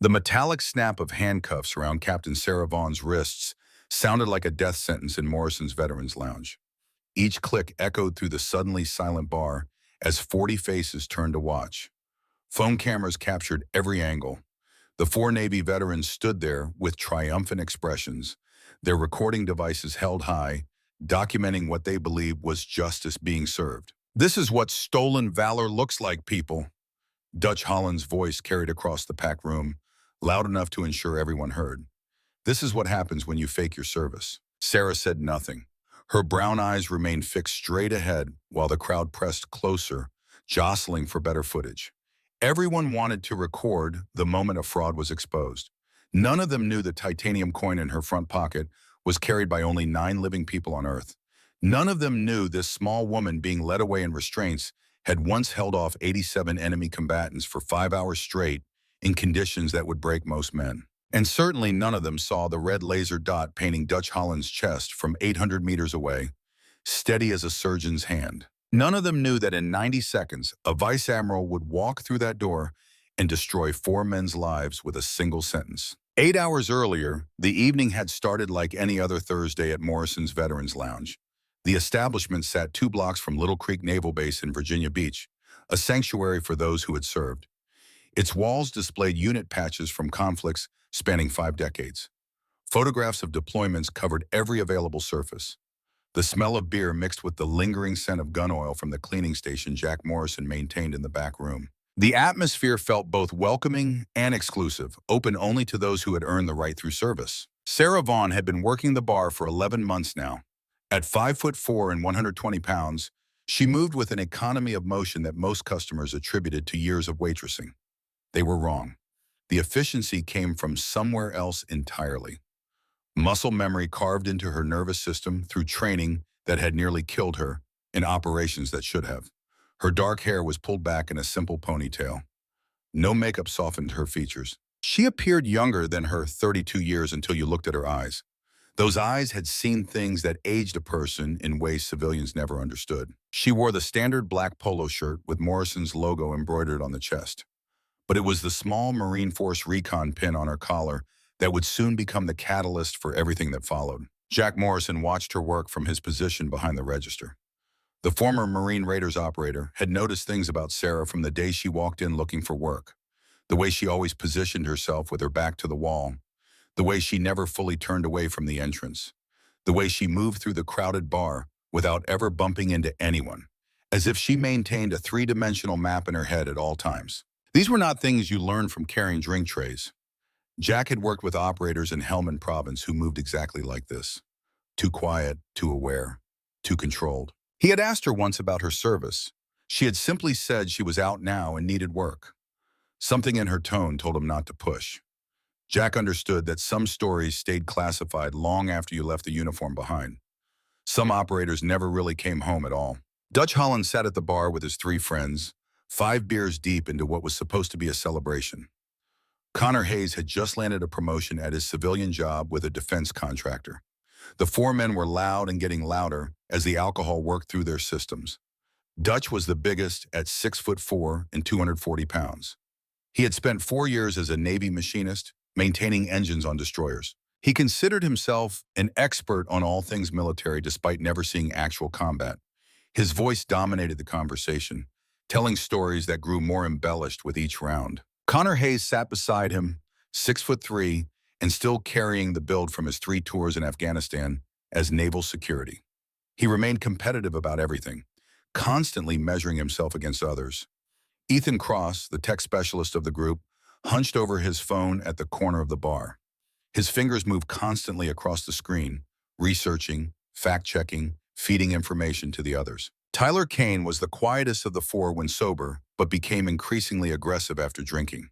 The metallic snap of handcuffs around Captain Sarah Vaughn's wrists sounded like a death sentence in Morrison's Veterans Lounge. Each click echoed through the suddenly silent bar as 40 faces turned to watch. Phone cameras captured every angle. The four Navy veterans stood there with triumphant expressions, their recording devices held high, documenting what they believed was justice being served. "This is what stolen valor looks like, people." Dutch Holland's voice carried across the packed room, loud enough to ensure everyone heard. "This is what happens when you fake your service." Sarah said nothing. Her brown eyes remained fixed straight ahead while the crowd pressed closer, jostling for better footage. Everyone wanted to record the moment a fraud was exposed. None of them knew the titanium coin in her front pocket was carried by only 9 living people on Earth. None of them knew this small woman being led away in restraints had once held off 87 enemy combatants for 5 hours straight in conditions that would break most men. And certainly none of them saw the red laser dot painting Dutch Holland's chest from 800 meters away, steady as a surgeon's hand. None of them knew that in 90 seconds, a Vice Admiral would walk through that door and destroy 4 men's lives with a single sentence. 8 hours earlier, the evening had started like any other Thursday at Morrison's Veterans Lounge. The establishment sat 2 blocks from Little Creek Naval Base in Virginia Beach, a sanctuary for those who had served. Its walls displayed unit patches from conflicts spanning 5 decades. Photographs of deployments covered every available surface. The smell of beer mixed with the lingering scent of gun oil from the cleaning station Jack Morrison maintained in the back room. The atmosphere felt both welcoming and exclusive, open only to those who had earned the right through service. Sarah Vaughn had been working the bar for 11 months now. At 5'4" and 120 pounds, she moved with an economy of motion that most customers attributed to years of waitressing. They were wrong. The efficiency came from somewhere else entirely. Muscle memory carved into her nervous system through training that had nearly killed her in operations that should have. Her dark hair was pulled back in a simple ponytail. No makeup softened her features. She appeared younger than her 32 years until you looked at her eyes. Those eyes had seen things that aged a person in ways civilians never understood. She wore the standard black polo shirt with Morrison's logo embroidered on the chest. But it was the small Marine Force Recon pin on her collar that would soon become the catalyst for everything that followed. Jack Morrison watched her work from his position behind the register. The former Marine Raiders operator had noticed things about Sarah from the day she walked in looking for work. The way she always positioned herself with her back to the wall. The way she never fully turned away from the entrance. The way she moved through the crowded bar without ever bumping into anyone, as if she maintained a 3-dimensional map in her head at all times. These were not things you learned from carrying drink trays. Jack had worked with operators in Helmand Province who moved exactly like this. Too quiet, too aware, too controlled. He had asked her once about her service. She had simply said she was out now and needed work. Something in her tone told him not to push. Jack understood that some stories stayed classified long after you left the uniform behind. Some operators never really came home at all. Dutch Holland sat at the bar with his 3 friends, 5 beers deep into what was supposed to be a celebration. Connor Hayes had just landed a promotion at his civilian job with a defense contractor. The 4 men were loud and getting louder as the alcohol worked through their systems. Dutch was the biggest at 6'4" and 240 pounds. He had spent 4 years as a Navy machinist, maintaining engines on destroyers. He considered himself an expert on all things military despite never seeing actual combat. His voice dominated the conversation, telling stories that grew more embellished with each round. Connor Hayes sat beside him, 6'3", and still carrying the build from his 3 tours in Afghanistan as naval security. He remained competitive about everything, constantly measuring himself against others. Ethan Cross, the tech specialist of the group, hunched over his phone at the corner of the bar. His fingers moved constantly across the screen, researching, fact-checking, feeding information to the others. Tyler Kane was the quietest of the 4 when sober, but became increasingly aggressive after drinking.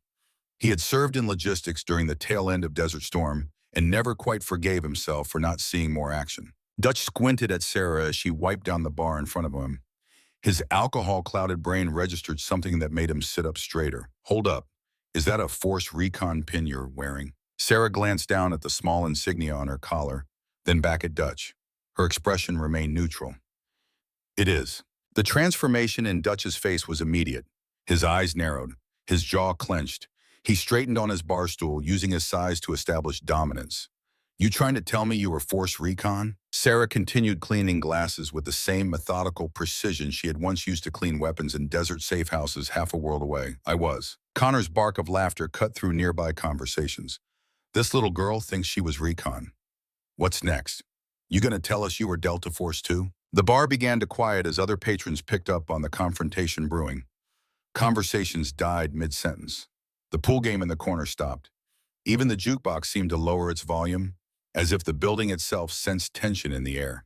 He had served in logistics during the tail end of Desert Storm and never quite forgave himself for not seeing more action. Dutch squinted at Sarah as she wiped down the bar in front of him. His alcohol-clouded brain registered something that made him sit up straighter. "Hold up. Is that a Force Recon pin you're wearing?" Sarah glanced down at the small insignia on her collar, then back at Dutch. Her expression remained neutral. "It is." The transformation in Dutch's face was immediate. His eyes narrowed, his jaw clenched. He straightened on his bar stool, using his size to establish dominance. You trying to tell me you were Force Recon? Sarah continued cleaning glasses with the same methodical precision she had once used to clean weapons in desert safe houses half a world away. I was. Connor's bark of laughter cut through nearby conversations. This little girl thinks she was Recon. What's next? You gonna tell us you were Delta Force too? The bar began to quiet as other patrons picked up on the confrontation brewing. Conversations died mid-sentence. The pool game in the corner stopped. Even the jukebox seemed to lower its volume, as if the building itself sensed tension in the air.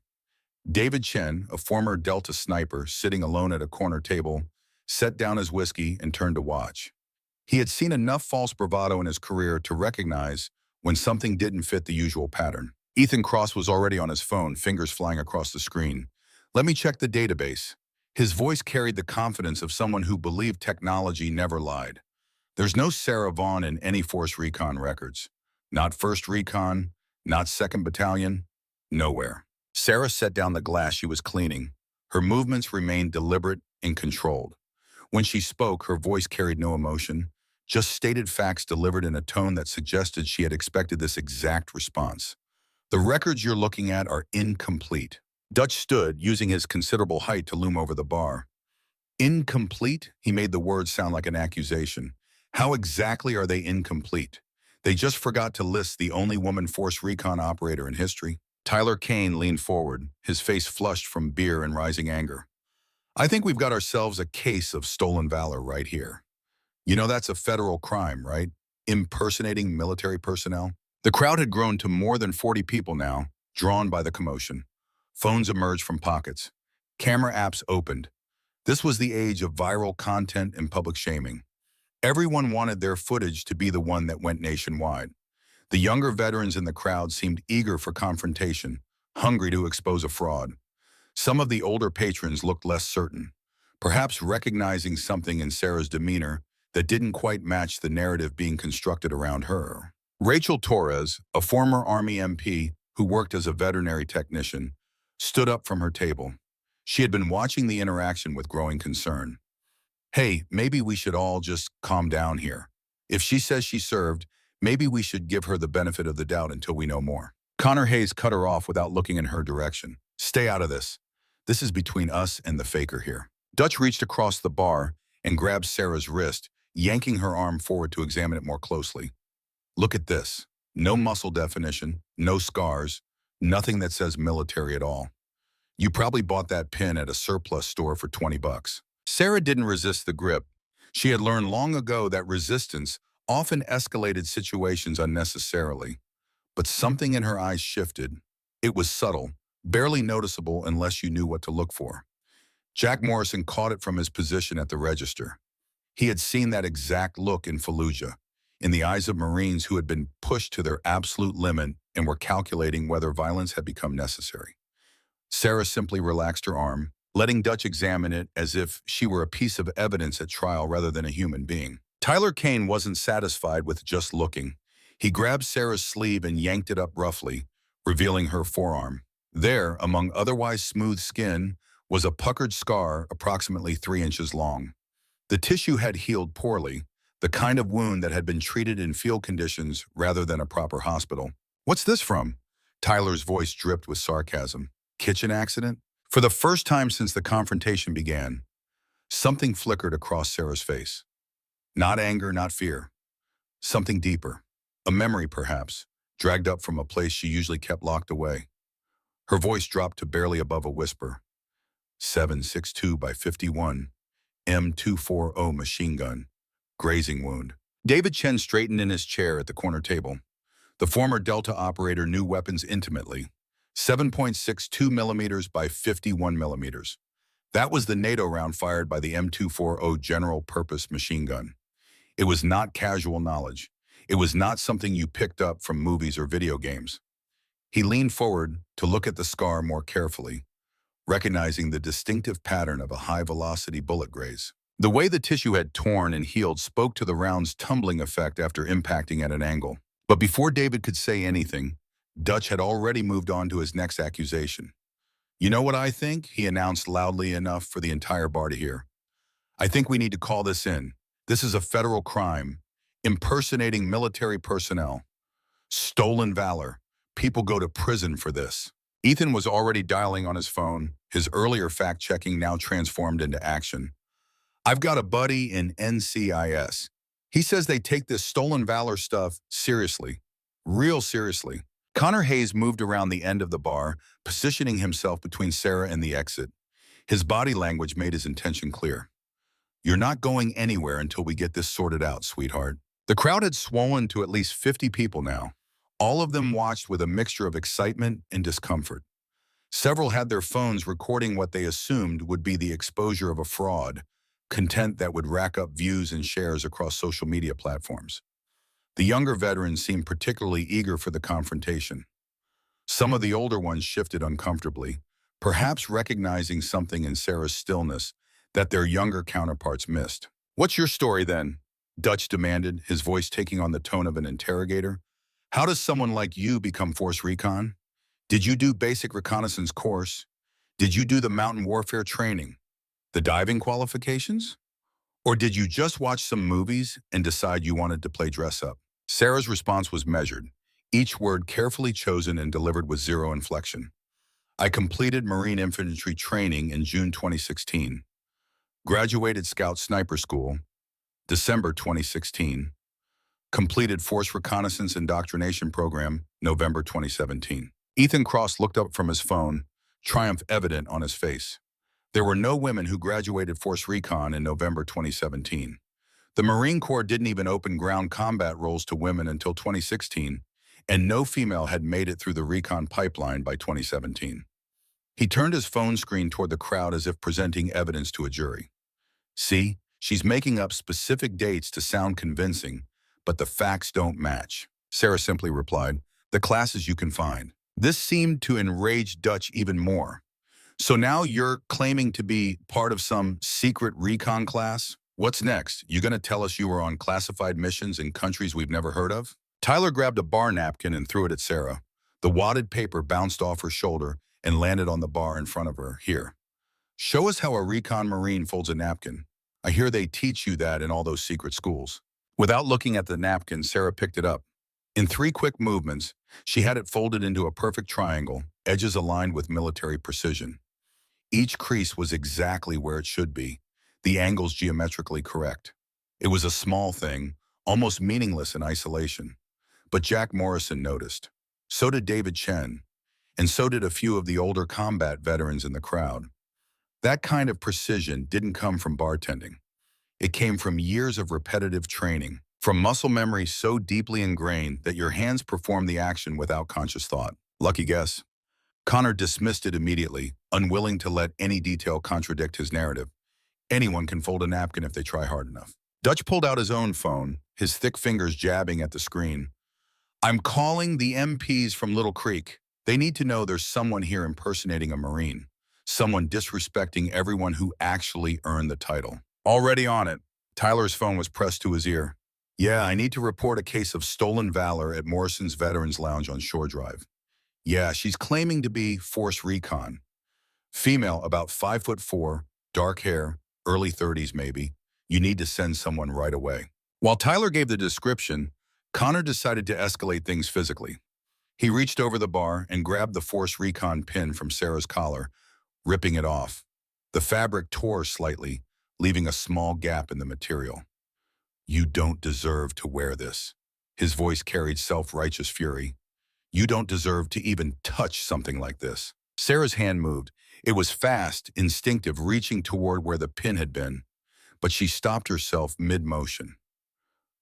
David Chen, a former Delta sniper sitting alone at a corner table, set down his whiskey and turned to watch. He had seen enough false bravado in his career to recognize when something didn't fit the usual pattern. Ethan Cross was already on his phone, fingers flying across the screen. Let me check the database. His voice carried the confidence of someone who believed technology never lied. There's no Sarah Vaughn in any Force Recon records. Not 1st Recon, not 2nd Battalion, nowhere. Sarah set down the glass she was cleaning. Her movements remained deliberate and controlled. When she spoke, her voice carried no emotion, just stated facts delivered in a tone that suggested she had expected this exact response. The records you're looking at are incomplete. Dutch stood, using his considerable height to loom over the bar. Incomplete? He made the words sound like an accusation. How exactly are they incomplete? They just forgot to list the only woman Force Recon operator in history. Tyler Kane leaned forward, his face flushed from beer and rising anger. I think we've got ourselves a case of stolen valor right here. You know that's a federal crime, right? Impersonating military personnel. The crowd had grown to more than 40 people now, drawn by the commotion. Phones emerged from pockets. Camera apps opened. This was the age of viral content and public shaming. Everyone wanted their footage to be the one that went nationwide. The younger veterans in the crowd seemed eager for confrontation, hungry to expose a fraud. Some of the older patrons looked less certain, perhaps recognizing something in Sarah's demeanor that didn't quite match the narrative being constructed around her. Rachel Torres, a former Army MP who worked as a veterinary technician, stood up from her table. She had been watching the interaction with growing concern. Hey, maybe we should all just calm down here. If she says she served, maybe we should give her the benefit of the doubt until we know more. Connor Hayes cut her off without looking in her direction. Stay out of this. This is between us and the faker here. Dutch reached across the bar and grabbed Sarah's wrist, yanking her arm forward to examine it more closely. Look at this. No muscle definition, no scars, nothing that says military at all. You probably bought that pin at a surplus store for 20 bucks. Sarah didn't resist the grip. She had learned long ago that resistance often escalated situations unnecessarily. But something in her eyes shifted. It was subtle, barely noticeable unless you knew what to look for. Jack Morrison caught it from his position at the register. He had seen that exact look in Fallujah, in the eyes of Marines who had been pushed to their absolute limit and were calculating whether violence had become necessary. Sarah simply relaxed her arm, letting Dutch examine it as if she were a piece of evidence at trial rather than a human being. Tyler Kane wasn't satisfied with just looking. He grabbed Sarah's sleeve and yanked it up roughly, revealing her forearm. There, among otherwise smooth skin, was a puckered scar approximately 3 inches long. The tissue had healed poorly, the kind of wound that had been treated in field conditions rather than a proper hospital. What's this from? Tyler's voice dripped with sarcasm. Kitchen accident? For the first time since the confrontation began, something flickered across Sarah's face. Not anger, not fear. Something deeper. A memory, perhaps, dragged up from a place she usually kept locked away. Her voice dropped to barely above a whisper. 7.62 by 51. M240 machine gun. Grazing wound. David Chen straightened in his chair at the corner table. The former Delta operator knew weapons intimately. 7.62 millimeters by 51 millimeters. That was the NATO round fired by the M240 general purpose machine gun. It was not casual knowledge. It was not something you picked up from movies or video games. He leaned forward to look at the scar more carefully, recognizing the distinctive pattern of a high-velocity bullet graze. The way the tissue had torn and healed spoke to the round's tumbling effect after impacting at an angle. But before David could say anything, Dutch had already moved on to his next accusation. You know what I think? He announced loudly enough for the entire bar to hear. I think we need to call this in. This is a federal crime, Impersonating military personnel. Stolen valor. People go to prison for this. Ethan was already dialing on his phone, his earlier fact-checking now transformed into action. I've got a buddy in NCIS. He says they take this stolen valor stuff seriously. Real seriously. Connor Hayes moved around the end of the bar, positioning himself between Sarah and the exit. His body language made his intention clear. You're not going anywhere until we get this sorted out, sweetheart. The crowd had swollen to at least 50 people now. All of them watched with a mixture of excitement and discomfort. Several had their phones recording what they assumed would be the exposure of a fraud, content that would rack up views and shares across social media platforms. The younger veterans seemed particularly eager for the confrontation. Some of the older ones shifted uncomfortably, perhaps recognizing something in Sarah's stillness that their younger counterparts missed. What's your story then? Dutch demanded, his voice taking on the tone of an interrogator. How does someone like you become Force Recon? Did you do basic reconnaissance course? Did you do the mountain warfare training? The diving qualifications? Or did you just watch some movies and decide you wanted to play dress up? Sarah's response was measured, each word carefully chosen and delivered with zero inflection. I completed Marine Infantry training in June 2016. Graduated Scout Sniper School, December 2016. Completed Force Reconnaissance Indoctrination Program, November 2017. Ethan Cross looked up from his phone, triumph evident on his face. There were no women who graduated Force Recon in November 2017. The Marine Corps didn't even open ground combat roles to women until 2016, and no female had made it through the recon pipeline by 2017. He turned his phone screen toward the crowd as if presenting evidence to a jury. See, she's making up specific dates to sound convincing, but the facts don't match. Sarah simply replied, the classes you can find. This seemed to enrage Dutch even more. So now you're claiming to be part of some secret recon class? What's next? You gonna tell us you were on classified missions in countries we've never heard of? Tyler grabbed a bar napkin and threw it at Sarah. The wadded paper bounced off her shoulder and landed on the bar in front of her. Here, show us how a recon Marine folds a napkin. I hear they teach you that in all those secret schools. Without looking at the napkin, Sarah picked it up. In 3 quick movements, she had it folded into a perfect triangle, edges aligned with military precision. Each crease was exactly where it should be, the angles geometrically correct. It was a small thing, almost meaningless in isolation. But Jack Morrison noticed. So did David Chen, and so did a few of the older combat veterans in the crowd. That kind of precision didn't come from bartending. It came from years of repetitive training, from muscle memory so deeply ingrained that your hands perform the action without conscious thought. Lucky guess. Connor dismissed it immediately, unwilling to let any detail contradict his narrative. Anyone can fold a napkin if they try hard enough. Dutch pulled out his own phone, his thick fingers jabbing at the screen. I'm calling the MPs from Little Creek. They need to know there's someone here impersonating a Marine, someone disrespecting everyone who actually earned the title. Already on it. Tyler's phone was pressed to his ear. Yeah, I need to report a case of stolen valor at Morrison's Veterans Lounge on Shore Drive. Yeah, she's claiming to be Force Recon. Female, about 5'4", dark hair, early 30s maybe. You need to send someone right away. While Tyler gave the description, Connor decided to escalate things physically. He reached over the bar and grabbed the Force Recon pin from Sarah's collar, ripping it off. The fabric tore slightly, leaving a small gap in the material. You don't deserve to wear this. His voice carried self-righteous fury. You don't deserve to even touch something like this. Sarah's hand moved. It was fast, instinctive, reaching toward where the pin had been, but she stopped herself mid-motion.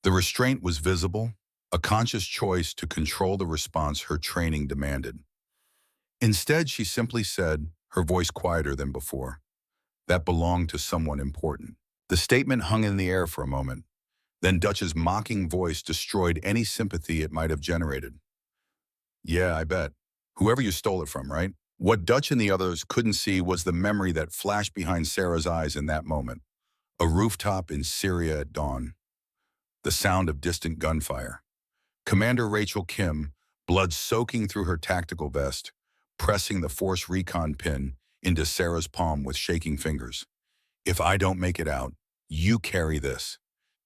The restraint was visible, a conscious choice to control the response her training demanded. Instead, she simply said, her voice quieter than before, that belonged to someone important. The statement hung in the air for a moment. Then Dutch's mocking voice destroyed any sympathy it might have generated. Yeah, I bet. Whoever you stole it from, right? What Dutch and the others couldn't see was the memory that flashed behind Sarah's eyes in that moment. A rooftop in Syria at dawn. The sound of distant gunfire. Commander Rachel Kim, blood soaking through her tactical vest, pressing the Force Recon pin into Sarah's palm with shaking fingers. If I don't make it out, you carry this.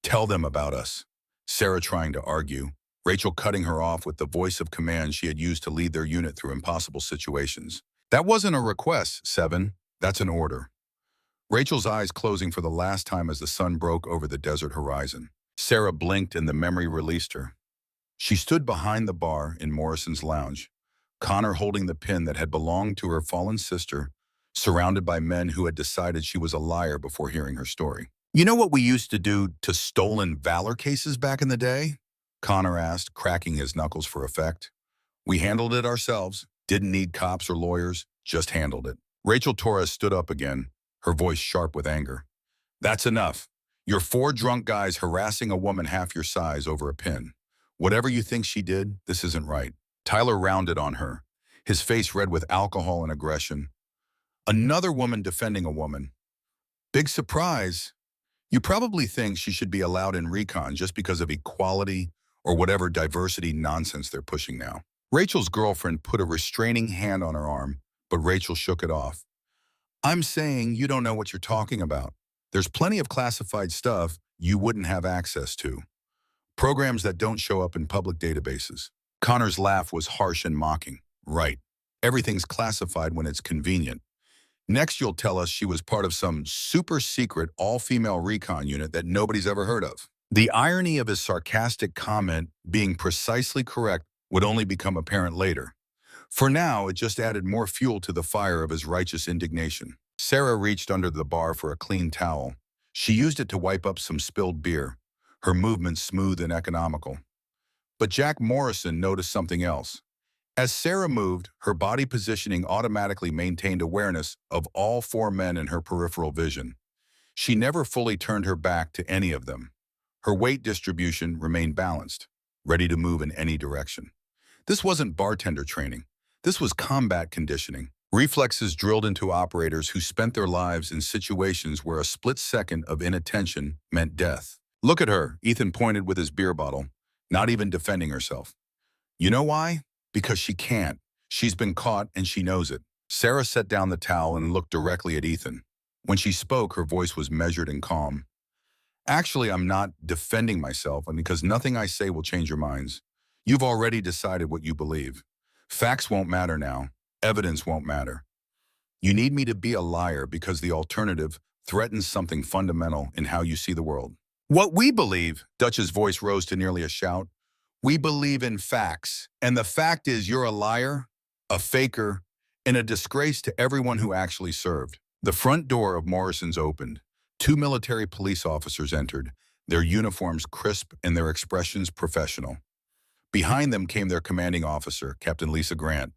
Tell them about us. Sarah trying to argue, Rachel cutting her off with the voice of command she had used to lead their unit through impossible situations. That wasn't a request, Seven. That's an order. Rachel's eyes closing for the last time as the sun broke over the desert horizon. Sarah blinked and the memory released her. She stood behind the bar in Morrison's lounge, Connor holding the pin that had belonged to her fallen sister, surrounded by men who had decided she was a liar before hearing her story. You know what we used to do to stolen valor cases back in the day? Connor asked, cracking his knuckles for effect. We handled it ourselves, didn't need cops or lawyers, just handled it. Rachel Torres stood up again, her voice sharp with anger. That's enough. You're four drunk guys harassing a woman half your size over a pin. Whatever you think she did, this isn't right. Tyler rounded on her, his face red with alcohol and aggression. Another woman defending a woman. Big surprise. You probably think she should be allowed in recon just because of equality or whatever diversity nonsense they're pushing now. Rachel's girlfriend put a restraining hand on her arm, but Rachel shook it off. I'm saying you don't know what you're talking about. There's plenty of classified stuff you wouldn't have access to. Programs that don't show up in public databases. Connor's laugh was harsh and mocking. Right. Everything's classified when it's convenient. Next, you'll tell us she was part of some super secret all-female recon unit that nobody's ever heard of. The irony of his sarcastic comment being precisely correct would only become apparent later. For now, it just added more fuel to the fire of his righteous indignation. Sarah reached under the bar for a clean towel. She used it to wipe up some spilled beer, her movements smooth and economical. But Jack Morrison noticed something else. As Sarah moved, her body positioning automatically maintained awareness of all four men in her peripheral vision. She never fully turned her back to any of them. Her weight distribution remained balanced, ready to move in any direction. This wasn't bartender training. This was combat conditioning. Reflexes drilled into operators who spent their lives in situations where a split second of inattention meant death. Look at her, Ethan pointed with his beer bottle, not even defending herself. You know why? Because she can't. She's been caught and she knows it. Sarah set down the towel and looked directly at Ethan. When she spoke, her voice was measured and calm. Actually, I'm not defending myself because nothing I say will change your minds. You've already decided what you believe. Facts won't matter now. Evidence won't matter. You need me to be a liar because the alternative threatens something fundamental in how you see the world. What we believe, Dutch's voice rose to nearly a shout, we believe in facts. And the fact is you're a liar, a faker, and a disgrace to everyone who actually served. The front door of Morrison's opened. Two military police officers entered, their uniforms crisp and their expressions professional. Behind them came their commanding officer, Captain Lisa Grant.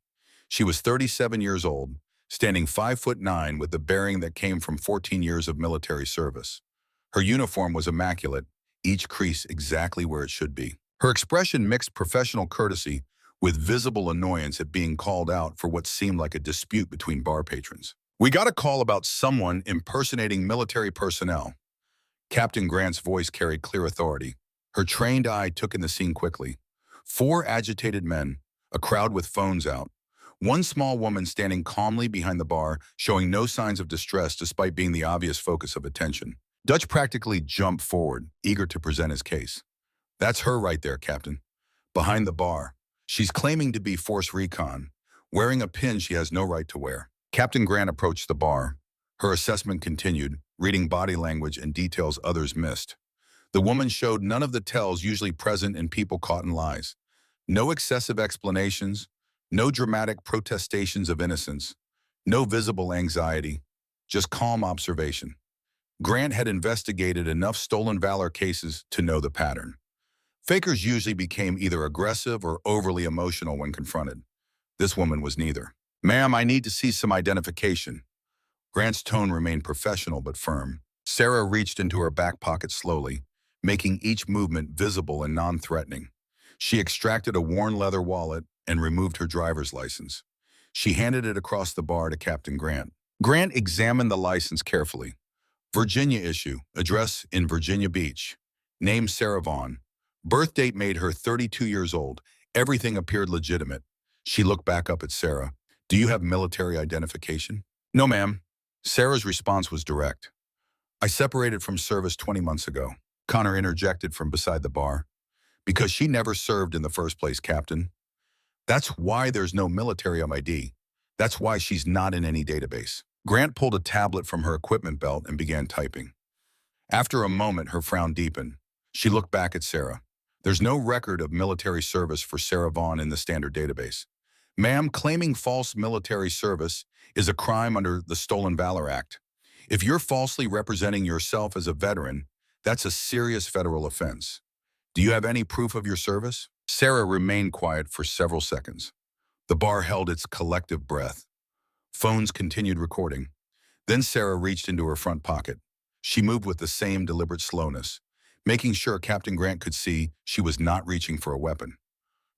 She was 37 years old, standing 5'9" with the bearing that came from 14 years of military service. Her uniform was immaculate, each crease exactly where it should be. Her expression mixed professional courtesy with visible annoyance at being called out for what seemed like a dispute between bar patrons. We got a call about someone impersonating military personnel. Captain Grant's voice carried clear authority. Her trained eye took in the scene quickly. 4 agitated men, a crowd with phones out. One small woman standing calmly behind the bar, showing no signs of distress despite being the obvious focus of attention. Dutch practically jumped forward, eager to present his case. That's her right there, Captain. Behind the bar. She's claiming to be Force Recon, wearing a pin she has no right to wear. Captain Grant approached the bar. Her assessment continued, reading body language and details others missed. The woman showed none of the tells usually present in people caught in lies. No excessive explanations, no dramatic protestations of innocence, no visible anxiety, just calm observation. Grant had investigated enough stolen valor cases to know the pattern. Fakers usually became either aggressive or overly emotional when confronted. This woman was neither. Ma'am, I need to see some identification. Grant's tone remained professional but firm. Sarah reached into her back pocket slowly, making each movement visible and non-threatening. She extracted a worn leather wallet and removed her driver's license. She handed it across the bar to Captain Grant. Grant examined the license carefully. Virginia issue, address in Virginia Beach. Name Sarah Vaughn. Birth date made her 32 years old. Everything appeared legitimate. She looked back up at Sarah. Do you have military identification? No, ma'am. Sarah's response was direct. I separated from service 20 months ago. Connor interjected from beside the bar. Because she never served in the first place, Captain. That's why there's no military MID. That's why she's not in any database. Grant pulled a tablet from her equipment belt and began typing. After a moment, her frown deepened. She looked back at Sarah. There's no record of military service for Sarah Vaughn in the standard database. Ma'am, claiming false military service is a crime under the Stolen Valor Act. If you're falsely representing yourself as a veteran, that's a serious federal offense. Do you have any proof of your service? Sarah remained quiet for several seconds. The bar held its collective breath. Phones continued recording. Then Sarah reached into her front pocket. She moved with the same deliberate slowness, making sure Captain Grant could see she was not reaching for a weapon.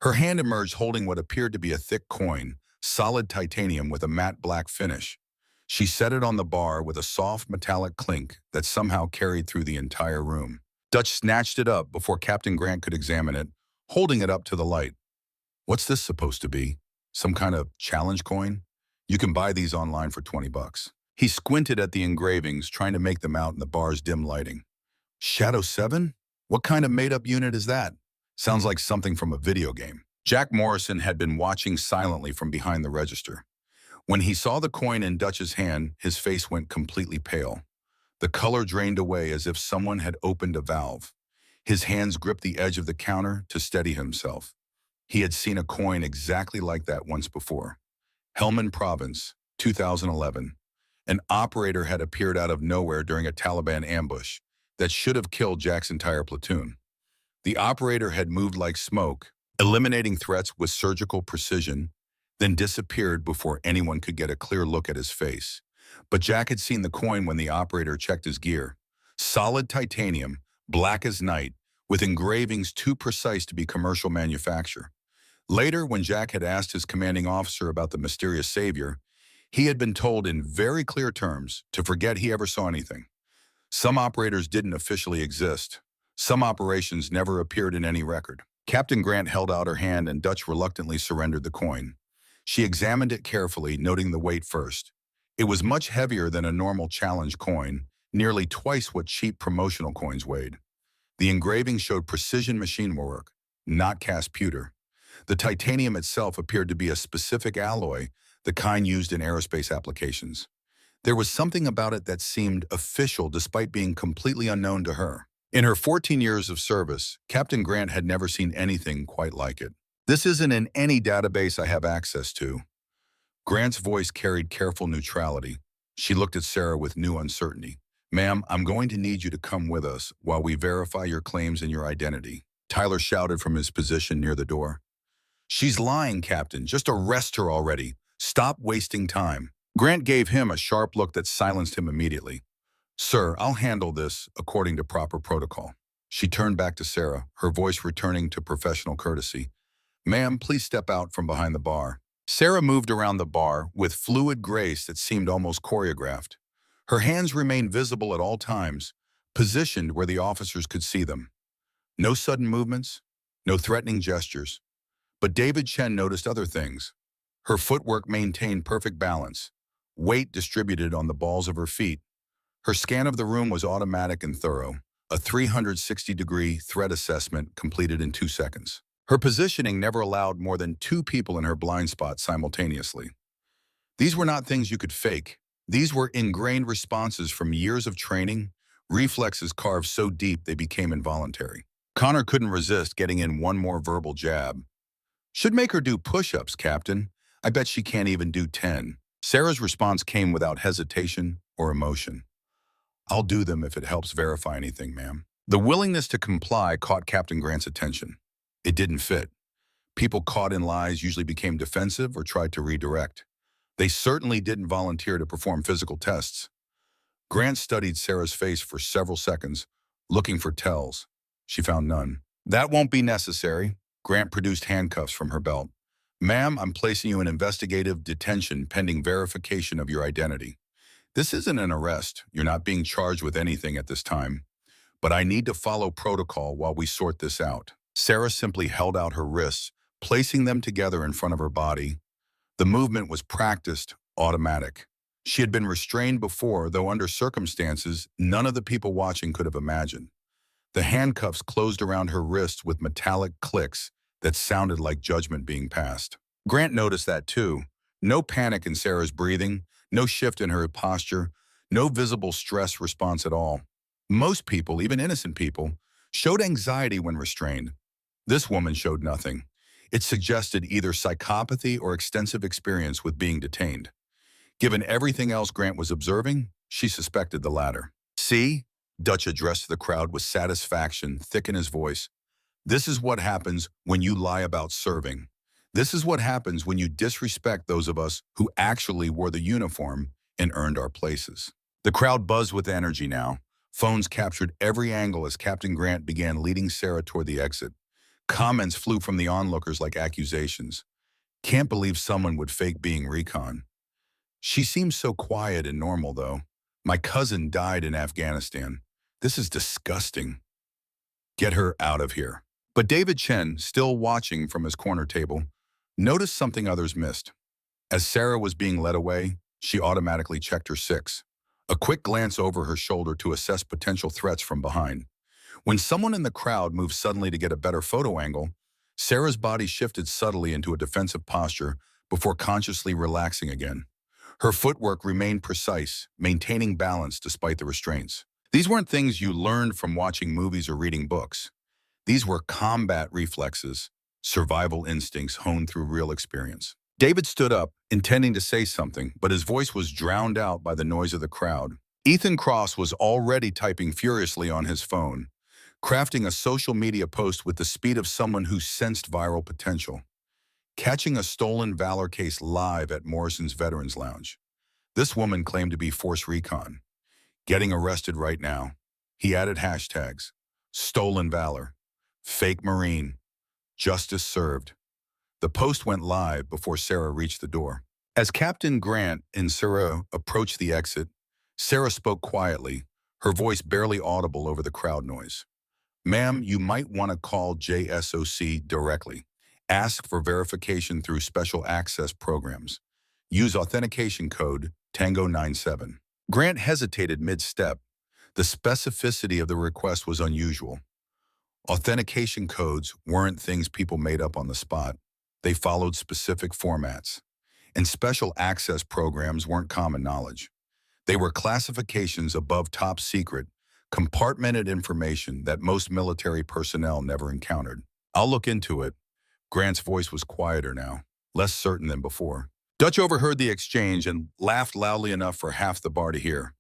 Her hand emerged holding what appeared to be a thick coin, solid titanium with a matte black finish. She set it on the bar with a soft metallic clink that somehow carried through the entire room. Dutch snatched it up before Captain Grant could examine it, holding it up to the light. What's this supposed to be? Some kind of challenge coin? You can buy these online for $20. He squinted at the engravings, trying to make them out in the bar's dim lighting. Shadow 7? What kind of made-up unit is that? Sounds like something from a video game. Jack Morrison had been watching silently from behind the register. When he saw the coin in Dutch's hand, his face went completely pale. The color drained away as if someone had opened a valve. His hands gripped the edge of the counter to steady himself. He had seen a coin exactly like that once before. Helmand Province, 2011. An operator had appeared out of nowhere during a Taliban ambush that should have killed Jack's entire platoon. The operator had moved like smoke, eliminating threats with surgical precision, then disappeared before anyone could get a clear look at his face. But Jack had seen the coin when the operator checked his gear. Solid titanium, black as night, with engravings too precise to be commercial manufacture. Later, when Jack had asked his commanding officer about the mysterious savior, he had been told in very clear terms to forget he ever saw anything. Some operators didn't officially exist. Some operations never appeared in any record. Captain Grant held out her hand and Dutch reluctantly surrendered the coin. She examined it carefully, noting the weight first. It was much heavier than a normal challenge coin, nearly twice what cheap promotional coins weighed. The engraving showed precision machine work, not cast pewter. The titanium itself appeared to be a specific alloy, the kind used in aerospace applications. There was something about it that seemed official despite being completely unknown to her. In her 14 years of service, Captain Grant had never seen anything quite like it. This isn't in any database I have access to. Grant's voice carried careful neutrality. She looked at Sarah with new uncertainty. Ma'am, I'm going to need you to come with us while we verify your claims and your identity. Tyler shouted from his position near the door. She's lying, Captain. Just arrest her already. Stop wasting time. Grant gave him a sharp look that silenced him immediately. Sir, I'll handle this according to proper protocol. She turned back to Sarah, her voice returning to professional courtesy. Ma'am, please step out from behind the bar. Sarah moved around the bar with fluid grace that seemed almost choreographed. Her hands remained visible at all times, positioned where the officers could see them. No sudden movements, no threatening gestures. But David Chen noticed other things. Her footwork maintained perfect balance, weight distributed on the balls of her feet. Her scan of the room was automatic and thorough, a 360-degree threat assessment completed in 2 seconds. Her positioning never allowed more than 2 people in her blind spot simultaneously. These were not things you could fake. These were ingrained responses from years of training, reflexes carved so deep they became involuntary. Connor couldn't resist getting in one more verbal jab. Should make her do push-ups, Captain. I bet she can't even do 10. Sarah's response came without hesitation or emotion. I'll do them if it helps verify anything, ma'am. The willingness to comply caught Captain Grant's attention. It didn't fit. People caught in lies usually became defensive or tried to redirect. They certainly didn't volunteer to perform physical tests. Grant studied Sarah's face for several seconds, looking for tells. She found none. That won't be necessary. Grant produced handcuffs from her belt. Ma'am, I'm placing you in investigative detention pending verification of your identity. This isn't an arrest. You're not being charged with anything at this time. But I need to follow protocol while we sort this out. Sarah simply held out her wrists, placing them together in front of her body. The movement was practiced, automatic. She had been restrained before, though under circumstances none of the people watching could have imagined. The handcuffs closed around her wrists with metallic clicks that sounded like judgment being passed. Grant noticed that too. No panic in Sarah's breathing, no shift in her posture, no visible stress response at all. Most people, even innocent people, showed anxiety when restrained. This woman showed nothing. It suggested either psychopathy or extensive experience with being detained. Given everything else Grant was observing, she suspected the latter. See? Dutch addressed the crowd with satisfaction thick in his voice. This is what happens when you lie about serving. This is what happens when you disrespect those of us who actually wore the uniform and earned our places. The crowd buzzed with energy now. Phones captured every angle as Captain Grant began leading Sarah toward the exit. Comments flew from the onlookers like accusations. Can't believe someone would fake being recon. She seems so quiet and normal, though. My cousin died in Afghanistan. This is disgusting. Get her out of here. But David Chen, still watching from his corner table, noticed something others missed. As Sarah was being led away, she automatically checked her six. A quick glance over her shoulder to assess potential threats from behind. When someone in the crowd moved suddenly to get a better photo angle, Sarah's body shifted subtly into a defensive posture before consciously relaxing again. Her footwork remained precise, maintaining balance despite the restraints. These weren't things you learned from watching movies or reading books. These were combat reflexes, survival instincts honed through real experience. David stood up, intending to say something, but his voice was drowned out by the noise of the crowd. Ethan Cross was already typing furiously on his phone, crafting a social media post with the speed of someone who sensed viral potential. Catching a stolen Valor case live at Morrison's Veterans Lounge. This woman claimed to be Force Recon. Getting arrested right now. He added hashtags. Stolen Valor. Fake Marine. Justice served. The post went live before Sarah reached the door. As Captain Grant and Sarah approached the exit, Sarah spoke quietly, her voice barely audible over the crowd noise. Ma'am, you might want to call JSOC directly. Ask for verification through special access programs. Use authentication code Tango 97. Grant hesitated mid-step. The specificity of the request was unusual. Authentication codes weren't things people made up on the spot. They followed specific formats. And special access programs weren't common knowledge. They were classifications above top secret, compartmented information that most military personnel never encountered. I'll look into it. Grant's voice was quieter now, less certain than before. Dutch overheard the exchange and laughed loudly enough for half the bar to hear.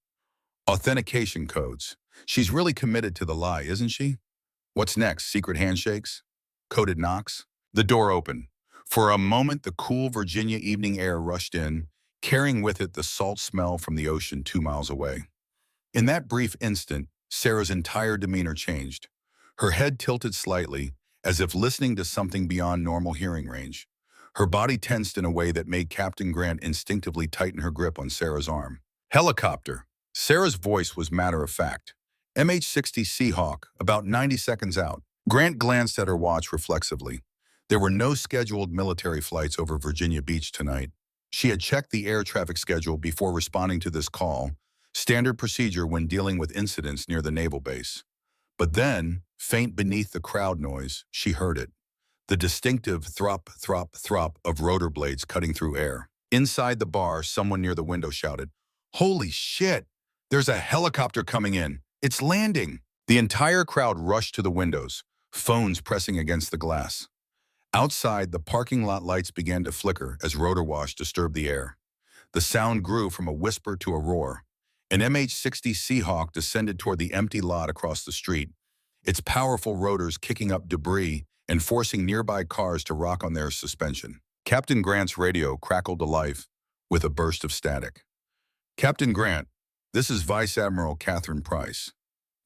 Authentication codes. She's really committed to the lie, isn't she? What's next? Secret handshakes? Coded knocks? The door opened. For a moment, the cool Virginia evening air rushed in, carrying with it the salt smell from the ocean 2 miles away. In that brief instant, Sarah's entire demeanor changed. Her head tilted slightly, as if listening to something beyond normal hearing range. Her body tensed in a way that made Captain Grant instinctively tighten her grip on Sarah's arm. Helicopter. Sarah's voice was matter-of-fact. MH-60 Seahawk, about 90 seconds out. Grant glanced at her watch reflexively. There were no scheduled military flights over Virginia Beach tonight. She had checked the air traffic schedule before responding to this call, standard procedure when dealing with incidents near the naval base. But then, faint beneath the crowd noise, she heard it. The distinctive throp, throp, throp of rotor blades cutting through air. Inside the bar, someone near the window shouted, "Holy shit! There's a helicopter coming in! It's landing!" The entire crowd rushed to the windows, phones pressing against the glass. Outside, the parking lot lights began to flicker as rotor wash disturbed the air. The sound grew from a whisper to a roar. An MH-60 Seahawk descended toward the empty lot across the street, its powerful rotors kicking up debris and forcing nearby cars to rock on their suspension. Captain Grant's radio crackled to life with a burst of static. "Captain Grant, this is Vice Admiral Catherine Price."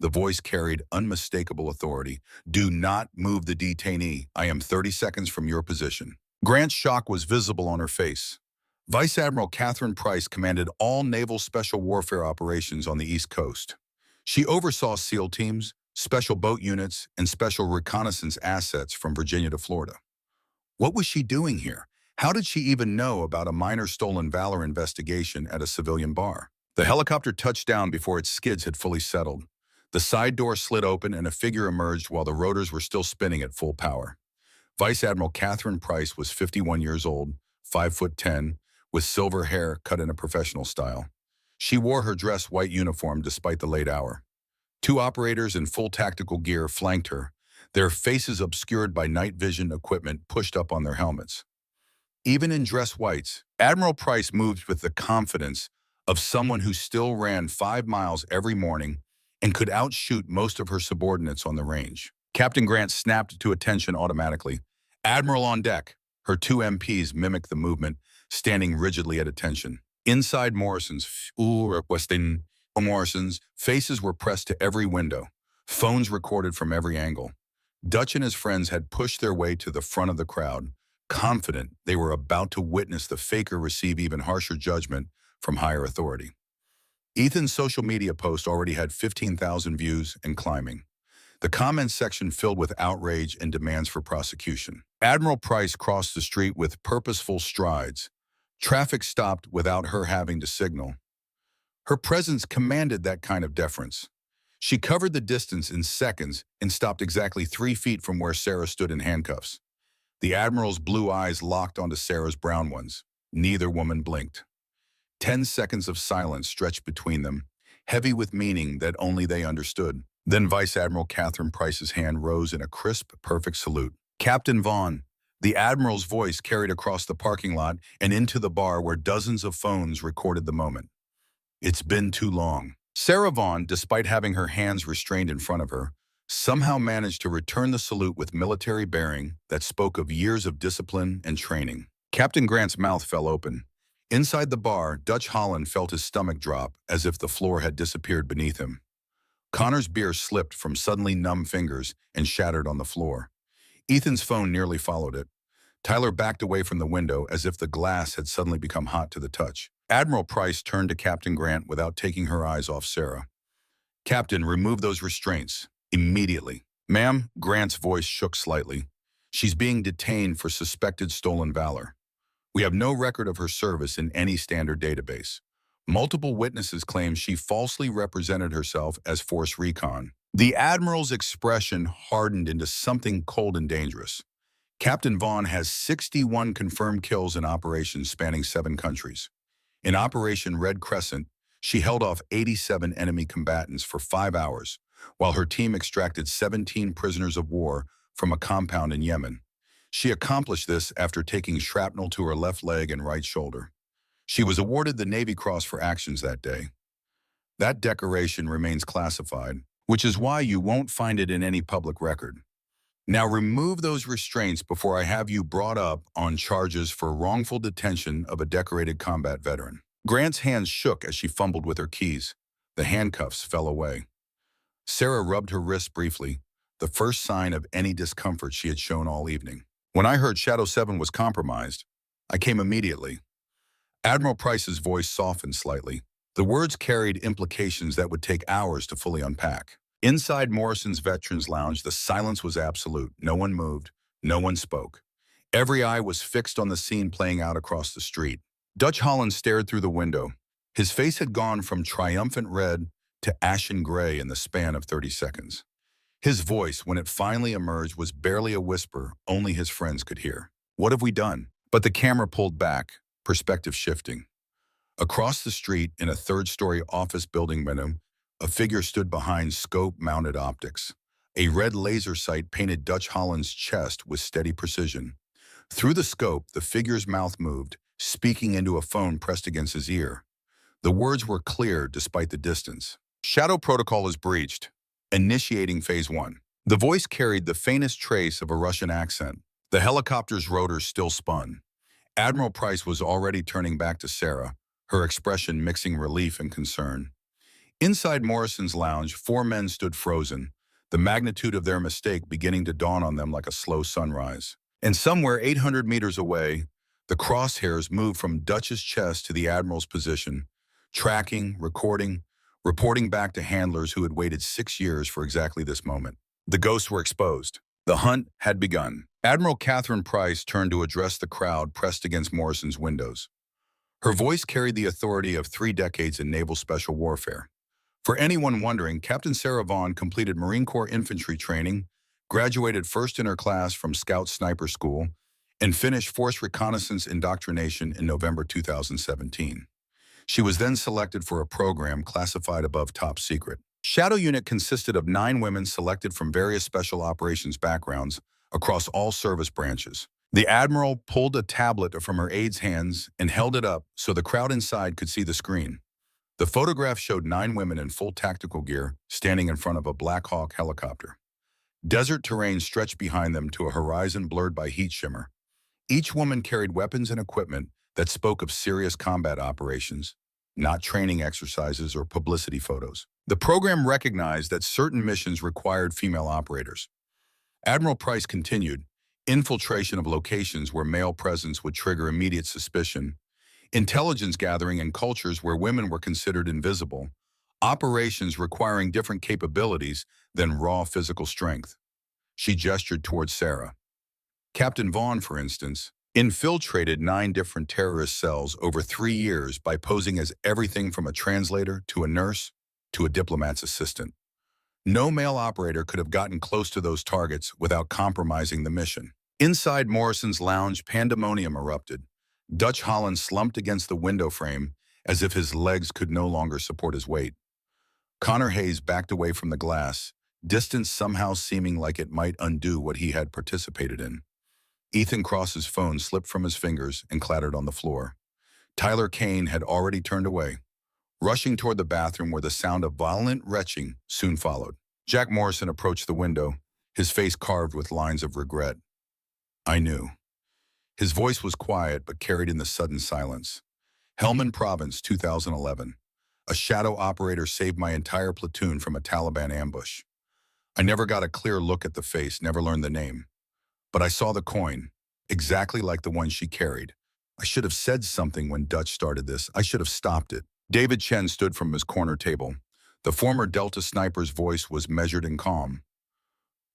The voice carried unmistakable authority. "Do not move the detainee. I am 30 seconds from your position." Grant's shock was visible on her face. Vice Admiral Catherine Price commanded all naval special warfare operations on the East Coast. She oversaw SEAL teams, special boat units, and special reconnaissance assets from Virginia to Florida. What was she doing here? How did she even know about a minor stolen valor investigation at a civilian bar? The helicopter touched down before its skids had fully settled. The side door slid open and a figure emerged while the rotors were still spinning at full power. Vice Admiral Catherine Price was 51 years old, 5'10", with silver hair cut in a professional style. She wore her dress white uniform despite the late hour. Two operators in full tactical gear flanked her, their faces obscured by night vision equipment pushed up on their helmets. Even in dress whites, Admiral Price moved with the confidence of someone who still ran 5 miles every morning and could outshoot most of her subordinates on the range. Captain Grant snapped to attention automatically. "Admiral on deck." Her two MPs mimicked the movement, standing rigidly at attention. Inside Morrison's faces were pressed to every window, phones recorded from every angle. Dutch and his friends had pushed their way to the front of the crowd, confident they were about to witness the faker receive even harsher judgment from higher authority. Ethan's social media post already had 15,000 views and climbing. The comments section filled with outrage and demands for prosecution. Admiral Price crossed the street with purposeful strides. Traffic stopped without her having to signal. Her presence commanded that kind of deference. She covered the distance in seconds and stopped exactly 3 feet from where Sarah stood in handcuffs. The Admiral's blue eyes locked onto Sarah's brown ones. Neither woman blinked. 10 seconds of silence stretched between them, heavy with meaning that only they understood. Then Vice Admiral Catherine Price's hand rose in a crisp, perfect salute. "Captain Vaughn." The Admiral's voice carried across the parking lot and into the bar where dozens of phones recorded the moment. "It's been too long." Sarah Vaughn, despite having her hands restrained in front of her, somehow managed to return the salute with military bearing that spoke of years of discipline and training. Captain Grant's mouth fell open. Inside the bar, Dutch Holland felt his stomach drop as if the floor had disappeared beneath him. Connor's beer slipped from suddenly numb fingers and shattered on the floor. Ethan's phone nearly followed it. Tyler backed away from the window as if the glass had suddenly become hot to the touch. Admiral Price turned to Captain Grant without taking her eyes off Sarah. "Captain, remove those restraints. Immediately." "Ma'am," Grant's voice shook slightly. "She's being detained for suspected stolen valor. We have no record of her service in any standard database. Multiple witnesses claim she falsely represented herself as Force Recon." The Admiral's expression hardened into something cold and dangerous. "Captain Vaughn has 61 confirmed kills in operations spanning 7 countries. In Operation Red Crescent, she held off 87 enemy combatants for 5 hours, while her team extracted 17 prisoners of war from a compound in Yemen. She accomplished this after taking shrapnel to her left leg and right shoulder. She was awarded the Navy Cross for actions that day. That decoration remains classified, which is why you won't find it in any public record. Now remove those restraints before I have you brought up on charges for wrongful detention of a decorated combat veteran." Grant's hands shook as she fumbled with her keys. The handcuffs fell away. Sarah rubbed her wrist briefly, the first sign of any discomfort she had shown all evening. "When I heard Shadow 7 was compromised, I came immediately." Admiral Price's voice softened slightly. The words carried implications that would take hours to fully unpack. Inside Morrison's Veterans Lounge, the silence was absolute. No one moved. No one spoke. Every eye was fixed on the scene playing out across the street. Dutch Holland stared through the window. His face had gone from triumphant red to ashen gray in the span of 30 seconds. His voice, when it finally emerged, was barely a whisper only his friends could hear. "What have we done?" But the camera pulled back, perspective shifting. Across the street, in a third-story office building window, a figure stood behind scope-mounted optics. A red laser sight painted Dutch Holland's chest with steady precision. Through the scope, the figure's mouth moved, speaking into a phone pressed against his ear. The words were clear despite the distance. "Shadow protocol is breached. Initiating phase 1. The voice carried the faintest trace of a Russian accent. The helicopter's rotors still spun. Admiral Price was already turning back to Sarah, her expression mixing relief and concern. Inside Morrison's lounge, 4 men stood frozen, the magnitude of their mistake beginning to dawn on them like a slow sunrise. And somewhere 800 meters away, the crosshairs moved from Dutch's chest to the Admiral's position, tracking, recording, reporting back to handlers who had waited 6 years for exactly this moment. The ghosts were exposed. The hunt had begun. Admiral Catherine Price turned to address the crowd pressed against Morrison's windows. Her voice carried the authority of 3 decades in naval special warfare. For anyone wondering, Captain Sarah Vaughn completed Marine Corps infantry training, graduated first in her class from Scout Sniper School, and finished Force Reconnaissance indoctrination in November 2017. She was then selected for a program classified above top secret. Shadow Unit consisted of 9 women selected from various special operations backgrounds across all service branches. The Admiral pulled a tablet from her aide's hands and held it up so the crowd inside could see the screen. The photograph showed 9 women in full tactical gear standing in front of a Black Hawk helicopter. Desert terrain stretched behind them to a horizon blurred by heat shimmer. Each woman carried weapons and equipment that spoke of serious combat operations, not training exercises or publicity photos. The program recognized that certain missions required female operators. Admiral Price continued, infiltration of locations where male presence would trigger immediate suspicion, intelligence gathering in cultures where women were considered invisible, operations requiring different capabilities than raw physical strength. She gestured towards Sarah. Captain Vaughn, for instance, infiltrated 9 different terrorist cells over 3 years by posing as everything from a translator to a nurse to a diplomat's assistant. No male operator could have gotten close to those targets without compromising the mission. Inside Morrison's lounge, pandemonium erupted. Dutch Holland slumped against the window frame as if his legs could no longer support his weight. Connor Hayes backed away from the glass, distance somehow seeming like it might undo what he had participated in. Ethan Cross's phone slipped from his fingers and clattered on the floor. Tyler Kane had already turned away, rushing toward the bathroom where the sound of violent retching soon followed. Jack Morrison approached the window, his face carved with lines of regret. I knew. His voice was quiet but carried in the sudden silence. Helmand Province, 2011. A shadow operator saved my entire platoon from a Taliban ambush. I never got a clear look at the face, never learned the name. But I saw the coin, exactly like the one she carried. I should have said something when Dutch started this. I should have stopped it. David Chen stood from his corner table. The former Delta sniper's voice was measured and calm.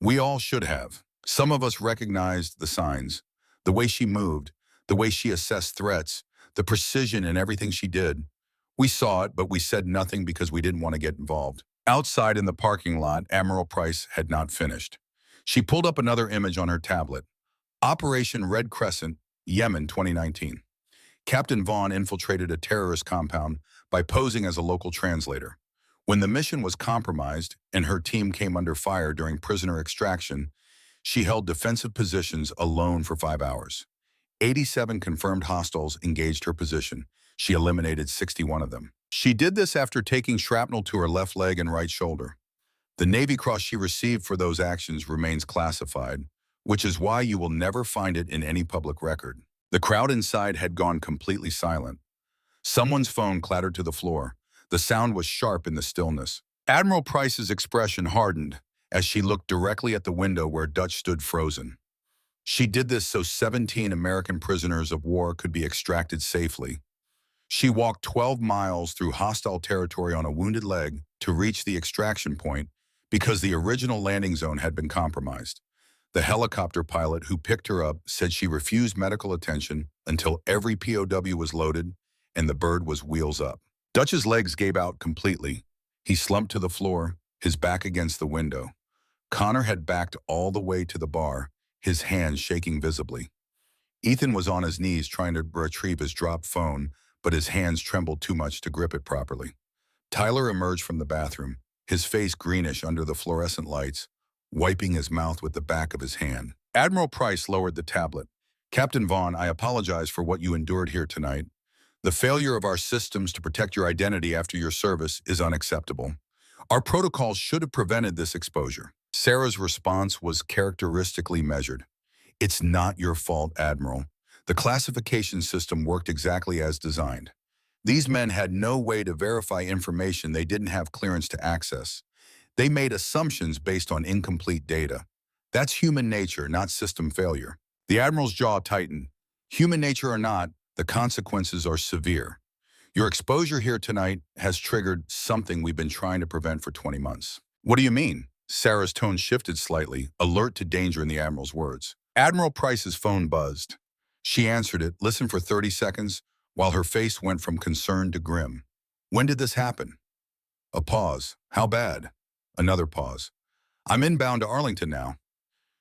We all should have. Some of us recognized the signs, the way she moved, the way she assessed threats, the precision in everything she did. We saw it, but we said nothing because we didn't want to get involved. Outside in the parking lot, Admiral Price had not finished. She pulled up another image on her tablet. Operation Red Crescent, Yemen, 2019. Captain Vaughn infiltrated a terrorist compound by posing as a local translator. When the mission was compromised and her team came under fire during prisoner extraction, she held defensive positions alone for 5 hours. 87 confirmed hostiles engaged her position. She eliminated 61 of them. She did this after taking shrapnel to her left leg and right shoulder. The Navy Cross she received for those actions remains classified, which is why you will never find it in any public record. The crowd inside had gone completely silent. Someone's phone clattered to the floor. The sound was sharp in the stillness. Admiral Price's expression hardened as she looked directly at the window where Dutch stood frozen. She did this so 17 American prisoners of war could be extracted safely. She walked 12 miles through hostile territory on a wounded leg to reach the extraction point because the original landing zone had been compromised. The helicopter pilot who picked her up said she refused medical attention until every POW was loaded and the bird was wheels up. Dutch's legs gave out completely. He slumped to the floor, his back against the window. Connor had backed all the way to the bar, his hands shaking visibly. Ethan was on his knees trying to retrieve his dropped phone, but his hands trembled too much to grip it properly. Tyler emerged from the bathroom, his face greenish under the fluorescent lights, wiping his mouth with the back of his hand. Admiral Price lowered the tablet. Captain Vaughn, I apologize for what you endured here tonight. The failure of our systems to protect your identity after your service is unacceptable. Our protocols should have prevented this exposure. Sarah's response was characteristically measured. It's not your fault, Admiral. The classification system worked exactly as designed. These men had no way to verify information they didn't have clearance to access. They made assumptions based on incomplete data. That's human nature, not system failure. The Admiral's jaw tightened. Human nature or not, the consequences are severe. Your exposure here tonight has triggered something we've been trying to prevent for 20 months. What do you mean? Sarah's tone shifted slightly, alert to danger in the Admiral's words. Admiral Price's phone buzzed. She answered it, listened for 30 seconds, while her face went from concern to grim. When did this happen? A pause. How bad? Another pause. I'm inbound to Arlington now.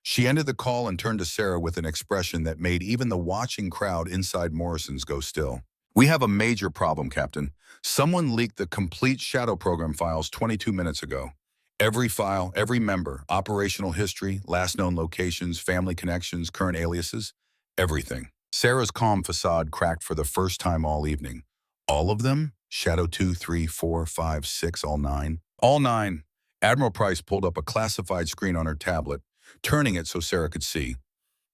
She ended the call and turned to Sarah with an expression that made even the watching crowd inside Morrison's go still. We have a major problem, Captain. Someone leaked the complete shadow program files 22 minutes ago. Every file, every member, operational history, last known locations, family connections, current aliases, everything. Sarah's calm facade cracked for the first time all evening. All of them? Shadow 2, 3, 4, 5, 6, all 9? All 9. Admiral Price pulled up a classified screen on her tablet, turning it so Sarah could see.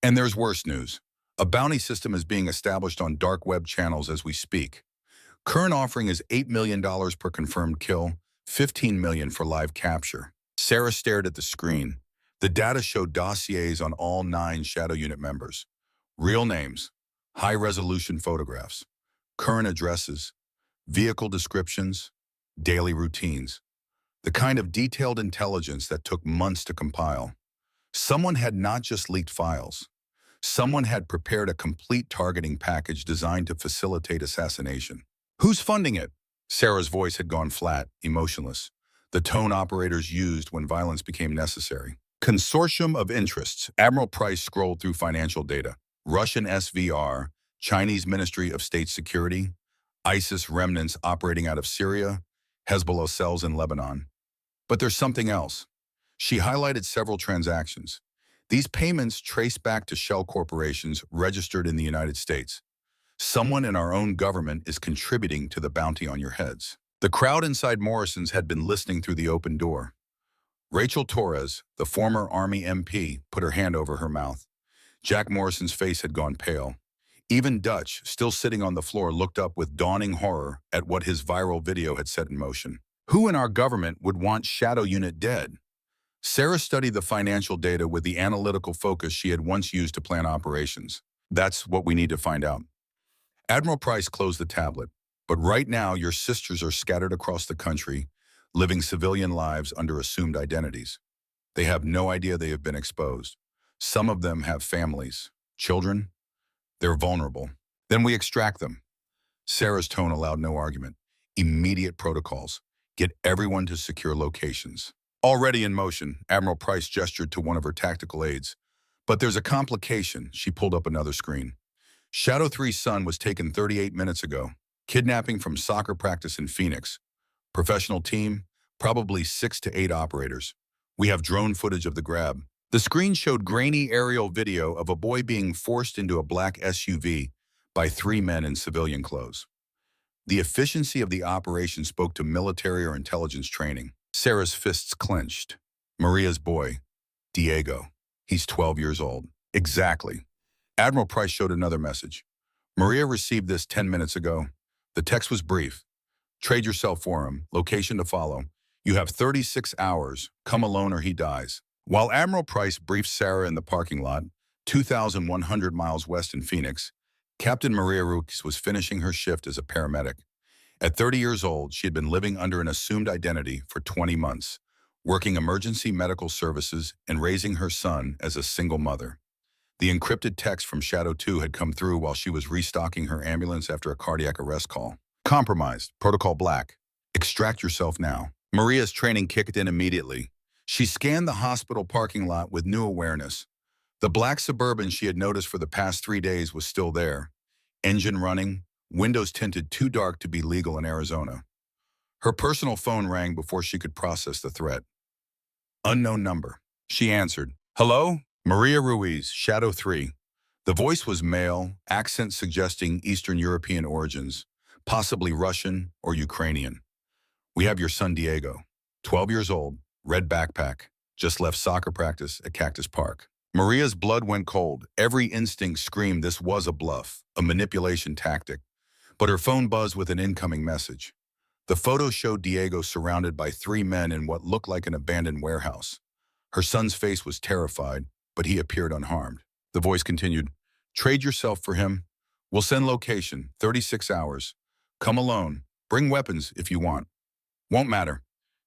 And there's worse news. A bounty system is being established on dark web channels as we speak. Current offering is $8 million per confirmed kill, $15 million for live capture. Sarah stared at the screen. The data showed dossiers on all 9 Shadow Unit members. Real names, high-resolution photographs, current addresses, vehicle descriptions, daily routines. The kind of detailed intelligence that took months to compile. Someone had not just leaked files. Someone had prepared a complete targeting package designed to facilitate assassination. Who's funding it? Sarah's voice had gone flat, emotionless, the tone operators used when violence became necessary. Consortium of interests. Admiral Price scrolled through financial data. Russian SVR, Chinese Ministry of State Security, ISIS remnants operating out of Syria, Hezbollah cells in Lebanon. But there's something else. She highlighted several transactions. These payments trace back to shell corporations registered in the United States. Someone in our own government is contributing to the bounty on your heads. The crowd inside Morrison's had been listening through the open door. Rachel Torres, the former Army MP, put her hand over her mouth. Jack Morrison's face had gone pale. Even Dutch, still sitting on the floor, looked up with dawning horror at what his viral video had set in motion. Who in our government would want Shadow Unit dead? Sarah studied the financial data with the analytical focus she had once used to plan operations. That's what we need to find out. Admiral Price closed the tablet. But right now, your sisters are scattered across the country, living civilian lives under assumed identities. They have no idea they have been exposed. Some of them have families, children. They're vulnerable. Then we extract them. Sarah's tone allowed no argument. Immediate protocols. Get everyone to secure locations. Already in motion, Admiral Price gestured to one of her tactical aides. But there's a complication. She pulled up another screen. Shadow 3's son was taken 38 minutes ago. Kidnapping from soccer practice in Phoenix. Professional team, probably 6 to 8 operators. We have drone footage of the grab. The screen showed grainy aerial video of a boy being forced into a black SUV by 3 men in civilian clothes. The efficiency of the operation spoke to military or intelligence training. Sarah's fists clenched. Maria's boy, Diego. He's 12 years old. Exactly. Admiral Price showed another message. Maria received this 10 minutes ago. The text was brief. Trade yourself for him. Location to follow. You have 36 hours. Come alone or he dies. While Admiral Price briefed Sarah in the parking lot, 2,100 miles west in Phoenix, Captain Maria Ruiz was finishing her shift as a paramedic. At 30 years old, she had been living under an assumed identity for 20 months, working emergency medical services and raising her son as a single mother. The encrypted text from Shadow 2 had come through while she was restocking her ambulance after a cardiac arrest call. Compromised. Protocol Black. Extract yourself now. Maria's training kicked in immediately. She scanned the hospital parking lot with new awareness. The black Suburban she had noticed for the past 3 days was still there. Engine running, windows tinted too dark to be legal in Arizona. Her personal phone rang before she could process the threat. Unknown number. She answered. Hello? Maria Ruiz, Shadow 3. The voice was male, accent suggesting Eastern European origins, possibly Russian or Ukrainian. We have your son Diego, 12 years old, red backpack, just left soccer practice at Cactus Park. Maria's blood went cold. Every instinct screamed this was a bluff, a manipulation tactic. But her phone buzzed with an incoming message. The photo showed Diego surrounded by 3 men in what looked like an abandoned warehouse. Her son's face was terrified, but he appeared unharmed. The voice continued, trade yourself for him. We'll send location, 36 hours. Come alone. Bring weapons if you want. Won't matter.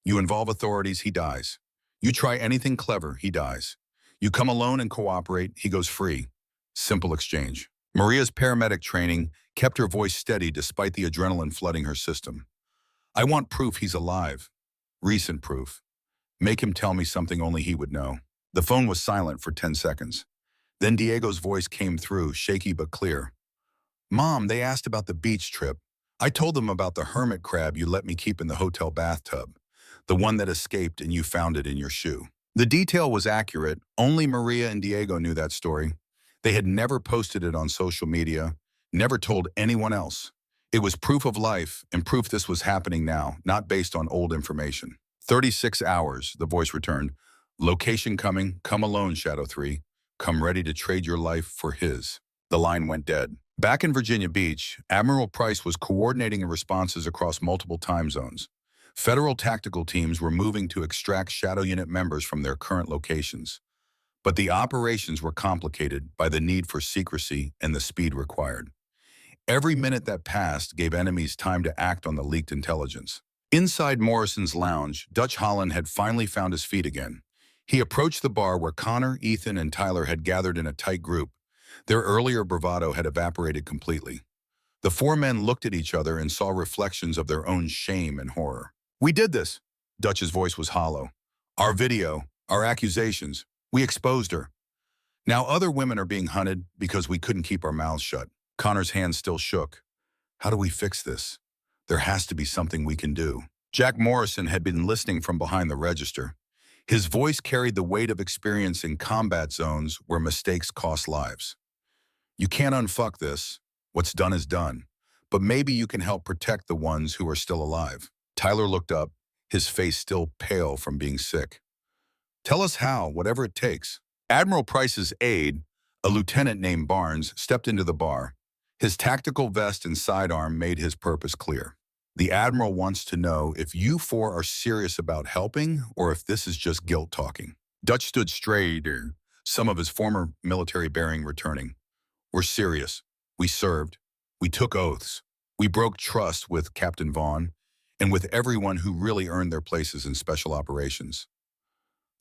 You involve authorities, he dies. You try anything clever, he dies. You come alone and cooperate, he goes free. Simple exchange. Maria's paramedic training kept her voice steady despite the adrenaline flooding her system. I want proof he's alive. Recent proof. Make him tell me something only he would know. The phone was silent for 10 seconds. Then Diego's voice came through, shaky but clear. Mom, they asked about the beach trip. I told them about the hermit crab you let me keep in the hotel bathtub, the one that escaped and you found it in your shoe. The detail was accurate. Only Maria and Diego knew that story. They had never posted it on social media, never told anyone else. It was proof of life and proof this was happening now, not based on old information. 36 hours, the voice returned. Location coming, come alone, Shadow 3. Come ready to trade your life for his. The line went dead. Back in Virginia Beach, Admiral Price was coordinating responses across multiple time zones. Federal tactical teams were moving to extract Shadow Unit members from their current locations. But the operations were complicated by the need for secrecy and the speed required. Every minute that passed gave enemies time to act on the leaked intelligence. Inside Morrison's lounge, Dutch Holland had finally found his feet again. He approached the bar where Connor, Ethan, and Tyler had gathered in a tight group. Their earlier bravado had evaporated completely. The four men looked at each other and saw reflections of their own shame and horror. We did this. Dutch's voice was hollow. Our video, our accusations, we exposed her. Now other women are being hunted because we couldn't keep our mouths shut. Connor's hand still shook. How do we fix this? There has to be something we can do. Jack Morrison had been listening from behind the register. His voice carried the weight of experience in combat zones where mistakes cost lives. You can't unfuck this. What's done is done. But maybe you can help protect the ones who are still alive. Tyler looked up, his face still pale from being sick. Tell us how, whatever it takes. Admiral Price's aide, a lieutenant named Barnes, stepped into the bar. His tactical vest and sidearm made his purpose clear. The Admiral wants to know if you four are serious about helping or if this is just guilt talking. Dutch stood straighter, some of his former military bearing returning. We're serious. We served. We took oaths. We broke trust with Captain Vaughn and with everyone who really earned their places in special operations.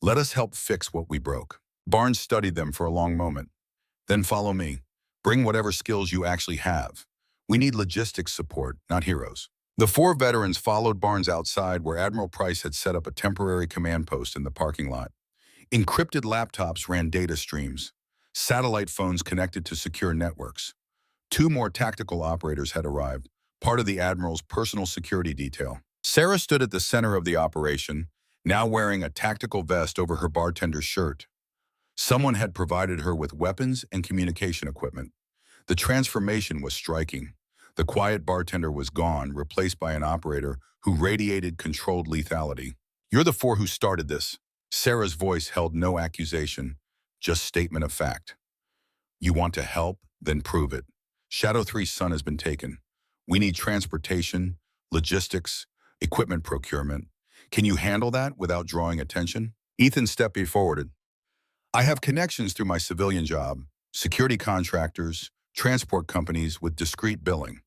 Let us help fix what we broke. Barnes studied them for a long moment. Then follow me. Bring whatever skills you actually have. We need logistics support, not heroes. The four veterans followed Barnes outside where Admiral Price had set up a temporary command post in the parking lot. Encrypted laptops ran data streams. Satellite phones connected to secure networks. 2 more tactical operators had arrived, part of the Admiral's personal security detail. Sarah stood at the center of the operation, now wearing a tactical vest over her bartender's shirt. Someone had provided her with weapons and communication equipment. The transformation was striking. The quiet bartender was gone, replaced by an operator who radiated controlled lethality. You're the 4 who started this. Sarah's voice held no accusation, just statement of fact. You want to help? Then prove it. Shadow 3's son has been taken. We need transportation, logistics, equipment procurement. Can you handle that without drawing attention? Ethan stepped forward. I have connections through my civilian job, security contractors, transport companies with discrete billing.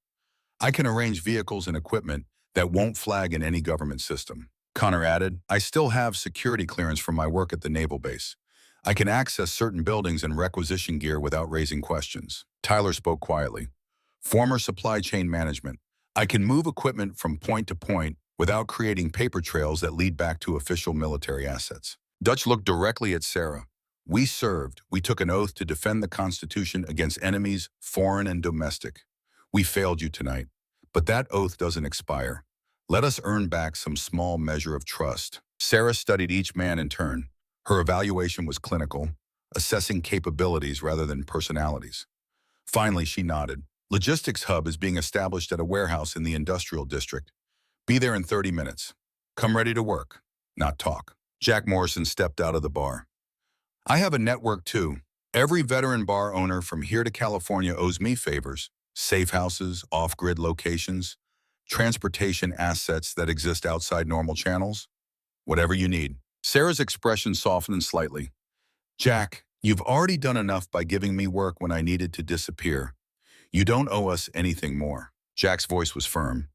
I can arrange vehicles and equipment that won't flag in any government system. Connor added, I still have security clearance from my work at the naval base. I can access certain buildings and requisition gear without raising questions. Tyler spoke quietly. Former supply chain management. I can move equipment from point to point without creating paper trails that lead back to official military assets. Dutch looked directly at Sarah. We served. We took an oath to defend the Constitution against enemies, foreign and domestic. We failed you tonight, but that oath doesn't expire. Let us earn back some small measure of trust. Sarah studied each man in turn. Her evaluation was clinical, assessing capabilities rather than personalities. Finally, she nodded. Logistics hub is being established at a warehouse in the industrial district. Be there in 30 minutes. Come ready to work, not talk. Jack Morrison stepped out of the bar. I have a network too. Every veteran bar owner from here to California owes me favors. Safe houses, off-grid locations, transportation assets that exist outside normal channels. Whatever you need. Sarah's expression softened slightly. Jack, you've already done enough by giving me work when I needed to disappear. You don't owe us anything more. Jack's voice was firm.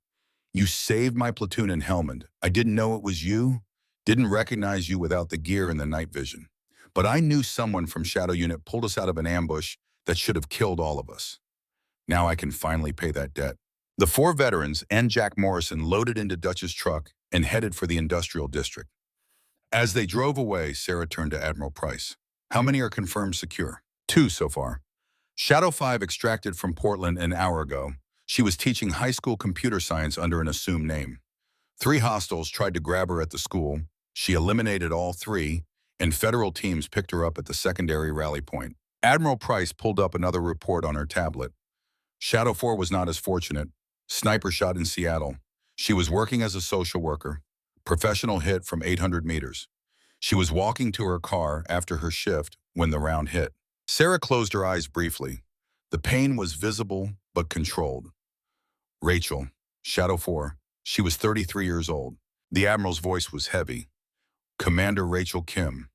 You saved my platoon in Helmand. I didn't know it was you, didn't recognize you without the gear and the night vision. But I knew someone from Shadow Unit pulled us out of an ambush that should have killed all of us. Now I can finally pay that debt. The four veterans and Jack Morrison loaded into Dutch's truck and headed for the industrial district. As they drove away, Sarah turned to Admiral Price. How many are confirmed secure? 2 so far. Shadow 5 extracted from Portland an hour ago. She was teaching high school computer science under an assumed name. 3 hostiles tried to grab her at the school. She eliminated all 3, and federal teams picked her up at the secondary rally point. Admiral Price pulled up another report on her tablet. Shadow 4 was not as fortunate. Sniper shot in Seattle. She was working as a social worker. Professional hit from 800 meters. She was walking to her car after her shift when the round hit. Sarah closed her eyes briefly. The pain was visible but controlled. Rachel, Shadow 4. She was 33 years old. The Admiral's voice was heavy. Commander Rachel Kim,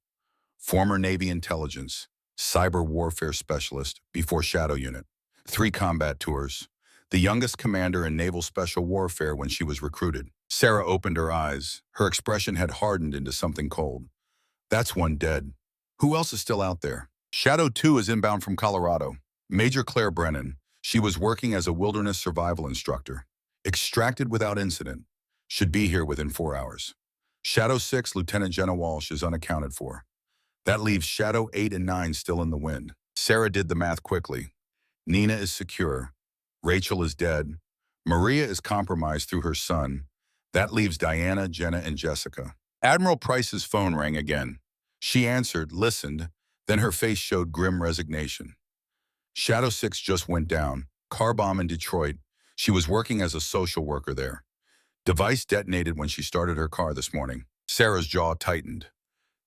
former Navy intelligence, cyber warfare specialist before Shadow Unit. 3 combat tours. The youngest commander in naval special warfare when she was recruited. Sarah opened her eyes. Her expression had hardened into something cold. That's 1 dead. Who else is still out there? Shadow 2 is inbound from Colorado. Major Claire Brennan. She was working as a wilderness survival instructor. Extracted without incident. Should be here within 4 hours. Shadow 6, Lieutenant Jenna Walsh, is unaccounted for. That leaves Shadow 8 and 9 still in the wind. Sarah did the math quickly. Nina is secure. Rachel is dead. Maria is compromised through her son. That leaves Diana, Jenna, and Jessica. Admiral Price's phone rang again. She answered, listened, then her face showed grim resignation. Shadow 6 just went down. Car bomb in Detroit. She was working as a social worker there. Device detonated when she started her car this morning. Sarah's jaw tightened.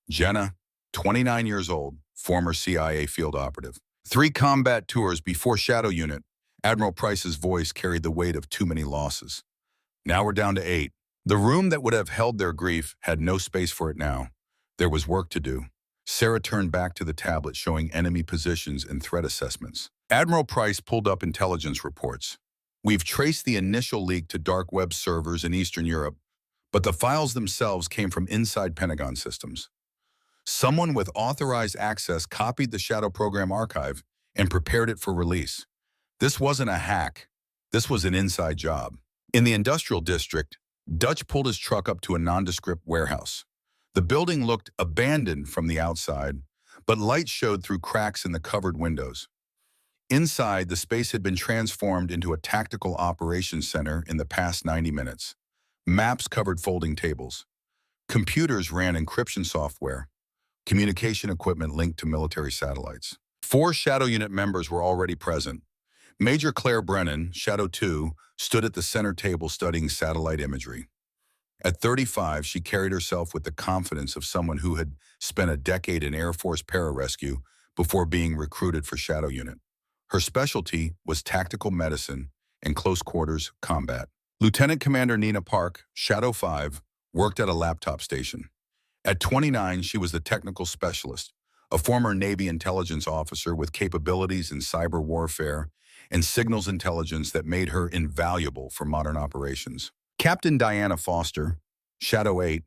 Jenna, 29 years old, former CIA field operative. 3 combat tours before Shadow Unit. Admiral Price's voice carried the weight of too many losses. Now we're down to 8. The room that would have held their grief had no space for it now. There was work to do. Sarah turned back to the tablet showing enemy positions and threat assessments. Admiral Price pulled up intelligence reports. We've traced the initial leak to dark web servers in Eastern Europe, but the files themselves came from inside Pentagon systems. Someone with authorized access copied the Shadow program archive and prepared it for release. This wasn't a hack. This was an inside job. In the industrial district, Dutch pulled his truck up to a nondescript warehouse. The building looked abandoned from the outside, but light showed through cracks in the covered windows. Inside, the space had been transformed into a tactical operations center in the past 90 minutes. Maps covered folding tables. Computers ran encryption software. Communication equipment linked to military satellites. 4 Shadow Unit members were already present. Major Claire Brennan, Shadow 2, stood at the center table studying satellite imagery. At 35, she carried herself with the confidence of someone who had spent a decade in Air Force pararescue before being recruited for Shadow Unit. Her specialty was tactical medicine and close quarters combat. Lieutenant Commander Nina Park, Shadow 5, worked at a laptop station. At 29, she was the technical specialist, a former Navy intelligence officer with capabilities in cyber warfare and signals intelligence that made her invaluable for modern operations. Captain Diana Foster, Shadow 8,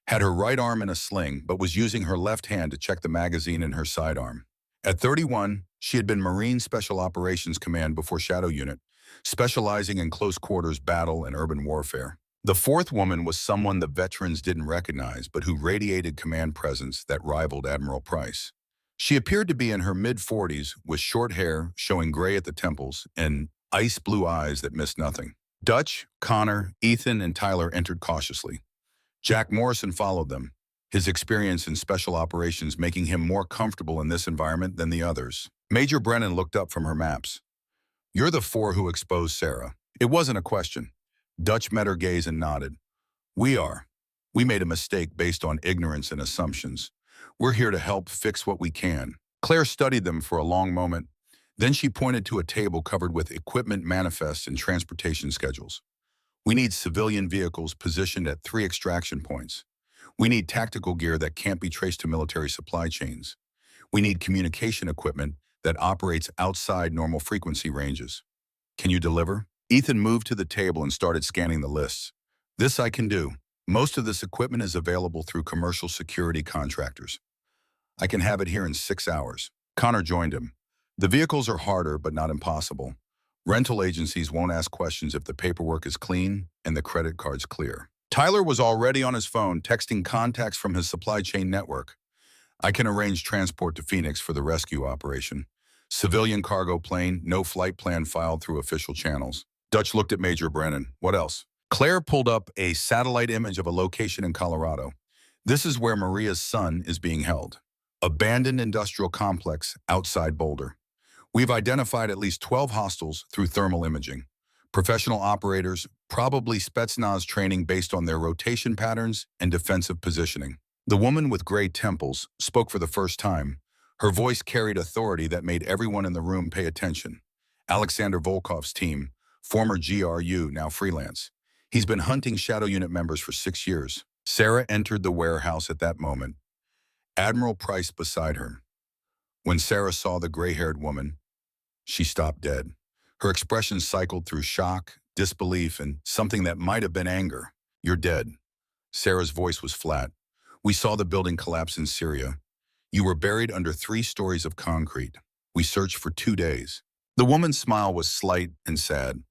had her right arm in a sling but was using her left hand to check the magazine in her sidearm. At 31, she had been Marine Special Operations Command before Shadow Unit, specializing in close quarters battle and urban warfare. The 4th woman was someone the veterans didn't recognize but who radiated command presence that rivaled Admiral Price. She appeared to be in her mid-40s with short hair showing gray at the temples and ice blue eyes that missed nothing. Dutch, Connor, Ethan, and Tyler entered cautiously. Jack Morrison followed them, his experience in special operations making him more comfortable in this environment than the others. Major Brennan looked up from her maps. You're the 4 who exposed Sarah. It wasn't a question. Dutch met her gaze and nodded. We are. We made a mistake based on ignorance and assumptions. We're here to help fix what we can. Claire studied them for a long moment. Then she pointed to a table covered with equipment manifests and transportation schedules. We need civilian vehicles positioned at 3 extraction points. We need tactical gear that can't be traced to military supply chains. We need communication equipment that operates outside normal frequency ranges. Can you deliver? Ethan moved to the table and started scanning the lists. This I can do. Most of this equipment is available through commercial security contractors. I can have it here in 6 hours. Connor joined him. The vehicles are harder, but not impossible. Rental agencies won't ask questions if the paperwork is clean and the credit card's clear. Tyler was already on his phone, texting contacts from his supply chain network. I can arrange transport to Phoenix for the rescue operation. Civilian cargo plane, no flight plan filed through official channels. Dutch looked at Major Brennan. What else? Claire pulled up a satellite image of a location in Colorado. This is where Maria's son is being held. Abandoned industrial complex outside Boulder. We've identified at least 12 hostiles through thermal imaging. Professional operators, probably Spetsnaz training based on their rotation patterns and defensive positioning. The woman with gray temples spoke for the first time. Her voice carried authority that made everyone in the room pay attention. Alexander Volkov's team, former GRU, now freelance. He's been hunting Shadow Unit members for 6 years. Sarah entered the warehouse at that moment, Admiral Price beside her. When Sarah saw the gray-haired woman, she stopped dead. Her expression cycled through shock, disbelief, and something that might have been anger. You're dead. Sarah's voice was flat. We saw the building collapse in Syria. You were buried under 3 stories of concrete. We searched for 2 days. The woman's smile was slight and sad.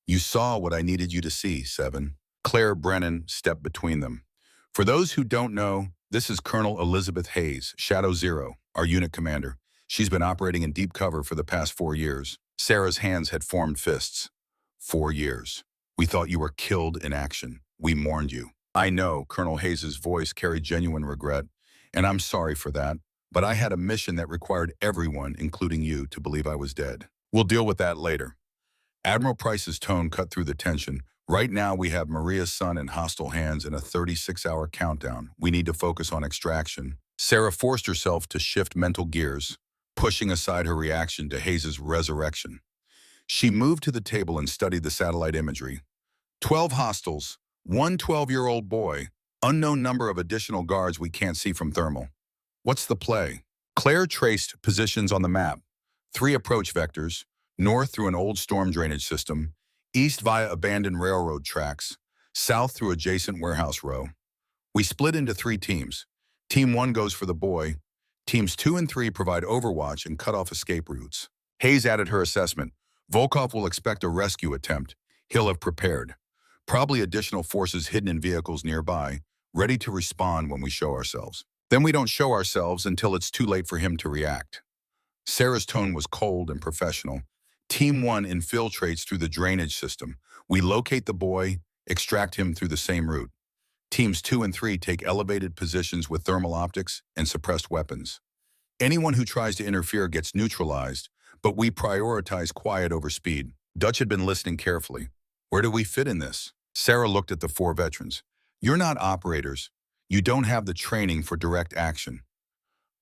You saw what I needed you to see, Seven. Claire Brennan stepped between them. For those who don't know, this is Colonel Elizabeth Hayes, Shadow Zero, our unit commander. She's been operating in deep cover for the past 4 years. Sarah's hands had formed fists. 4 years. We thought you were killed in action. We mourned you. I know, Colonel Hayes' voice carried genuine regret, and I'm sorry for that, but I had a mission that required everyone, including you, to believe I was dead. We'll deal with that later. Admiral Price's tone cut through the tension. Right now, we have Maria's son in hostile hands and a 36-hour countdown. We need to focus on extraction. Sarah forced herself to shift mental gears, pushing aside her reaction to Hayes' resurrection. She moved to the table and studied the satellite imagery. 12 hostiles, one 12-year-old boy, unknown number of additional guards we can't see from thermal. What's the play? Claire traced positions on the map. 3 approach vectors, north through an old storm drainage system, east via abandoned railroad tracks, south through adjacent warehouse row. We split into 3 teams. Team 1 goes for the boy. Teams 2 and 3 provide overwatch and cut off escape routes. Hayes added her assessment. Volkov will expect a rescue attempt. He'll have prepared. Probably additional forces hidden in vehicles nearby, ready to respond when we show ourselves. Then we don't show ourselves until it's too late for him to react. Sarah's tone was cold and professional. Team 1 infiltrates through the drainage system. We locate the boy, extract him through the same route. Teams 2 and 3 take elevated positions with thermal optics and suppressed weapons. Anyone who tries to interfere gets neutralized, but we prioritize quiet over speed. Dutch had been listening carefully. Where do we fit in this? Sarah looked at the 4 veterans. You're not operators. You don't have the training for direct action.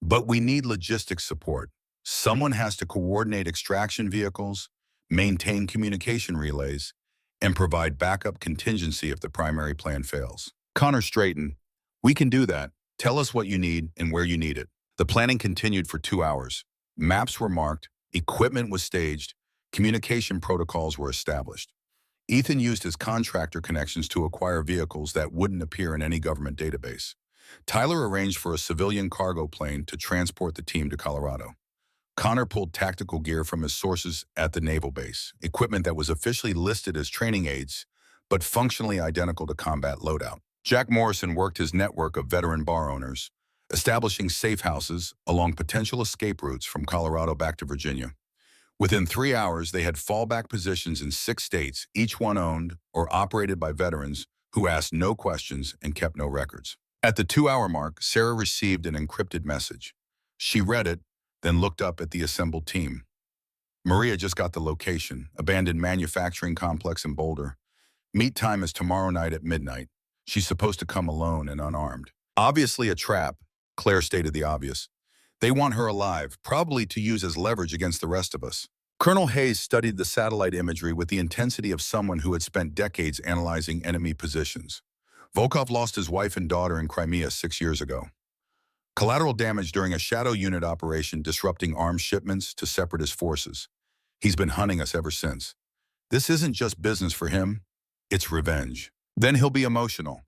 But we need logistics support. Someone has to coordinate extraction vehicles, maintain communication relays, and provide backup contingency if the primary plan fails. Connor straightened. We can do that. Tell us what you need and where you need it. The planning continued for 2 hours. Maps were marked, equipment was staged, communication protocols were established. Ethan used his contractor connections to acquire vehicles that wouldn't appear in any government database. Tyler arranged for a civilian cargo plane to transport the team to Colorado. Connor pulled tactical gear from his sources at the naval base, equipment that was officially listed as training aids, but functionally identical to combat loadout. Jack Morrison worked his network of veteran bar owners, establishing safe houses along potential escape routes from Colorado back to Virginia. Within 3 hours, they had fallback positions in 6 states, each one owned or operated by veterans who asked no questions and kept no records. At the 2-hour mark, Sarah received an encrypted message. She read it, then looked up at the assembled team. Maria just got the location, abandoned manufacturing complex in Boulder. Meet time is tomorrow night at midnight. She's supposed to come alone and unarmed. Obviously a trap, Claire stated the obvious. They want her alive, probably to use as leverage against the rest of us. Colonel Hayes studied the satellite imagery with the intensity of someone who had spent decades analyzing enemy positions. Volkov lost his wife and daughter in Crimea 6 years ago. Collateral damage during a shadow unit operation disrupting arms shipments to separatist forces. He's been hunting us ever since. This isn't just business for him, it's revenge. Then he'll be emotional.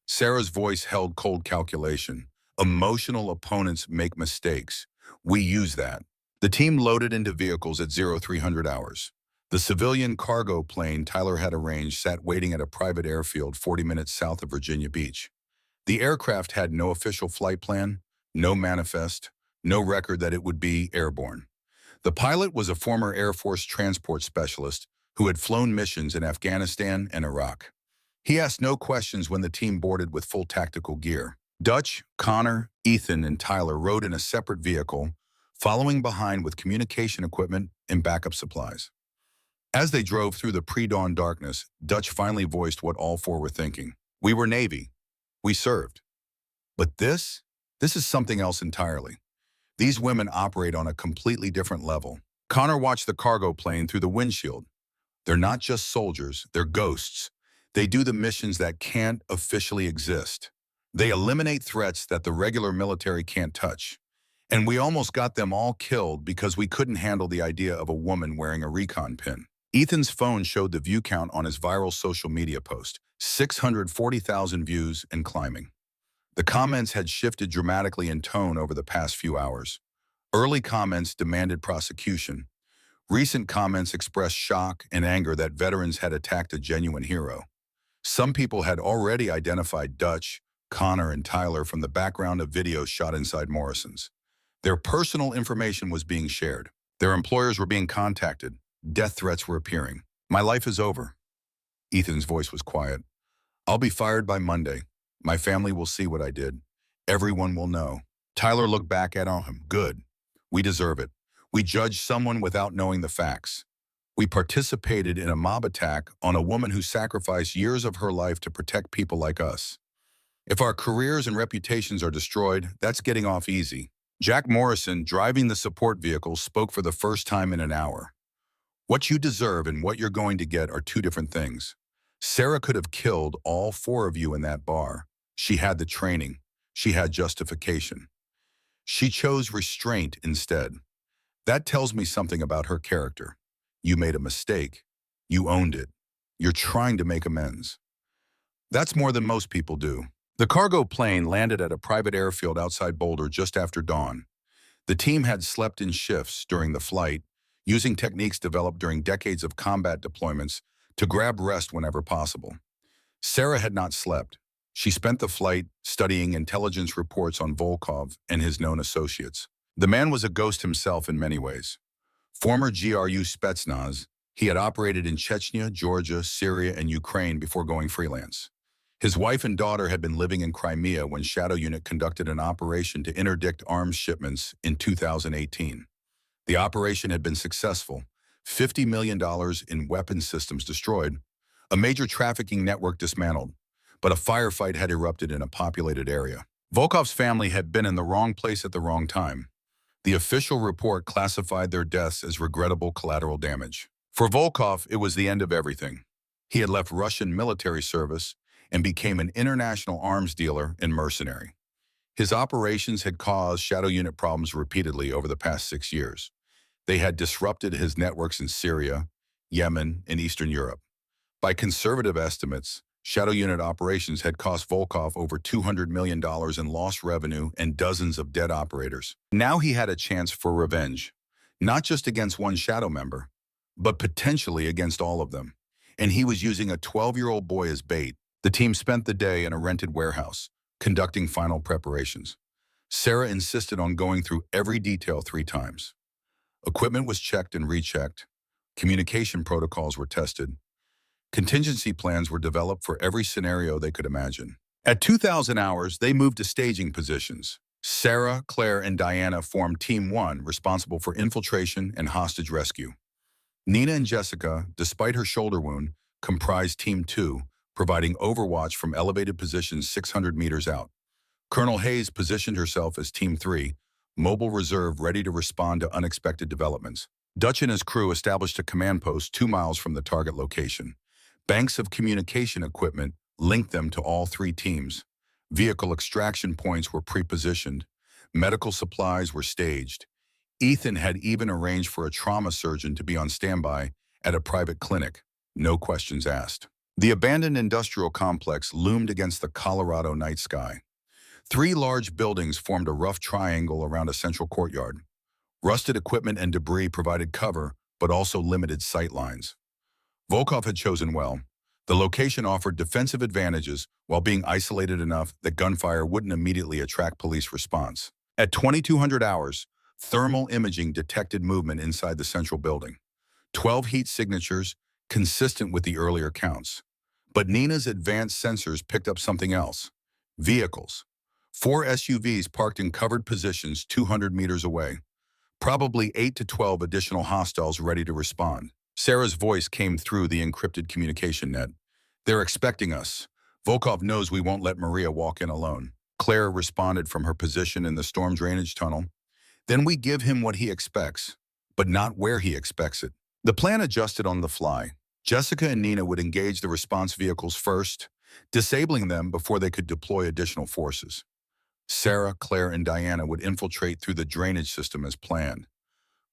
Sarah's voice held cold calculation. Emotional opponents make mistakes. We use that. The team loaded into vehicles at 0300 hours. The civilian cargo plane Tyler had arranged sat waiting at a private airfield 40 minutes south of Virginia Beach. The aircraft had no official flight plan, no manifest, no record that it would be airborne. The pilot was a former Air Force transport specialist who had flown missions in Afghanistan and Iraq. He asked no questions when the team boarded with full tactical gear. Dutch, Connor, Ethan, and Tyler rode in a separate vehicle, following behind with communication equipment and backup supplies. As they drove through the pre-dawn darkness, Dutch finally voiced what all four were thinking. We were Navy. We served. But this is something else entirely. These women operate on a completely different level. Connor watched the cargo plane through the windshield. They're not just soldiers, they're ghosts. They do the missions that can't officially exist. They eliminate threats that the regular military can't touch. And we almost got them all killed because we couldn't handle the idea of a woman wearing a recon pin. Ethan's phone showed the view count on his viral social media post, 640,000 views and climbing. The comments had shifted dramatically in tone over the past few hours. Early comments demanded prosecution. Recent comments expressed shock and anger that veterans had attacked a genuine hero. Some people had already identified Dutch, Connor, and Tyler from the background of videos shot inside Morrison's. Their personal information was being shared. Their employers were being contacted. Death threats were appearing. My life is over. Ethan's voice was quiet. I'll be fired by Monday. My family will see what I did. Everyone will know. Tyler looked back at him. Good. We deserve it. We judged someone without knowing the facts. We participated in a mob attack on a woman who sacrificed years of her life to protect people like us. If our careers and reputations are destroyed, that's getting off easy. Jack Morrison, driving the support vehicle, spoke for the first time in an hour. What you deserve and what you're going to get are two different things. Sarah could have killed all four of you in that bar. She had the training. She had justification. She chose restraint instead. That tells me something about her character. You made a mistake. You owned it. You're trying to make amends. That's more than most people do. The cargo plane landed at a private airfield outside Boulder just after dawn. The team had slept in shifts during the flight, using techniques developed during decades of combat deployments to grab rest whenever possible. Sarah had not slept. She spent the flight studying intelligence reports on Volkov and his known associates. The man was a ghost himself in many ways. Former GRU Spetsnaz, he had operated in Chechnya, Georgia, Syria, and Ukraine before going freelance. His wife and daughter had been living in Crimea when Shadow Unit conducted an operation to interdict arms shipments in 2018. The operation had been successful, $50 million in weapons systems destroyed, a major trafficking network dismantled, but a firefight had erupted in a populated area. Volkov's family had been in the wrong place at the wrong time. The official report classified their deaths as regrettable collateral damage. For Volkov, it was the end of everything. He had left Russian military service and became an international arms dealer and mercenary. His operations had caused Shadow Unit problems repeatedly over the past 6 years. They had disrupted his networks in Syria, Yemen, and Eastern Europe. By conservative estimates, Shadow Unit operations had cost Volkov over $200 million in lost revenue and dozens of dead operators. Now he had a chance for revenge, not just against one Shadow member, but potentially against all of them. And he was using a 12-year-old boy as bait. The team spent the day in a rented warehouse, conducting final preparations. Sarah insisted on going through every detail 3 times. Equipment was checked and rechecked. Communication protocols were tested. Contingency plans were developed for every scenario they could imagine. At 2,000 hours, they moved to staging positions. Sarah, Claire, and Diana formed Team 1, responsible for infiltration and hostage rescue. Nina and Jessica, despite her shoulder wound, comprised Team 2, providing overwatch from elevated positions 600 meters out. Colonel Hayes positioned herself as Team 3, mobile reserve ready to respond to unexpected developments. Dutch and his crew established a command post 2 miles from the target location. Banks of communication equipment linked them to all 3 teams. Vehicle extraction points were pre-positioned. Medical supplies were staged. Ethan had even arranged for a trauma surgeon to be on standby at a private clinic. No questions asked. The abandoned industrial complex loomed against the Colorado night sky. 3 large buildings formed a rough triangle around a central courtyard. Rusted equipment and debris provided cover, but also limited sight lines. Volkov had chosen well. The location offered defensive advantages while being isolated enough that gunfire wouldn't immediately attract police response. At 2200 hours, thermal imaging detected movement inside the central building. 12 heat signatures, consistent with the earlier counts. But Nina's advanced sensors picked up something else. Vehicles. 4 SUVs parked in covered positions 200 meters away. Probably 8 to 12 additional hostiles ready to respond. Sarah's voice came through the encrypted communication net. "They're expecting us. Volkov knows we won't let Maria walk in alone." Claire responded from her position in the storm drainage tunnel. "Then we give him what he expects, but not where he expects it." The plan adjusted on the fly. Jessica and Nina would engage the response vehicles first, disabling them before they could deploy additional forces. Sarah, Claire, and Diana would infiltrate through the drainage system as planned.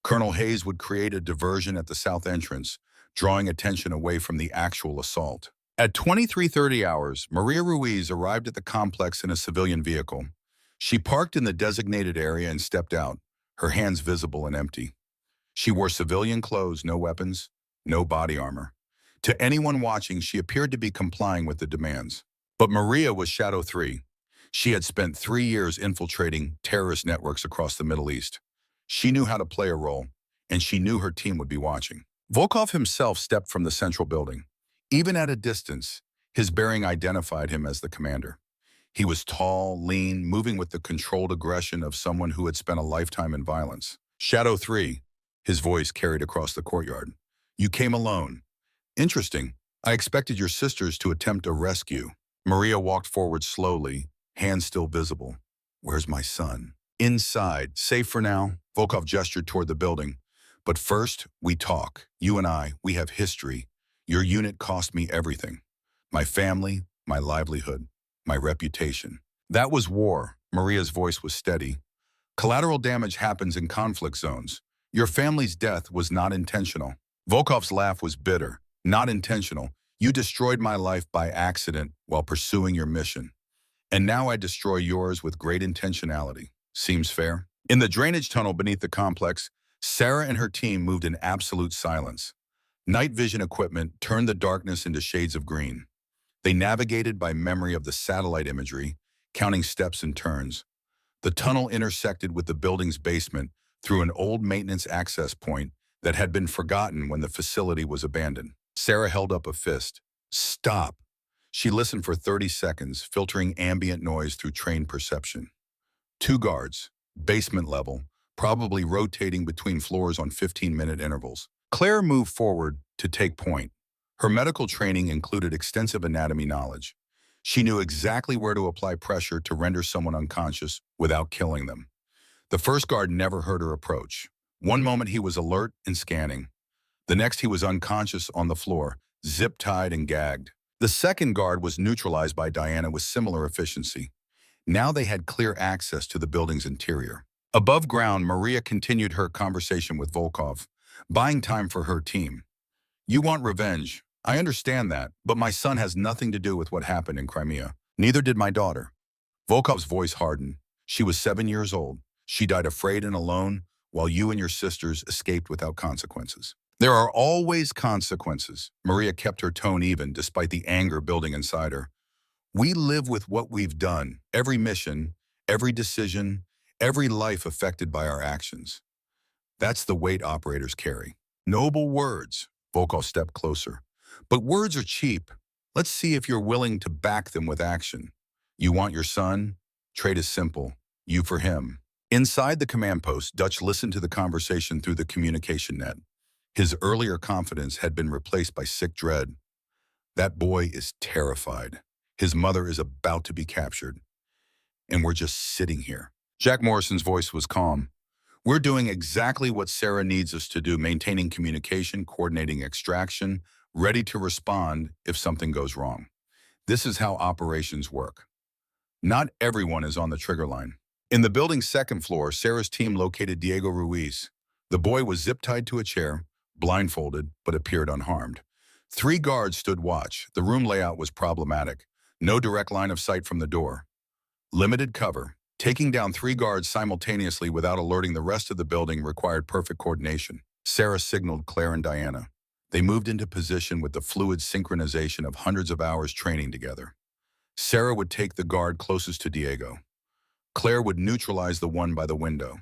Colonel Hayes would create a diversion at the south entrance, drawing attention away from the actual assault. At 23:30 hours, Maria Ruiz arrived at the complex in a civilian vehicle. She parked in the designated area and stepped out, her hands visible and empty. She wore civilian clothes, no weapons, no body armor. To anyone watching, she appeared to be complying with the demands. But Maria was Shadow 3. She had spent 3 years infiltrating terrorist networks across the Middle East. She knew how to play a role, and she knew her team would be watching. Volkov himself stepped from the central building. Even at a distance, his bearing identified him as the commander. He was tall, lean, moving with the controlled aggression of someone who had spent a lifetime in violence. "Shadow 3, his voice carried across the courtyard. "You came alone. Interesting. I expected your sisters to attempt a rescue." Maria walked forward slowly, hands still visible. "Where's my son?" "Inside, safe for now." Volkov gestured toward the building. "But first, we talk. You and I, we have history. Your unit cost me everything. My family, my livelihood, my reputation." "That was war." Maria's voice was steady. "Collateral damage happens in conflict zones. Your family's death was not intentional." Volkov's laugh was bitter. "Not intentional. You destroyed my life by accident while pursuing your mission. And now I destroy yours with great intentionality. Seems fair?" In the drainage tunnel beneath the complex, Sarah and her team moved in absolute silence. Night vision equipment turned the darkness into shades of green. They navigated by memory of the satellite imagery, counting steps and turns. The tunnel intersected with the building's basement through an old maintenance access point that had been forgotten when the facility was abandoned. Sarah held up a fist. "Stop." She listened for 30 seconds, filtering ambient noise through trained perception. 2 guards, basement level, probably rotating between floors on 15-minute intervals. Claire moved forward to take point. Her medical training included extensive anatomy knowledge. She knew exactly where to apply pressure to render someone unconscious without killing them. The first guard never heard her approach. One moment he was alert and scanning. The next he was unconscious on the floor, zip-tied and gagged. The second guard was neutralized by Diana with similar efficiency. Now they had clear access to the building's interior. Above ground, Maria continued her conversation with Volkov, buying time for her team. "You want revenge. I understand that, but my son has nothing to do with what happened in Crimea. Neither did my daughter." Volkov's voice hardened. "She was 7 years old. She died afraid and alone, while you and your sisters escaped without consequences." "There are always consequences." Maria kept her tone even, despite the anger building inside her. "We live with what we've done. Every mission, every decision, every life affected by our actions. That's the weight operators carry." "Noble words." Volkov stepped closer. "But words are cheap. Let's see if you're willing to back them with action. You want your son? Trade is simple. You for him." Inside the command post, Dutch listened to the conversation through the communication net. His earlier confidence had been replaced by sick dread. That boy is terrified. His mother is about to be captured. And we're just sitting here. Jack Morrison's voice was calm. "We're doing exactly what Sarah needs us to do, maintaining communication, coordinating extraction, ready to respond if something goes wrong. This is how operations work." Not everyone is on the trigger line. In the building's second floor, Sarah's team located Diego Ruiz. The boy was zip-tied to a chair, blindfolded, but appeared unharmed. 3 guards stood watch. The room layout was problematic. No direct line of sight from the door. Limited cover. Taking down 3 guards simultaneously without alerting the rest of the building required perfect coordination. Sarah signaled Claire and Diana. They moved into position with the fluid synchronization of hundreds of hours training together. Sarah would take the guard closest to Diego. Claire would neutralize the one by the window.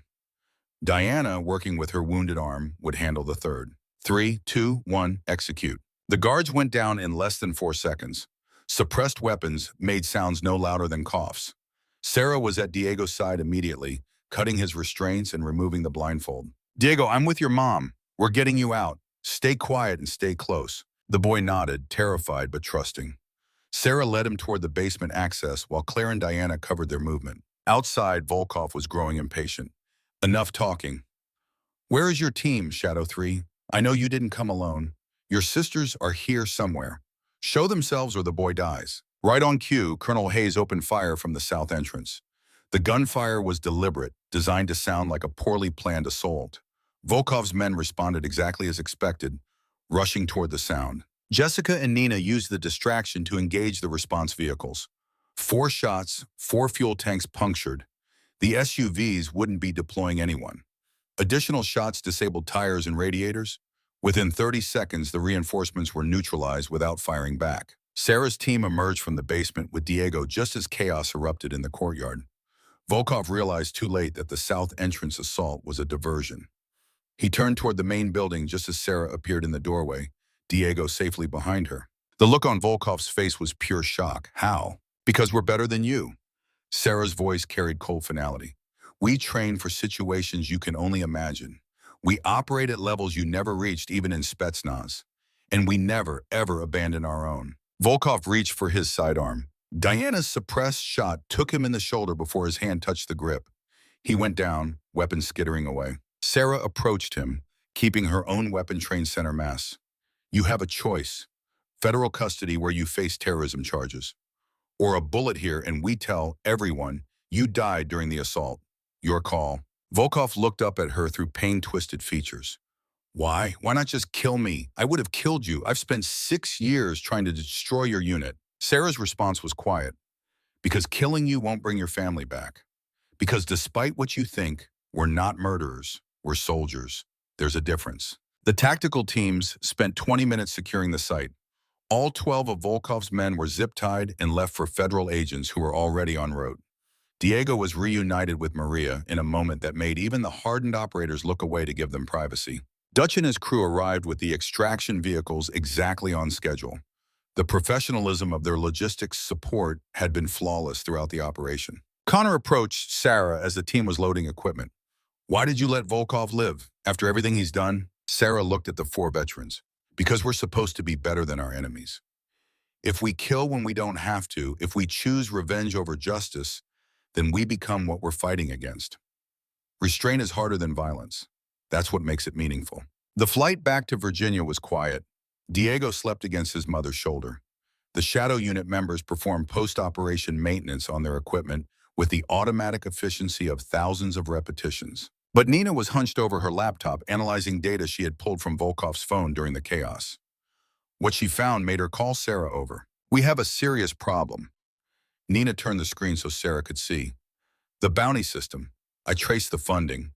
Diana, working with her wounded arm, would handle the third. 3, 2, 1, execute. The guards went down in less than 4 seconds. Suppressed weapons made sounds no louder than coughs. Sarah was at Diego's side immediately, cutting his restraints and removing the blindfold. Diego, I'm with your mom. We're getting you out. Stay quiet and stay close. The boy nodded, terrified but trusting. Sarah led him toward the basement access while Claire and Diana covered their movement. Outside, Volkov was growing impatient. Enough talking. Where is your team, Shadow 3? I know you didn't come alone. Your sisters are here somewhere. Show themselves or the boy dies. Right on cue, Colonel Hayes opened fire from the south entrance. The gunfire was deliberate, designed to sound like a poorly planned assault. Volkov's men responded exactly as expected, rushing toward the sound. Jessica and Nina used the distraction to engage the response vehicles. 4 shots, 4 fuel tanks punctured. The SUVs wouldn't be deploying anyone. Additional shots disabled tires and radiators. Within 30 seconds, the reinforcements were neutralized without firing back. Sarah's team emerged from the basement with Diego just as chaos erupted in the courtyard. Volkov realized too late that the south entrance assault was a diversion. He turned toward the main building just as Sarah appeared in the doorway, Diego safely behind her. The look on Volkov's face was pure shock. How? Because we're better than you. Sarah's voice carried cold finality. We train for situations you can only imagine. We operate at levels you never reached even in Spetsnaz. And we never, ever abandon our own. Volkov reached for his sidearm. Diana's suppressed shot took him in the shoulder before his hand touched the grip. He went down, weapon skittering away. Sarah approached him, keeping her own weapon-trained center mass. You have a choice. Federal custody where you face terrorism charges. Or a bullet here and we tell everyone you died during the assault. Your call. Volkov looked up at her through pain-twisted features. Why? Why not just kill me? I would have killed you. I've spent 6 years trying to destroy your unit. Sarah's response was quiet. Because killing you won't bring your family back. Because despite what you think, we're not murderers. We're soldiers. There's a difference. The tactical teams spent 20 minutes securing the site. All 12 of Volkov's men were zip-tied and left for federal agents who were already en route. Diego was reunited with Maria in a moment that made even the hardened operators look away to give them privacy. Dutch and his crew arrived with the extraction vehicles exactly on schedule. The professionalism of their logistics support had been flawless throughout the operation. Connor approached Sarah as the team was loading equipment. Why did you let Volkov live? After everything he's done? Sarah looked at the 4 veterans. Because we're supposed to be better than our enemies. If we kill when we don't have to, if we choose revenge over justice, then we become what we're fighting against. Restraint is harder than violence. That's what makes it meaningful. The flight back to Virginia was quiet. Diego slept against his mother's shoulder. The Shadow Unit members performed post-operation maintenance on their equipment with the automatic efficiency of thousands of repetitions. But Nina was hunched over her laptop analyzing data she had pulled from Volkov's phone during the chaos. What she found made her call Sarah over. We have a serious problem. Nina turned the screen so Sarah could see. The bounty system. I traced the funding.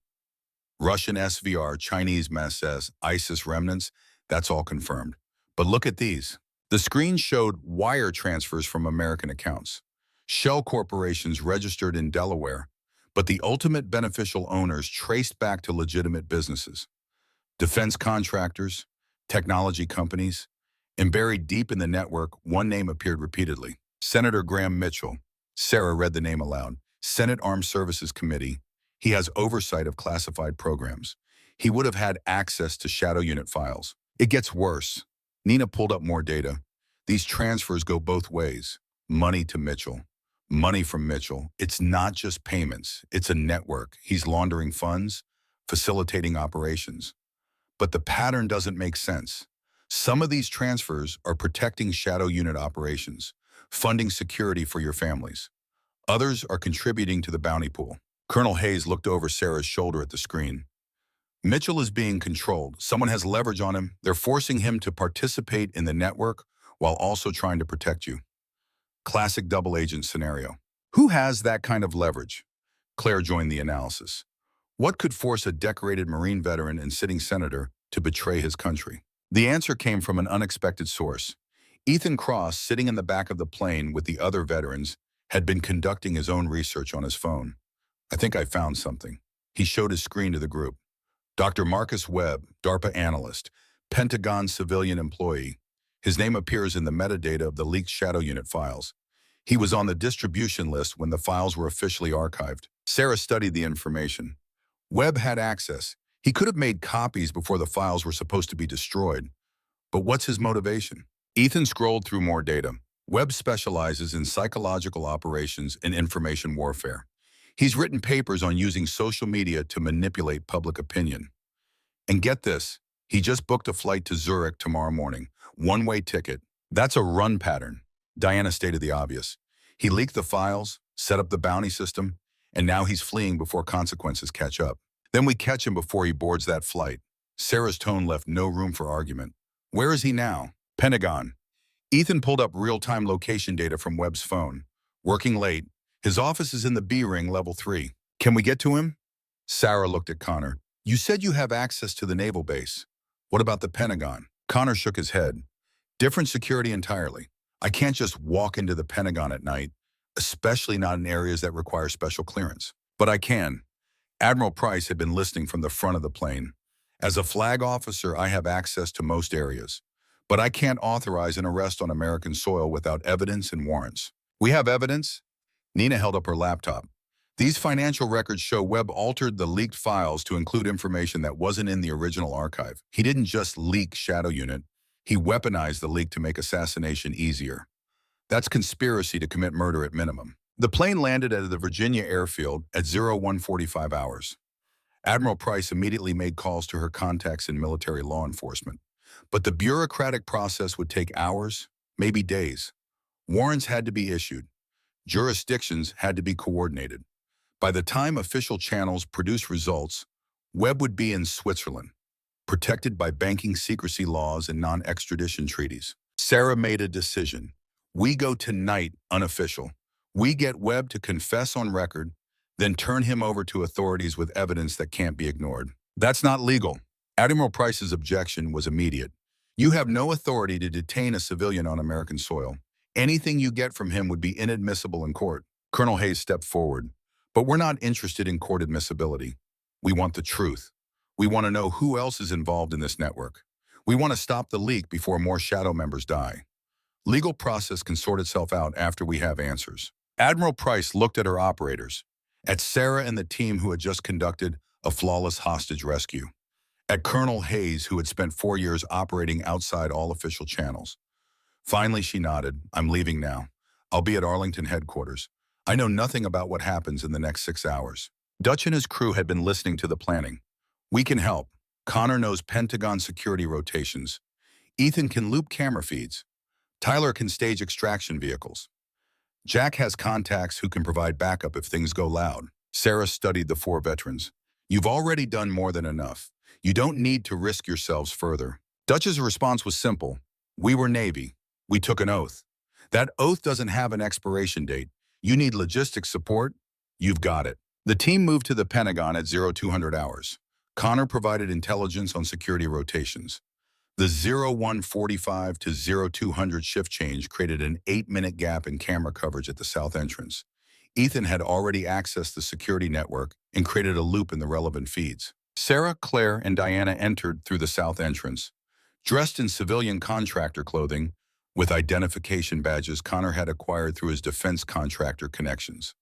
Russian SVR, Chinese MSS, ISIS remnants, that's all confirmed. But look at these. The screen showed wire transfers from American accounts. Shell corporations registered in Delaware, but the ultimate beneficial owners traced back to legitimate businesses. Defense contractors, technology companies, and buried deep in the network, one name appeared repeatedly. Senator Graham Mitchell. Sarah read the name aloud. Senate Armed Services Committee. He has oversight of classified programs. He would have had access to Shadow Unit files. It gets worse. Nina pulled up more data. These transfers go both ways. Money to Mitchell. Money from Mitchell. It's not just payments. It's a network. He's laundering funds, facilitating operations. But the pattern doesn't make sense. Some of these transfers are protecting Shadow Unit operations, funding security for your families. Others are contributing to the bounty pool. Colonel Hayes looked over Sarah's shoulder at the screen. Mitchell is being controlled. Someone has leverage on him. They're forcing him to participate in the network while also trying to protect you. Classic double agent scenario. Who has that kind of leverage? Claire joined the analysis. What could force a decorated Marine veteran and sitting senator to betray his country? The answer came from an unexpected source. Ethan Cross, sitting in the back of the plane with the other veterans, had been conducting his own research on his phone. I think I found something. He showed his screen to the group. Dr. Marcus Webb, DARPA analyst, Pentagon civilian employee. His name appears in the metadata of the leaked Shadow Unit files. He was on the distribution list when the files were officially archived. Sarah studied the information. Webb had access. He could have made copies before the files were supposed to be destroyed. But what's his motivation? Ethan scrolled through more data. Webb specializes in psychological operations and information warfare. He's written papers on using social media to manipulate public opinion. And get this, he just booked a flight to Zurich tomorrow morning. One-way ticket. That's a run pattern. Diana stated the obvious. He leaked the files, set up the bounty system, and now he's fleeing before consequences catch up. Then we catch him before he boards that flight. Sarah's tone left no room for argument. Where is he now? Pentagon. Ethan pulled up real-time location data from Webb's phone. Working late. His office is in the B ring, level 3. Can we get to him? Sarah looked at Connor. You said you have access to the naval base. What about the Pentagon? Connor shook his head. Different security entirely. I can't just walk into the Pentagon at night, especially not in areas that require special clearance. But I can. Admiral Price had been listening from the front of the plane. As a flag officer, I have access to most areas. But I can't authorize an arrest on American soil without evidence and warrants. We have evidence? Nina held up her laptop. These financial records show Webb altered the leaked files to include information that wasn't in the original archive. He didn't just leak Shadow Unit. He weaponized the leak to make assassination easier. That's conspiracy to commit murder at minimum. The plane landed at the Virginia airfield at 01:45 hours. Admiral Price immediately made calls to her contacts in military law enforcement. But the bureaucratic process would take hours, maybe days. Warrants had to be issued. Jurisdictions had to be coordinated. By the time official channels produced results, Webb would be in Switzerland, protected by banking secrecy laws and non-extradition treaties. Sarah made a decision. We go tonight unofficial. We get Webb to confess on record, then turn him over to authorities with evidence that can't be ignored. That's not legal. Admiral Price's objection was immediate. You have no authority to detain a civilian on American soil. Anything you get from him would be inadmissible in court. Colonel Hayes stepped forward. But we're not interested in court admissibility. We want the truth. We want to know who else is involved in this network. We want to stop the leak before more Shadow members die. Legal process can sort itself out after we have answers. Admiral Price looked at her operators, at Sarah and the team who had just conducted a flawless hostage rescue, at Colonel Hayes, who had spent 4 years operating outside all official channels. Finally, she nodded. I'm leaving now. I'll be at Arlington headquarters. I know nothing about what happens in the next 6 hours. Dutch and his crew had been listening to the planning. We can help. Connor knows Pentagon security rotations. Ethan can loop camera feeds. Tyler can stage extraction vehicles. Jack has contacts who can provide backup if things go loud. Sarah studied the 4 veterans. You've already done more than enough. You don't need to risk yourselves further. Dutch's response was simple. We were Navy. We took an oath. That oath doesn't have an expiration date. You need logistics support? You've got it. The team moved to the Pentagon at 0200 hours. Connor provided intelligence on security rotations. The 0145 to 0200 shift change created an 8-minute gap in camera coverage at the south entrance. Ethan had already accessed the security network and created a loop in the relevant feeds. Sarah, Claire, and Diana entered through the south entrance. Dressed in civilian contractor clothing, with identification badges Connor had acquired through his defense contractor connections.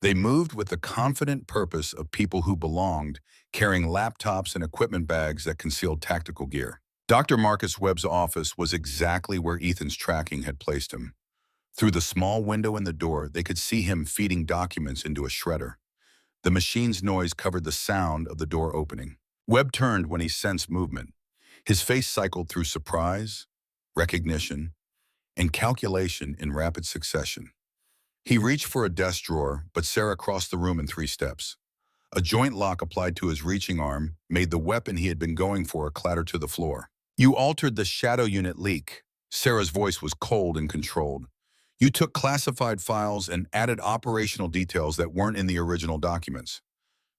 They moved with the confident purpose of people who belonged, carrying laptops and equipment bags that concealed tactical gear. Dr. Marcus Webb's office was exactly where Ethan's tracking had placed him. Through the small window in the door, they could see him feeding documents into a shredder. The machine's noise covered the sound of the door opening. Webb turned when he sensed movement. His face cycled through surprise, recognition, and calculation in rapid succession. He reached for a desk drawer, but Sarah crossed the room in 3 steps. A joint lock applied to his reaching arm made the weapon he had been going for clatter to the floor. You altered the Shadow Unit leak. Sarah's voice was cold and controlled. You took classified files and added operational details that weren't in the original documents.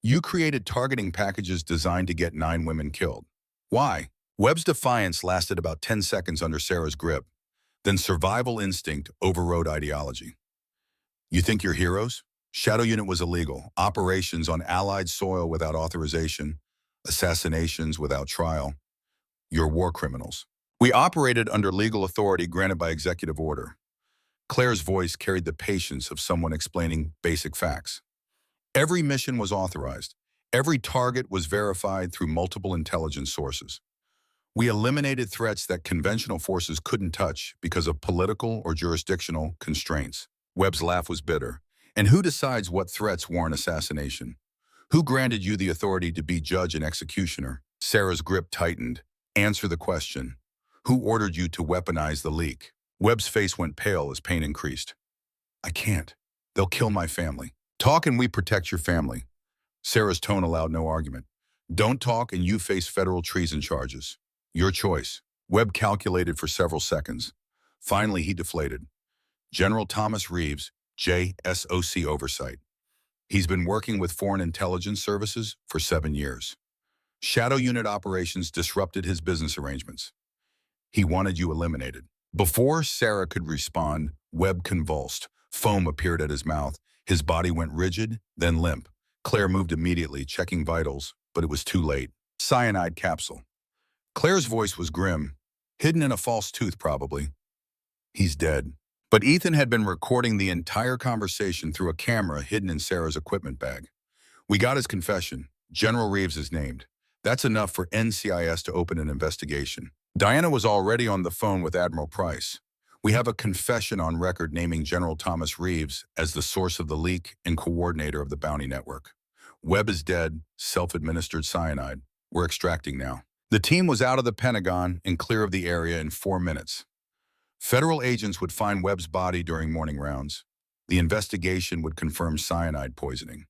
You created targeting packages designed to get 9 women killed. Why? Webb's defiance lasted about 10 seconds under Sarah's grip. Then survival instinct overrode ideology. You think you're heroes? Shadow Unit was illegal. Operations on Allied soil without authorization. Assassinations without trial. You're war criminals. We operated under legal authority granted by executive order. Claire's voice carried the patience of someone explaining basic facts. Every mission was authorized. Every target was verified through multiple intelligence sources. We eliminated threats that conventional forces couldn't touch because of political or jurisdictional constraints. Webb's laugh was bitter. And who decides what threats warrant assassination? Who granted you the authority to be judge and executioner? Sarah's grip tightened. Answer the question. Who ordered you to weaponize the leak? Webb's face went pale as pain increased. I can't. They'll kill my family. Talk and we protect your family. Sarah's tone allowed no argument. Don't talk and you face federal treason charges. Your choice. Webb calculated for several seconds. Finally, he deflated. General Thomas Reeves, JSOC Oversight. He's been working with Foreign Intelligence Services for 7 years. Shadow Unit operations disrupted his business arrangements. He wanted you eliminated. Before Sarah could respond, Webb convulsed. Foam appeared at his mouth. His body went rigid, then limp. Claire moved immediately, checking vitals, but it was too late. Cyanide capsule. Claire's voice was grim, hidden in a false tooth probably. He's dead. But Ethan had been recording the entire conversation through a camera hidden in Sarah's equipment bag. We got his confession. General Reeves is named. That's enough for NCIS to open an investigation. Diana was already on the phone with Admiral Price. We have a confession on record naming General Thomas Reeves as the source of the leak and coordinator of the bounty network. Webb is dead, self-administered cyanide. We're extracting now. The team was out of the Pentagon and clear of the area in 4 minutes. Federal agents would find Webb's body during morning rounds. The investigation would confirm cyanide poisoning.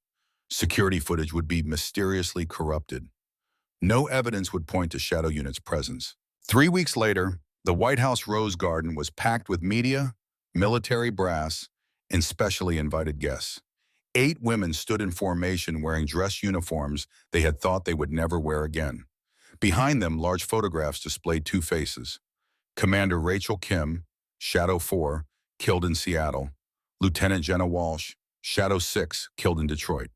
Security footage would be mysteriously corrupted. No evidence would point to Shadow Unit's presence. 3 weeks later, the White House Rose Garden was packed with media, military brass, and specially invited guests. 8 women stood in formation wearing dress uniforms they had thought they would never wear again. Behind them, large photographs displayed 2 faces. Commander Rachel Kim, Shadow 4, killed in Seattle. Lieutenant Jenna Walsh, Shadow 6, killed in Detroit.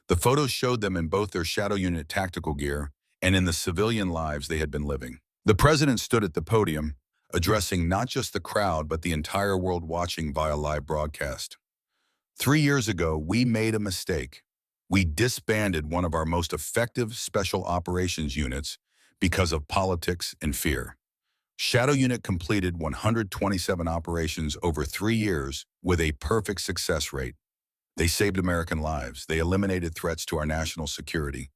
The photos showed them in both their Shadow Unit tactical gear and in the civilian lives they had been living. The president stood at the podium, addressing not just the crowd but the entire world watching via live broadcast. 3 years ago, we made a mistake. We disbanded one of our most effective special operations units because of politics and fear. Shadow Unit completed 127 operations over 3 years with a perfect success rate. They saved American lives. They eliminated threats to our national security.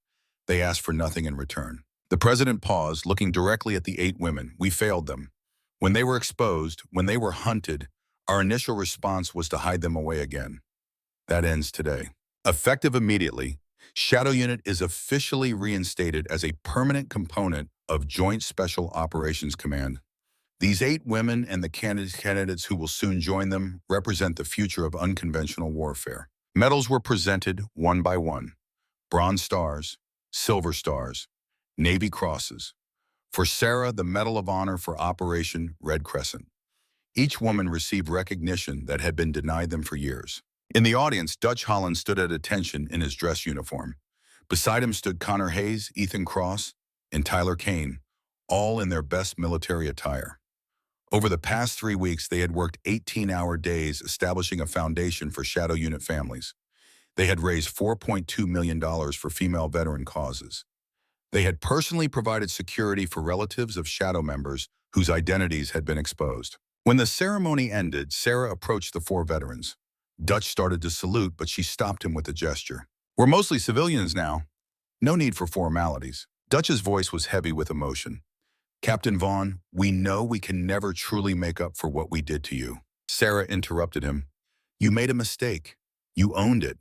They asked for nothing in return. The president paused, looking directly at the 8 women. We failed them. When they were exposed, when they were hunted, our initial response was to hide them away again. That ends today. Effective immediately, Shadow Unit is officially reinstated as a permanent component of Joint Special Operations Command. These 8 women and the candidates who will soon join them represent the future of unconventional warfare. Medals were presented one by one. Bronze Stars, Silver Stars, Navy Crosses. For Sarah, the Medal of Honor for Operation Red Crescent. Each woman received recognition that had been denied them for years. In the audience, Dutch Holland stood at attention in his dress uniform. Beside him stood Connor Hayes, Ethan Cross, and Tyler Kane, all in their best military attire. Over the past 3 weeks, they had worked 18-hour days establishing a foundation for Shadow Unit families. They had raised $4.2 million for female veteran causes. They had personally provided security for relatives of Shadow members whose identities had been exposed. When the ceremony ended, Sarah approached the 4 veterans. Dutch started to salute, but she stopped him with a gesture. We're mostly civilians now. No need for formalities. Dutch's voice was heavy with emotion. Captain Vaughn, we know we can never truly make up for what we did to you. Sarah interrupted him. You made a mistake. You owned it.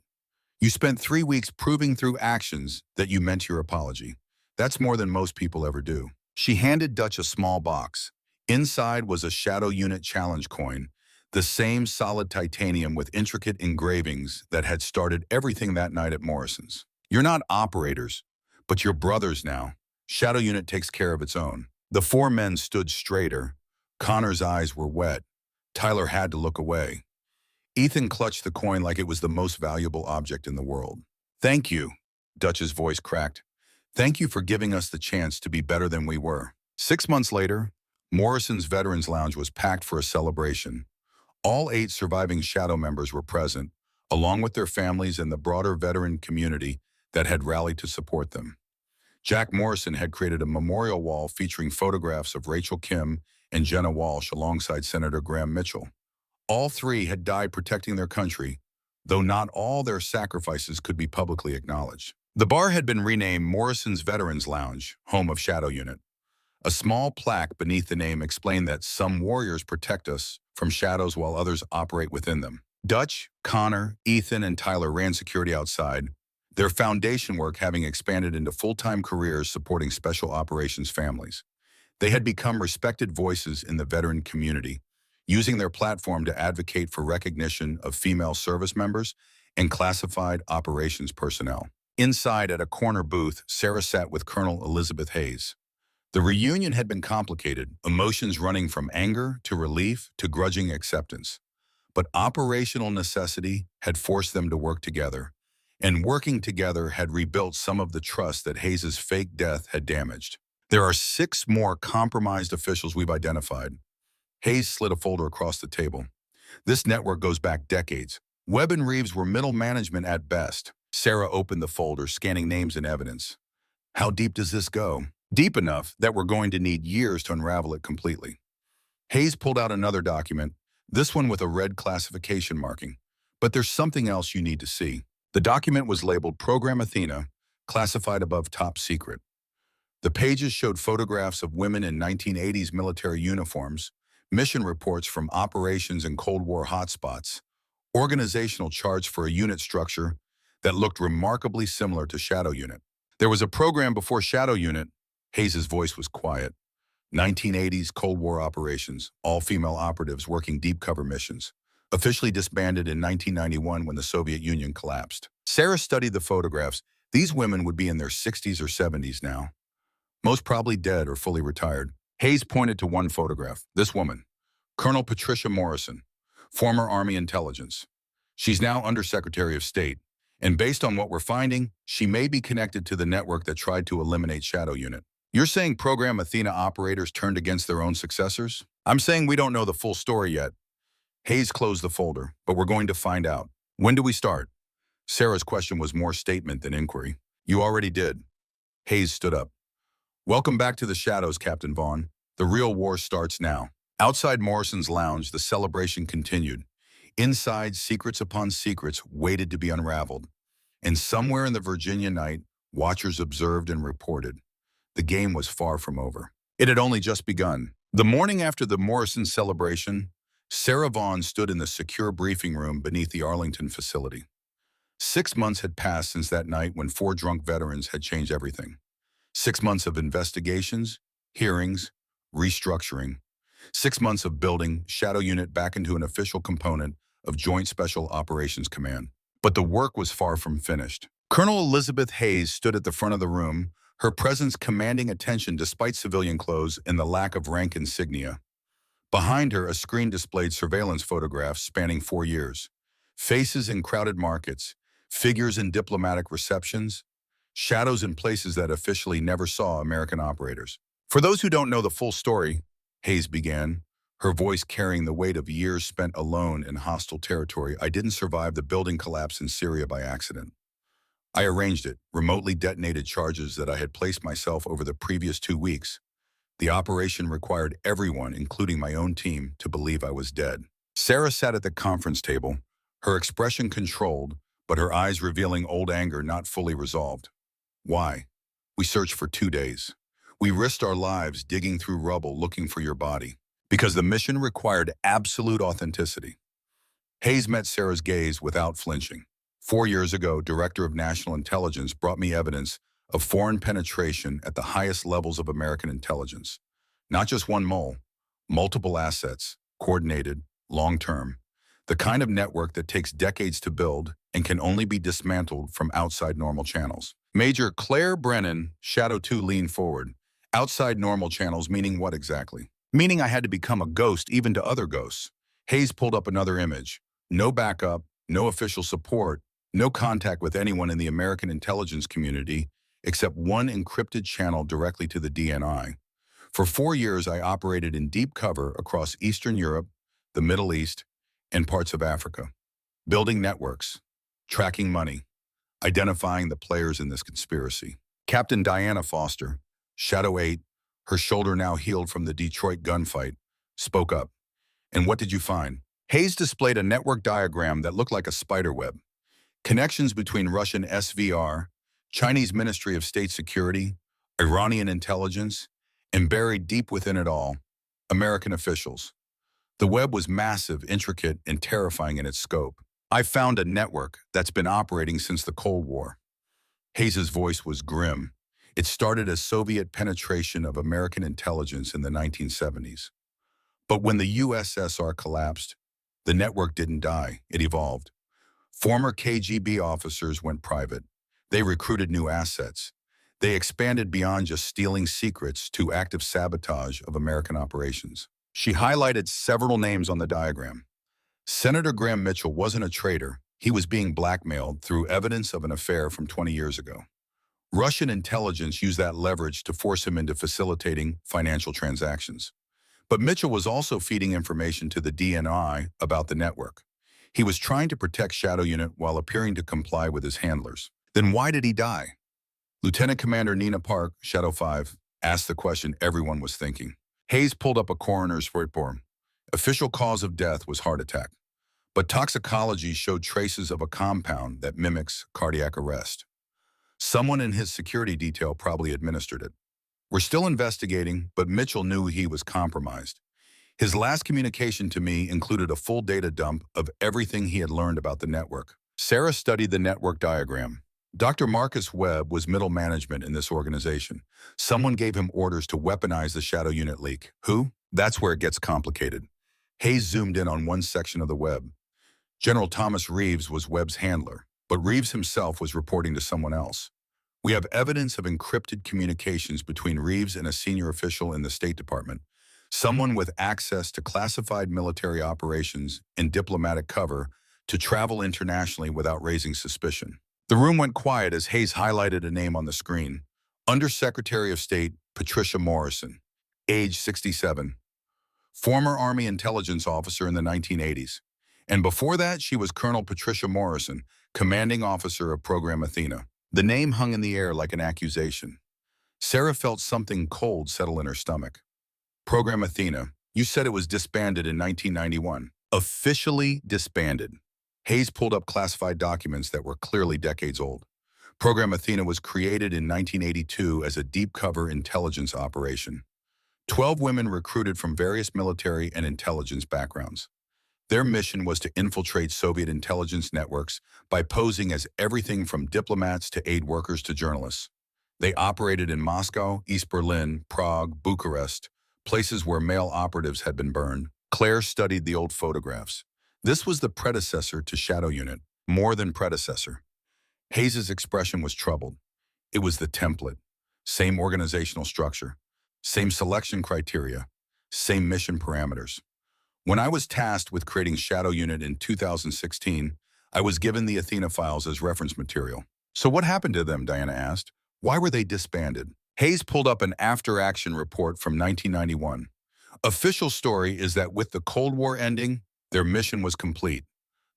You spent 3 weeks proving through actions that you meant your apology. That's more than most people ever do. She handed Dutch a small box. Inside was a Shadow Unit challenge coin, the same solid titanium with intricate engravings that had started everything that night at Morrison's. You're not operators, but you're brothers now. Shadow Unit takes care of its own. The four men stood straighter. Connor's eyes were wet. Tyler had to look away. Ethan clutched the coin like it was the most valuable object in the world. Thank you, Dutch's voice cracked. Thank you for giving us the chance to be better than we were. 6 months later, Morrison's Veterans Lounge was packed for a celebration. All 8 surviving Shadow members were present, along with their families and the broader veteran community that had rallied to support them. Jack Morrison had created a memorial wall featuring photographs of Rachel Kim and Jenna Walsh alongside Senator Graham Mitchell. All 3 had died protecting their country, though not all their sacrifices could be publicly acknowledged. The bar had been renamed Morrison's Veterans Lounge, home of Shadow Unit. A small plaque beneath the name explained that some warriors protect us from shadows while others operate within them. Dutch, Connor, Ethan, and Tyler ran security outside, their foundation work having expanded into full-time careers supporting special operations families. They had become respected voices in the veteran community, using their platform to advocate for recognition of female service members and classified operations personnel. Inside at a corner booth, Sarah sat with Colonel Elizabeth Hayes. The reunion had been complicated, emotions running from anger to relief to grudging acceptance. But operational necessity had forced them to work together, and working together had rebuilt some of the trust that Hayes' fake death had damaged. There are 6 more compromised officials we've identified. Hayes slid a folder across the table. This network goes back decades. Webb and Reeves were middle management at best. Sarah opened the folder, scanning names and evidence. How deep does this go? Deep enough that we're going to need years to unravel it completely. Hayes pulled out another document, this one with a red classification marking. But there's something else you need to see. The document was labeled Program Athena, classified above top secret. The pages showed photographs of women in 1980s military uniforms, mission reports from operations and Cold War hotspots, organizational charts for a unit structure that looked remarkably similar to Shadow Unit. There was a program before Shadow Unit. Hayes' voice was quiet. 1980s Cold War operations, all-female operatives working deep cover missions. Officially disbanded in 1991 when the Soviet Union collapsed. Sarah studied the photographs. These women would be in their 60s or 70s now, most probably dead or fully retired. Hayes pointed to one photograph. This woman, Colonel Patricia Morrison, former Army intelligence. She's now Undersecretary of State, and based on what we're finding, she may be connected to the network that tried to eliminate Shadow Unit. You're saying Program Athena operators turned against their own successors? I'm saying we don't know the full story yet. Hayes closed the folder, but we're going to find out. When do we start? Sarah's question was more statement than inquiry. You already did. Hayes stood up. Welcome back to the shadows, Captain Vaughn. The real war starts now. Outside Morrison's lounge, the celebration continued. Inside, secrets upon secrets waited to be unraveled. And somewhere in the Virginia night, watchers observed and reported. The game was far from over. It had only just begun. The morning after the Morrison celebration, Sarah Vaughn stood in the secure briefing room beneath the Arlington facility. 6 months had passed since that night when 4 drunk veterans had changed everything. 6 months of investigations, hearings, restructuring. 6 months of building Shadow Unit back into an official component of Joint Special Operations Command. But the work was far from finished. Colonel Elizabeth Hayes stood at the front of the room, her presence commanding attention despite civilian clothes and the lack of rank insignia. Behind her, a screen displayed surveillance photographs spanning 4 years. Faces in crowded markets, figures in diplomatic receptions, shadows in places that officially never saw American operators. For those who don't know the full story, Hayes began, her voice carrying the weight of years spent alone in hostile territory. I didn't survive the building collapse in Syria by accident. I arranged it, remotely detonated charges that I had placed myself over the previous 2 weeks. The operation required everyone, including my own team, to believe I was dead. Sarah sat at the conference table, her expression controlled, but her eyes revealing old anger not fully resolved. Why? We searched for 2 days. We risked our lives digging through rubble looking for your body, because the mission required absolute authenticity. Hayes met Sarah's gaze without flinching. 4 years ago, Director of National Intelligence brought me evidence of foreign penetration at the highest levels of American intelligence. Not just one mole, multiple assets, coordinated, long-term. The kind of network that takes decades to build and can only be dismantled from outside normal channels. Major Claire Brennan, Shadow 2 leaned forward. Outside normal channels meaning what exactly? Meaning I had to become a ghost even to other ghosts. Hayes pulled up another image. No backup, no official support, no contact with anyone in the American intelligence community except one encrypted channel directly to the DNI. For 4 years, I operated in deep cover across Eastern Europe, the Middle East, and parts of Africa, building networks, tracking money, identifying the players in this conspiracy. Captain Diana Foster, Shadow 8, her shoulder now healed from the Detroit gunfight, spoke up. And what did you find? Hayes displayed a network diagram that looked like a spider web. Connections between Russian SVR, Chinese Ministry of State Security, Iranian intelligence, and buried deep within it all, American officials. The web was massive, intricate, and terrifying in its scope. I found a network that's been operating since the Cold War. Hayes's voice was grim. It started as Soviet penetration of American intelligence in the 1970s. But when the USSR collapsed, the network didn't die, it evolved. Former KGB officers went private. They recruited new assets. They expanded beyond just stealing secrets to active sabotage of American operations. She highlighted several names on the diagram. Senator Graham Mitchell wasn't a traitor. He was being blackmailed through evidence of an affair from 20 years ago. Russian intelligence used that leverage to force him into facilitating financial transactions. But Mitchell was also feeding information to the DNI about the network. He was trying to protect Shadow Unit while appearing to comply with his handlers. Then why did he die? Lieutenant Commander Nina Park, Shadow 5, asked the question everyone was thinking. Hayes pulled up a coroner's report. Official cause of death was heart attack, but toxicology showed traces of a compound that mimics cardiac arrest. Someone in his security detail probably administered it. We're still investigating, but Mitchell knew he was compromised. His last communication to me included a full data dump of everything he had learned about the network. Sarah studied the network diagram. Dr. Marcus Webb was middle management in this organization. Someone gave him orders to weaponize the Shadow Unit leak. Who? That's where it gets complicated. Hayes zoomed in on one section of the web. General Thomas Reeves was Webb's handler, but Reeves himself was reporting to someone else. We have evidence of encrypted communications between Reeves and a senior official in the State Department, someone with access to classified military operations and diplomatic cover to travel internationally without raising suspicion. The room went quiet as Hayes highlighted a name on the screen. Undersecretary of State Patricia Morrison, age 67. Former Army intelligence officer in the 1980s. And before that, she was Colonel Patricia Morrison, commanding officer of Program Athena. The name hung in the air like an accusation. Sarah felt something cold settle in her stomach. Program Athena, you said it was disbanded in 1991. Officially disbanded. Hayes pulled up classified documents that were clearly decades old. Program Athena was created in 1982 as a deep cover intelligence operation. 12 women recruited from various military and intelligence backgrounds. Their mission was to infiltrate Soviet intelligence networks by posing as everything from diplomats to aid workers to journalists. They operated in Moscow, East Berlin, Prague, Bucharest, places where male operatives had been burned. Claire studied the old photographs. This was the predecessor to Shadow Unit, more than predecessor. Hayes's expression was troubled. It was the template. Same organizational structure, same selection criteria, same mission parameters. When I was tasked with creating Shadow Unit in 2016, I was given the Athena files as reference material. So what happened to them, Diana asked. Why were they disbanded? Hayes pulled up an after-action report from 1991. Official story is that with the Cold War ending, their mission was complete.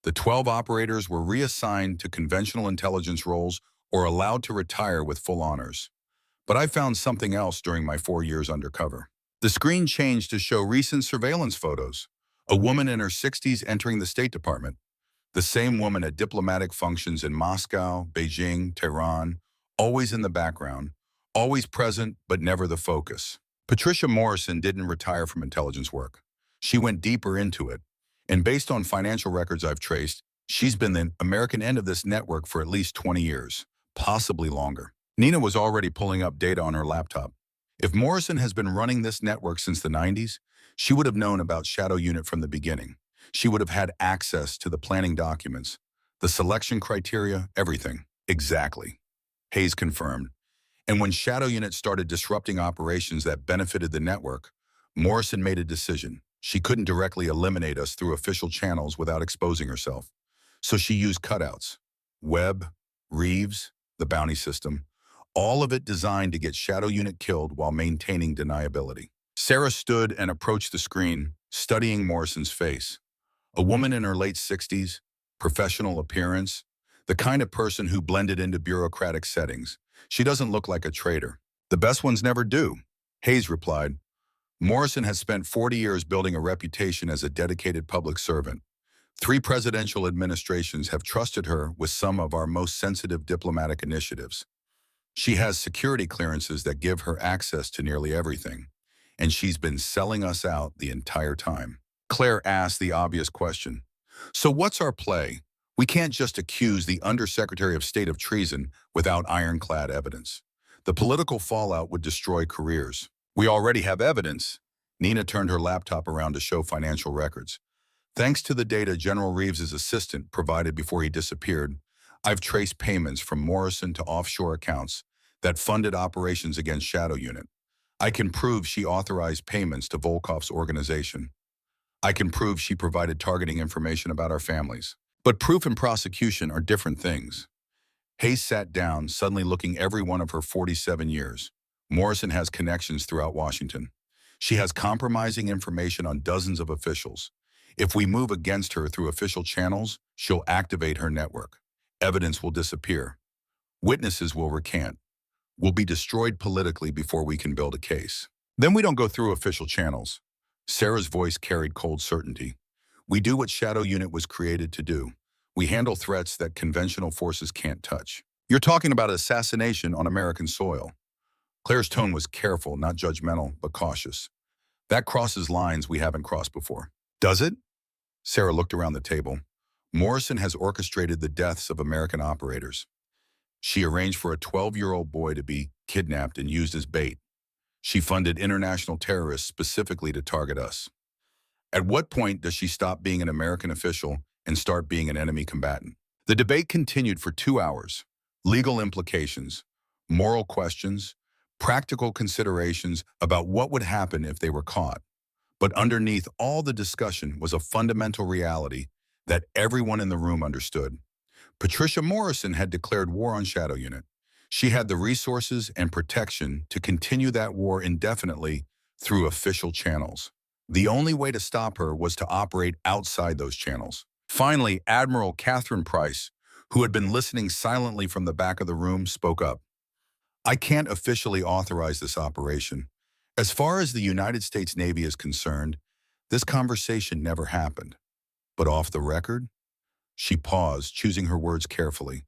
The 12 operators were reassigned to conventional intelligence roles or allowed to retire with full honors. But I found something else during my 4 years undercover. The screen changed to show recent surveillance photos. A woman in her 60s entering the State Department. The same woman at diplomatic functions in Moscow, Beijing, Tehran, always in the background, always present but never the focus. Patricia Morrison didn't retire from intelligence work. She went deeper into it. And based on financial records I've traced, she's been the American end of this network for at least 20 years, possibly longer. Nina was already pulling up data on her laptop. If Morrison has been running this network since the 90s, she would have known about Shadow Unit from the beginning. She would have had access to the planning documents, the selection criteria, everything. Exactly. Hayes confirmed. And when Shadow Unit started disrupting operations that benefited the network, Morrison made a decision. She couldn't directly eliminate us through official channels without exposing herself. So she used cutouts. Webb, Reeves, the bounty system, all of it designed to get Shadow Unit killed while maintaining deniability. Sarah stood and approached the screen, studying Morrison's face. A woman in her late 60s, professional appearance, the kind of person who blended into bureaucratic settings. She doesn't look like a traitor. The best ones never do, Hayes replied. Morrison has spent 40 years building a reputation as a dedicated public servant. 3 presidential administrations have trusted her with some of our most sensitive diplomatic initiatives. She has security clearances that give her access to nearly everything, and she's been selling us out the entire time. Claire asked the obvious question. So what's our play? We can't just accuse the Undersecretary of State of treason without ironclad evidence. The political fallout would destroy careers. We already have evidence. Nina turned her laptop around to show financial records. Thanks to the data General Reeves's assistant provided before he disappeared, I've traced payments from Morrison to offshore accounts that funded operations against Shadow Unit. I can prove she authorized payments to Volkov's organization. I can prove she provided targeting information about our families. But proof and prosecution are different things. Hayes sat down, suddenly looking every one of her 47 years. Morrison has connections throughout Washington. She has compromising information on dozens of officials. If we move against her through official channels, she'll activate her network. Evidence will disappear. Witnesses will recant. We'll be destroyed politically before we can build a case. Then we don't go through official channels. Sarah's voice carried cold certainty. We do what Shadow Unit was created to do. We handle threats that conventional forces can't touch. You're talking about assassination on American soil. Claire's tone was careful, not judgmental, but cautious. That crosses lines we haven't crossed before. Does it? Sarah looked around the table. Morrison has orchestrated the deaths of American operators. She arranged for a 12-year-old boy to be kidnapped and used as bait. She funded international terrorists specifically to target us. At what point does she stop being an American official and start being an enemy combatant? The debate continued for 2 hours. Legal implications, moral questions, practical considerations about what would happen if they were caught. But underneath all the discussion was a fundamental reality that everyone in the room understood. Patricia Morrison had declared war on Shadow Unit. She had the resources and protection to continue that war indefinitely through official channels. The only way to stop her was to operate outside those channels. Finally, Admiral Catherine Price, who had been listening silently from the back of the room, spoke up. I can't officially authorize this operation. As far as the United States Navy is concerned, this conversation never happened. But off the record? She paused, choosing her words carefully.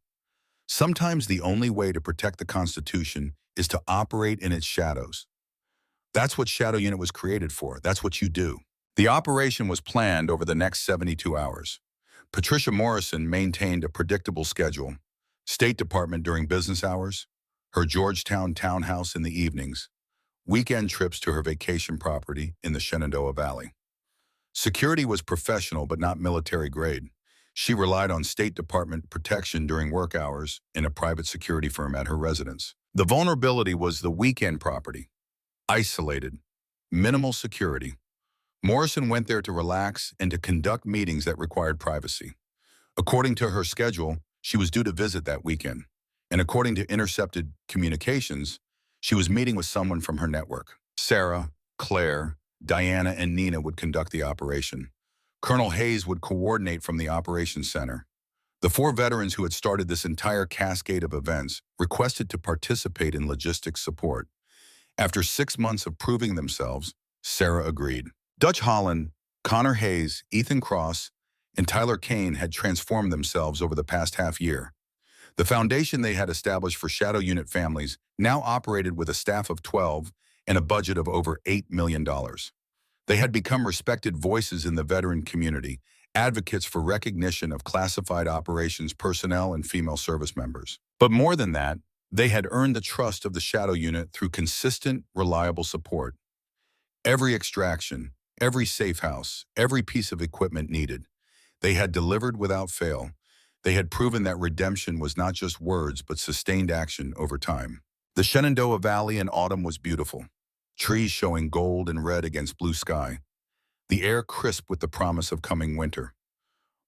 Sometimes the only way to protect the Constitution is to operate in its shadows. That's what Shadow Unit was created for. That's what you do. The operation was planned over the next 72 hours. Patricia Morrison maintained a predictable schedule. State Department during business hours, her Georgetown townhouse in the evenings, weekend trips to her vacation property in the Shenandoah Valley. Security was professional but not military grade. She relied on State Department protection during work hours in a private security firm at her residence. The vulnerability was the weekend property. Isolated, minimal security. Morrison went there to relax and to conduct meetings that required privacy. According to her schedule, she was due to visit that weekend. And according to intercepted communications, she was meeting with someone from her network. Sarah, Claire, Diana, and Nina would conduct the operation. Colonel Hayes would coordinate from the operations center. The 4 veterans who had started this entire cascade of events requested to participate in logistics support. After 6 months of proving themselves, Sarah agreed. Dutch Holland, Connor Hayes, Ethan Cross, and Tyler Kane had transformed themselves over the past half year. The foundation they had established for Shadow Unit families now operated with a staff of 12 and a budget of over $8 million. They had become respected voices in the veteran community, advocates for recognition of classified operations personnel and female service members. But more than that, they had earned the trust of the Shadow Unit through consistent, reliable support. Every extraction, every safe house, every piece of equipment needed, they had delivered without fail. They had proven that redemption was not just words, but sustained action over time. The Shenandoah Valley in autumn was beautiful, trees showing gold and red against blue sky, the air crisp with the promise of coming winter.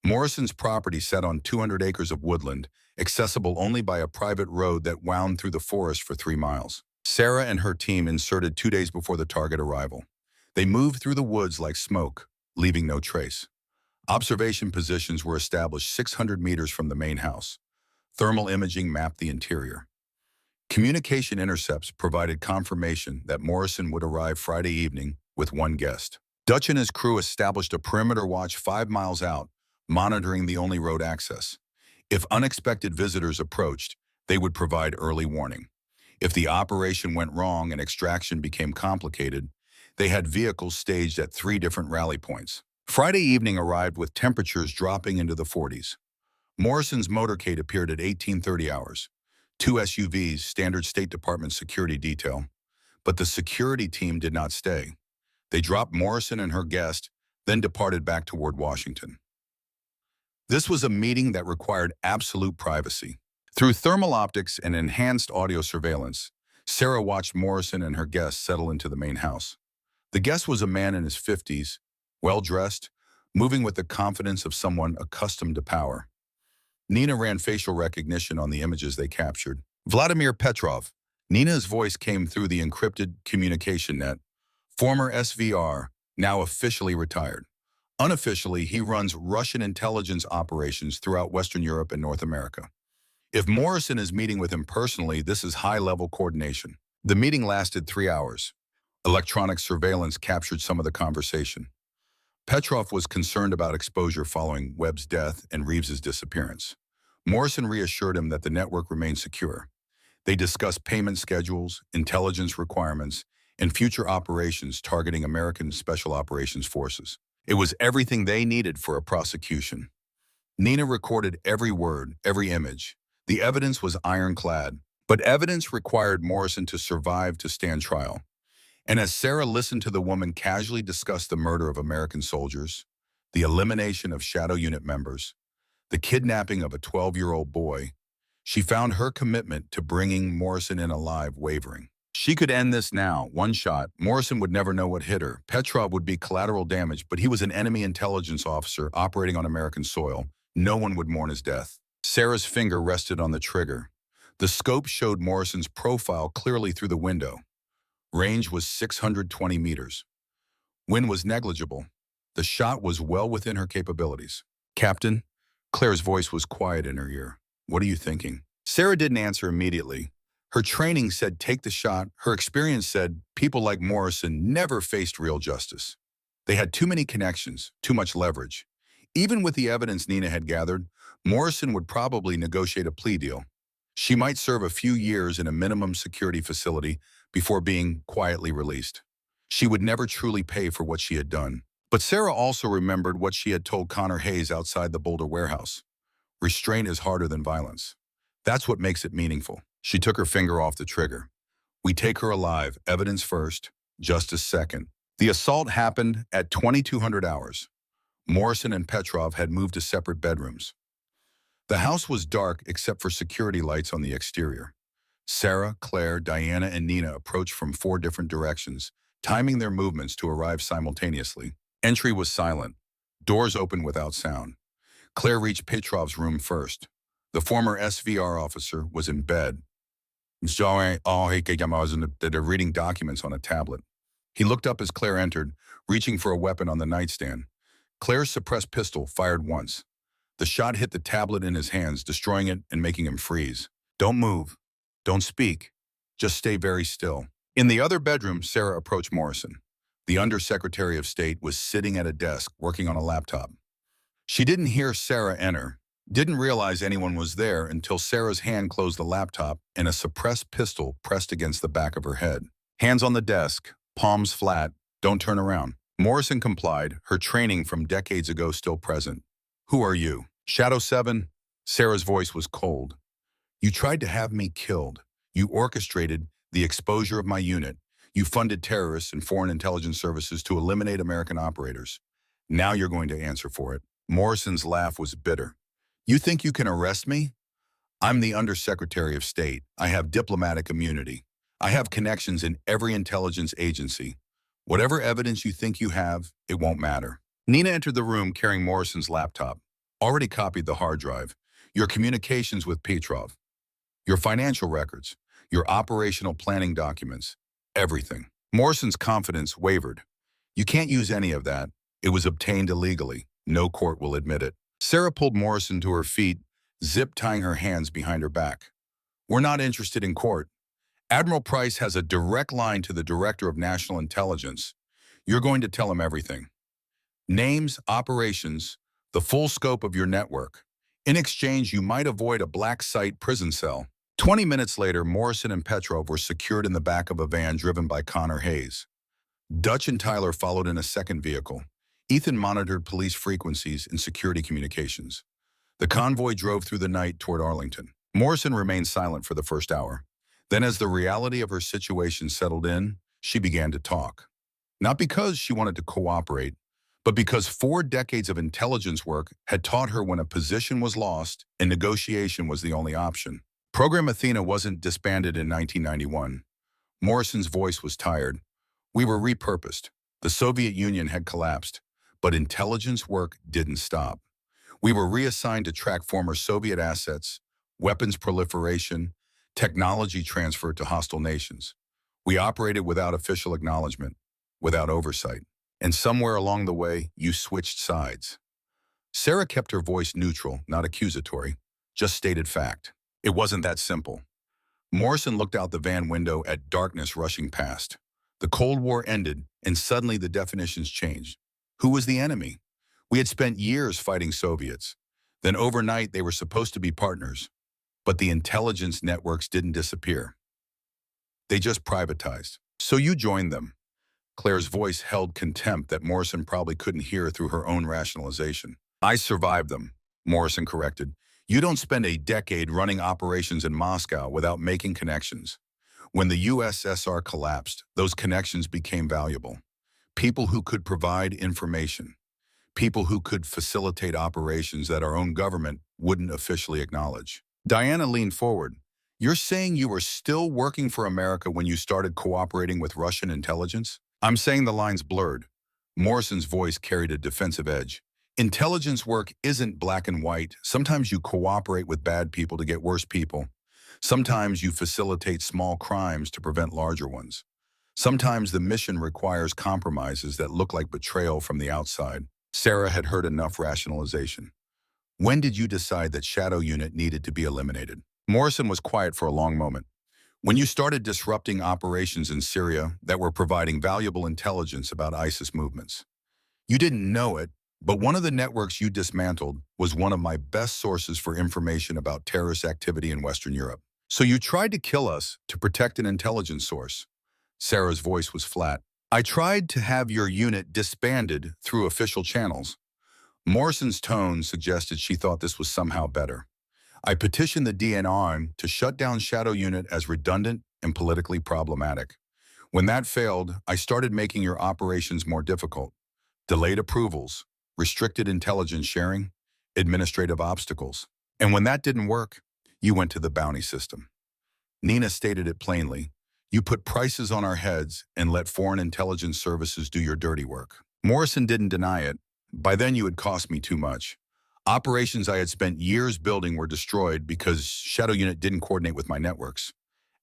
Morrison's property sat on 200 acres of woodland, accessible only by a private road that wound through the forest for 3 miles. Sarah and her team inserted 2 days before the target arrival. They moved through the woods like smoke, leaving no trace. Observation positions were established 600 meters from the main house. Thermal imaging mapped the interior. Communication intercepts provided confirmation that Morrison would arrive Friday evening with one guest. Dutch and his crew established a perimeter watch 5 miles out, monitoring the only road access. If unexpected visitors approached, they would provide early warning. If the operation went wrong and extraction became complicated, they had vehicles staged at 3 different rally points. Friday evening arrived with temperatures dropping into the 40s. Morrison's motorcade appeared at 1830 hours. 2 SUVs, standard State Department security detail. But the security team did not stay. They dropped Morrison and her guest, then departed back toward Washington. This was a meeting that required absolute privacy. Through thermal optics and enhanced audio surveillance, Sarah watched Morrison and her guest settle into the main house. The guest was a man in his 50s, well-dressed, moving with the confidence of someone accustomed to power. Nina ran facial recognition on the images they captured. Vladimir Petrov. Nina's voice came through the encrypted communication net. Former SVR, now officially retired. Unofficially, he runs Russian intelligence operations throughout Western Europe and North America. If Morrison is meeting with him personally, this is high-level coordination. The meeting lasted 3 hours. Electronic surveillance captured some of the conversation. Petrov was concerned about exposure following Webb's death and Reeves's disappearance. Morrison reassured him that the network remained secure. They discussed payment schedules, intelligence requirements, and future operations targeting American Special Operations Forces. It was everything they needed for a prosecution. Nina recorded every word, every image. The evidence was ironclad, but evidence required Morrison to survive to stand trial. And as Sarah listened to the woman casually discuss the murder of American soldiers, the elimination of shadow unit members, the kidnapping of a 12-year-old boy, she found her commitment to bringing Morrison in alive wavering. She could end this now, one shot. Morrison would never know what hit her. Petrov would be collateral damage, but he was an enemy intelligence officer operating on American soil. No one would mourn his death. Sarah's finger rested on the trigger. The scope showed Morrison's profile clearly through the window. Range was 620 meters. Wind was negligible. The shot was well within her capabilities. "Captain?" Claire's voice was quiet in her ear. "What are you thinking?" Sarah didn't answer immediately. Her training said take the shot. Her experience said people like Morrison never faced real justice. They had too many connections, too much leverage. Even with the evidence Nina had gathered, Morrison would probably negotiate a plea deal. She might serve a few years in a minimum security facility before being quietly released. She would never truly pay for what she had done. But Sarah also remembered what she had told Connor Hayes outside the Boulder warehouse. Restraint is harder than violence. That's what makes it meaningful. She took her finger off the trigger. We take her alive, evidence first, justice second. The assault happened at 2200 hours. Morrison and Petrov had moved to separate bedrooms. The house was dark except for security lights on the exterior. Sarah, Claire, Diana, and Nina approached from 4 different directions, timing their movements to arrive simultaneously. Entry was silent. Doors opened without sound. Claire reached Petrov's room first. The former SVR officer was in bed. They're reading documents on a tablet. He looked up as Claire entered, reaching for a weapon on the nightstand. Claire's suppressed pistol fired once. The shot hit the tablet in his hands, destroying it and making him freeze. "Don't move. Don't speak. Just stay very still." In the other bedroom, Sarah approached Morrison. The Undersecretary of State was sitting at a desk, working on a laptop. She didn't hear Sarah enter, didn't realize anyone was there until Sarah's hand closed the laptop and a suppressed pistol pressed against the back of her head. Hands on the desk, palms flat, don't turn around. Morrison complied, her training from decades ago still present. "Who are you?" "Shadow 7. Sarah's voice was cold. "You tried to have me killed. You orchestrated the exposure of my unit. You funded terrorists and foreign intelligence services to eliminate American operators. Now you're going to answer for it." Morrison's laugh was bitter. You think you can arrest me? I'm the Undersecretary of State. I have diplomatic immunity. I have connections in every intelligence agency. Whatever evidence you think you have, it won't matter. Nina entered the room carrying Morrison's laptop. Already copied the hard drive. Your communications with Petrov. Your financial records. Your operational planning documents. Everything. Morrison's confidence wavered. You can't use any of that. It was obtained illegally. No court will admit it. Sarah pulled Morrison to her feet, zip-tying her hands behind her back. We're not interested in court. Admiral Price has a direct line to the Director of National Intelligence. You're going to tell him everything. Names, operations, the full scope of your network. In exchange, you might avoid a black site prison cell. 20 minutes later, Morrison and Petrov were secured in the back of a van driven by Connor Hayes. Dutch and Tyler followed in a second vehicle. Ethan monitored police frequencies and security communications. The convoy drove through the night toward Arlington. Morrison remained silent for the first hour. Then as the reality of her situation settled in, she began to talk. Not because she wanted to cooperate, but because 4 decades of intelligence work had taught her when a position was lost and negotiation was the only option. Program Athena wasn't disbanded in 1991. Morrison's voice was tired. We were repurposed. The Soviet Union had collapsed, but intelligence work didn't stop. We were reassigned to track former Soviet assets, weapons proliferation, technology transfer to hostile nations. We operated without official acknowledgement, without oversight. And somewhere along the way, you switched sides. Sarah kept her voice neutral, not accusatory, just stated fact. It wasn't that simple. Morrison looked out the van window at darkness rushing past. The Cold War ended, and suddenly the definitions changed. Who was the enemy? We had spent years fighting Soviets. Then overnight, they were supposed to be partners. But the intelligence networks didn't disappear. They just privatized. So you joined them. Claire's voice held contempt that Morrison probably couldn't hear through her own rationalization. I survived them, Morrison corrected. You don't spend a decade running operations in Moscow without making connections. When the USSR collapsed, those connections became valuable. People who could provide information. People who could facilitate operations that our own government wouldn't officially acknowledge. Diana leaned forward. You're saying you were still working for America when you started cooperating with Russian intelligence? I'm saying the lines blurred. Morrison's voice carried a defensive edge. Intelligence work isn't black and white. Sometimes you cooperate with bad people to get worse people. Sometimes you facilitate small crimes to prevent larger ones. Sometimes the mission requires compromises that look like betrayal from the outside. Sarah had heard enough rationalization. When did you decide that Shadow Unit needed to be eliminated? Morrison was quiet for a long moment. When you started disrupting operations in Syria that were providing valuable intelligence about ISIS movements. You didn't know it, but one of the networks you dismantled was one of my best sources for information about terrorist activity in Western Europe. So you tried to kill us to protect an intelligence source. Sarah's voice was flat. I tried to have your unit disbanded through official channels. Morrison's tone suggested she thought this was somehow better. I petitioned the DNR to shut down Shadow Unit as redundant and politically problematic. When that failed, I started making your operations more difficult. Delayed approvals, restricted intelligence sharing, administrative obstacles. And when that didn't work, you went to the bounty system. Nina stated it plainly. You put prices on our heads and let foreign intelligence services do your dirty work. Morrison didn't deny it. By then you had cost me too much. Operations I had spent years building were destroyed because Shadow Unit didn't coordinate with my networks.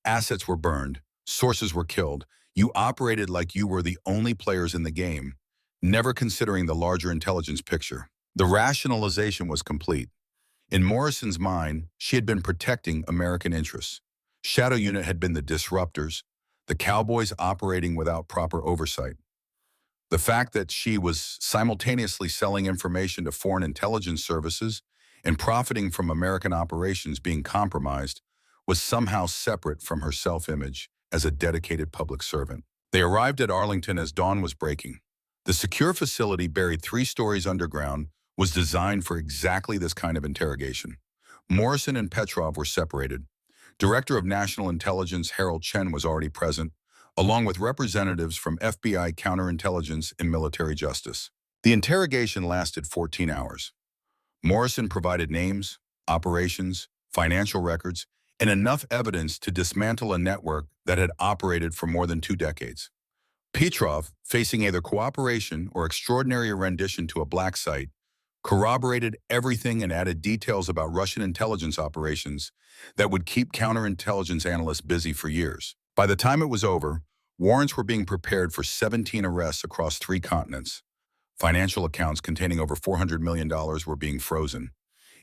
Assets were burned. Sources were killed. You operated like you were the only players in the game, never considering the larger intelligence picture. The rationalization was complete. In Morrison's mind, she had been protecting American interests. Shadow Unit had been the disruptors, the cowboys operating without proper oversight. The fact that she was simultaneously selling information to foreign intelligence services and profiting from American operations being compromised was somehow separate from her self-image as a dedicated public servant. They arrived at Arlington as dawn was breaking. The secure facility, buried 3 stories underground, was designed for exactly this kind of interrogation. Morrison and Petrov were separated. Director of National Intelligence Harold Chen was already present, along with representatives from FBI counterintelligence and military justice. The interrogation lasted 14 hours. Morrison provided names, operations, financial records, and enough evidence to dismantle a network that had operated for more than 2 decades. Petrov, facing either cooperation or extraordinary rendition to a black site, corroborated everything and added details about Russian intelligence operations that would keep counterintelligence analysts busy for years. By the time it was over, warrants were being prepared for 17 arrests across 3 continents. Financial accounts containing over $400 million were being frozen.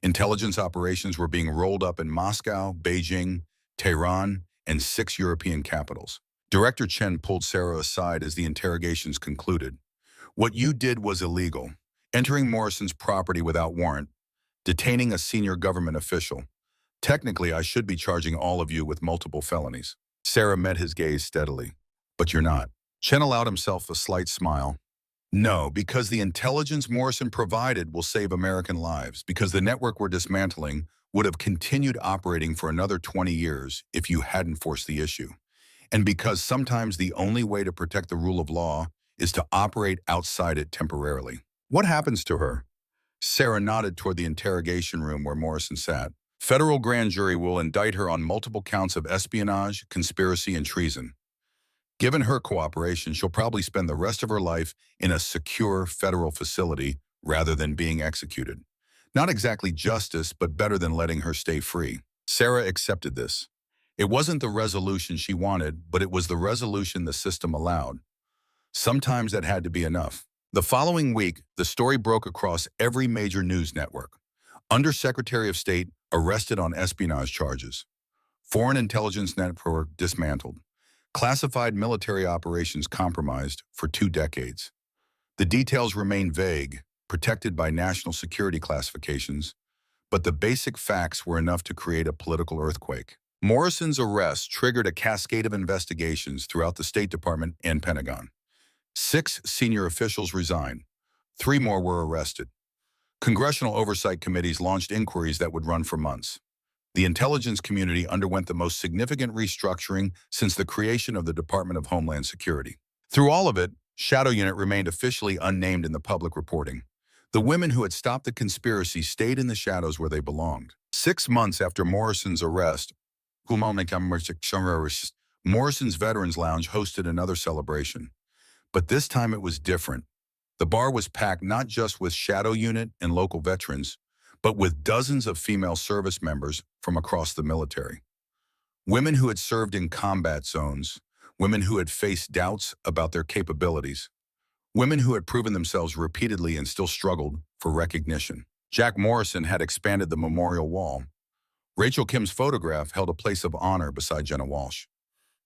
Intelligence operations were being rolled up in Moscow, Beijing, Tehran, and 6 European capitals. Director Chen pulled Sarah aside as the interrogations concluded. What you did was illegal. Entering Morrison's property without warrant, detaining a senior government official. Technically, I should be charging all of you with multiple felonies. Sarah met his gaze steadily. But you're not. Chen allowed himself a slight smile. No, because the intelligence Morrison provided will save American lives, because the network we're dismantling would have continued operating for another 20 years if you hadn't forced the issue. And because sometimes the only way to protect the rule of law is to operate outside it temporarily. What happens to her? Sarah nodded toward the interrogation room where Morrison sat. Federal grand jury will indict her on multiple counts of espionage, conspiracy, and treason. Given her cooperation, she'll probably spend the rest of her life in a secure federal facility rather than being executed. Not exactly justice, but better than letting her stay free. Sarah accepted this. It wasn't the resolution she wanted, but it was the resolution the system allowed. Sometimes that had to be enough. The following week, the story broke across every major news network. Undersecretary of State arrested on espionage charges. Foreign intelligence network dismantled. Classified military operations compromised for 2 decades. The details remain vague, protected by national security classifications, but the basic facts were enough to create a political earthquake. Morrison's arrest triggered a cascade of investigations throughout the State Department and Pentagon. 6 senior officials resigned. 3 more were arrested. Congressional oversight committees launched inquiries that would run for months. The intelligence community underwent the most significant restructuring since the creation of the Department of Homeland Security. Through all of it, Shadow Unit remained officially unnamed in the public reporting. The women who had stopped the conspiracy stayed in the shadows where they belonged. 6 months after Morrison's arrest, Morrison's Veterans Lounge hosted another celebration. But this time it was different. The bar was packed not just with Shadow Unit and local veterans, but with dozens of female service members from across the military. Women who had served in combat zones, women who had faced doubts about their capabilities, women who had proven themselves repeatedly and still struggled for recognition. Jack Morrison had expanded the memorial wall. Rachel Kim's photograph held a place of honor beside Jenna Walsh.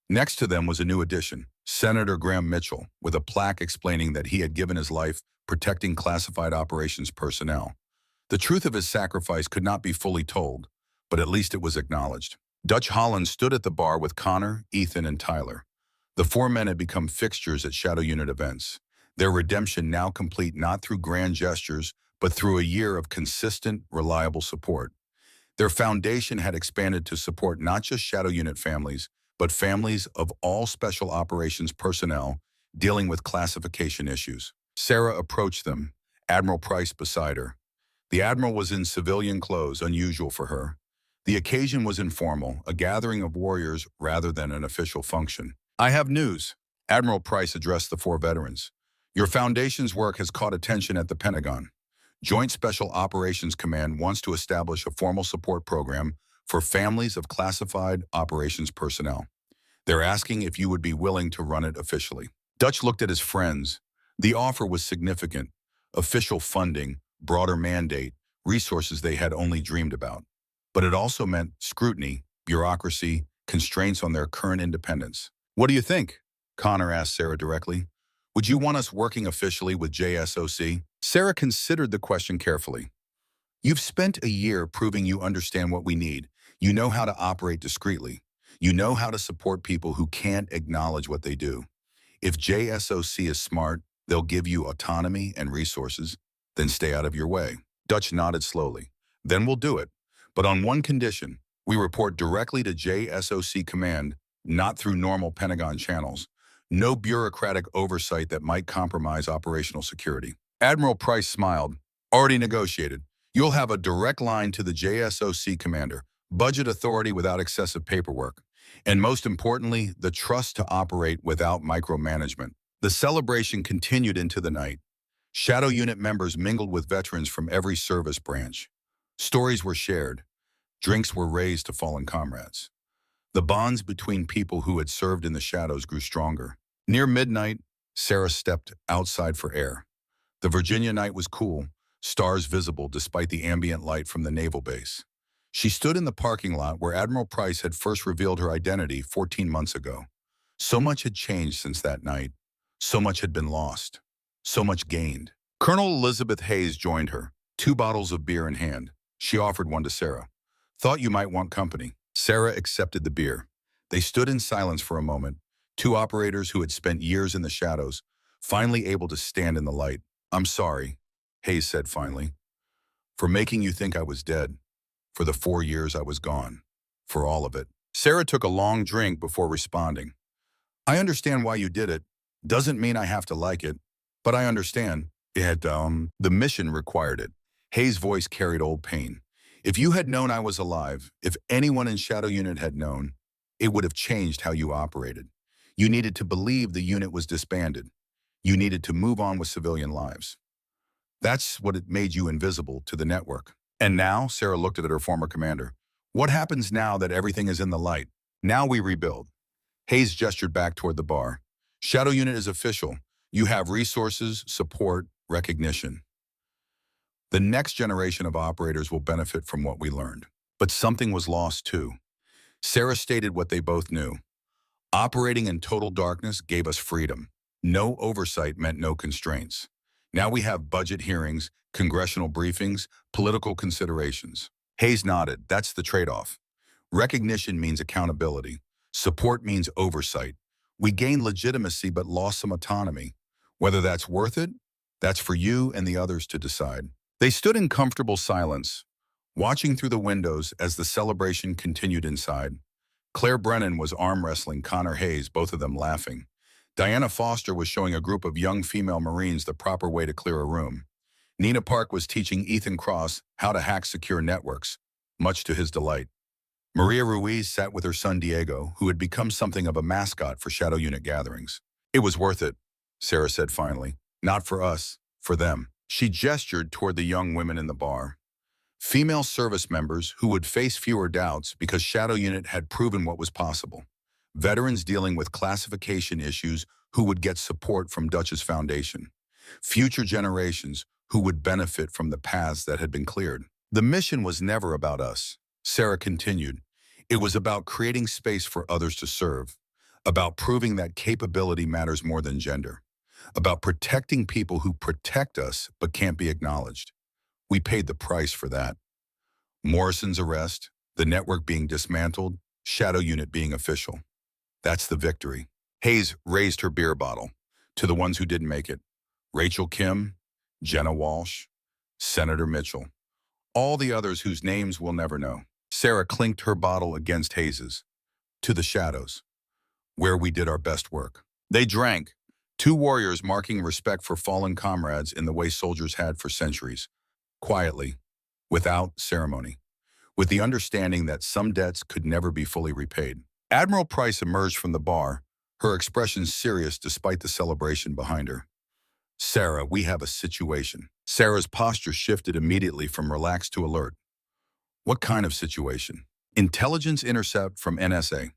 Next to them was a new addition, Senator Graham Mitchell, with a plaque explaining that he had given his life protecting classified operations personnel. The truth of his sacrifice could not be fully told, but at least it was acknowledged. Dutch Holland stood at the bar with Connor, Ethan, and Tyler. The 4 men had become fixtures at Shadow Unit events, their redemption now complete not through grand gestures, but through a year of consistent, reliable support. Their foundation had expanded to support not just Shadow Unit families, but families of all special operations personnel dealing with classification issues. Sarah approached them, Admiral Price beside her. The Admiral was in civilian clothes, unusual for her. The occasion was informal, a gathering of warriors rather than an official function. I have news, Admiral Price addressed the 4 veterans. Your foundation's work has caught attention at the Pentagon. Joint Special Operations Command wants to establish a formal support program for families of classified operations personnel. They're asking if you would be willing to run it officially. Dutch looked at his friends. The offer was significant. Official funding, broader mandate, resources they had only dreamed about. But it also meant scrutiny, bureaucracy, constraints on their current independence. What do you think? Connor asked Sarah directly. Would you want us working officially with JSOC? Sarah considered the question carefully. You've spent a year proving you understand what we need. You know how to operate discreetly. You know how to support people who can't acknowledge what they do. If JSOC is smart, they'll give you autonomy and resources, then stay out of your way. Dutch nodded slowly. Then we'll do it. But on one condition, we report directly to JSOC Command, not through normal Pentagon channels. No bureaucratic oversight that might compromise operational security. Admiral Price smiled. Already negotiated. You'll have a direct line to the JSOC commander, budget authority without excessive paperwork, and most importantly, the trust to operate without micromanagement. The celebration continued into the night. Shadow Unit members mingled with veterans from every service branch. Stories were shared. Drinks were raised to fallen comrades. The bonds between people who had served in the shadows grew stronger. Near midnight, Sarah stepped outside for air. The Virginia night was cool, stars visible despite the ambient light from the naval base. She stood in the parking lot where Admiral Price had first revealed her identity 14 months ago. So much had changed since that night. So much had been lost. So much gained. Colonel Elizabeth Hayes joined her, 2 bottles of beer in hand. She offered one to Sarah. Thought you might want company. Sarah accepted the beer. They stood in silence for a moment, 2 operators who had spent years in the shadows, finally able to stand in the light. I'm sorry, Hayes said finally, for making you think I was dead, for the 4 years I was gone, for all of it. Sarah took a long drink before responding. I understand why you did it. Doesn't mean I have to like it, but I understand. The mission required it. Hayes' voice carried old pain. If you had known I was alive, if anyone in Shadow Unit had known, it would have changed how you operated. You needed to believe the unit was disbanded. You needed to move on with civilian lives. That's what it made you invisible to the network. And now, Sarah looked at her former commander. What happens now that everything is in the light? Now we rebuild. Hayes gestured back toward the bar. Shadow Unit is official. You have resources, support, recognition. The next generation of operators will benefit from what we learned. But something was lost too. Sarah stated what they both knew. Operating in total darkness gave us freedom. No oversight meant no constraints. Now we have budget hearings, congressional briefings, political considerations. Hayes nodded. That's the trade-off. Recognition means accountability. Support means oversight. We gain legitimacy but lost some autonomy. Whether that's worth it, that's for you and the others to decide. They stood in comfortable silence, watching through the windows as the celebration continued inside. Claire Brennan was arm wrestling Connor Hayes, both of them laughing. Diana Foster was showing a group of young female Marines the proper way to clear a room. Nina Park was teaching Ethan Cross how to hack secure networks, much to his delight. Maria Ruiz sat with her son Diego, who had become something of a mascot for Shadow Unit gatherings. It was worth it, Sarah said finally. Not for us, for them. She gestured toward the young women in the bar. Female service members who would face fewer doubts because Shadow Unit had proven what was possible. Veterans dealing with classification issues who would get support from Dutch's Foundation. Future generations who would benefit from the paths that had been cleared. The mission was never about us, Sarah continued. It was about creating space for others to serve, about proving that capability matters more than gender, about protecting people who protect us but can't be acknowledged. We paid the price for that. Morrison's arrest, the network being dismantled, Shadow Unit being official. That's the victory. Hayes raised her beer bottle to the ones who didn't make it. Rachel Kim, Jenna Walsh, Senator Mitchell, all the others whose names we'll never know. Sarah clinked her bottle against Hayes's. To the shadows, where we did our best work. They drank, 2 warriors marking respect for fallen comrades in the way soldiers had for centuries, quietly, without ceremony, with the understanding that some debts could never be fully repaid. Admiral Price emerged from the bar, her expression serious despite the celebration behind her. Sarah, we have a situation. Sarah's posture shifted immediately from relaxed to alert. What kind of situation? Intelligence intercept from NSA.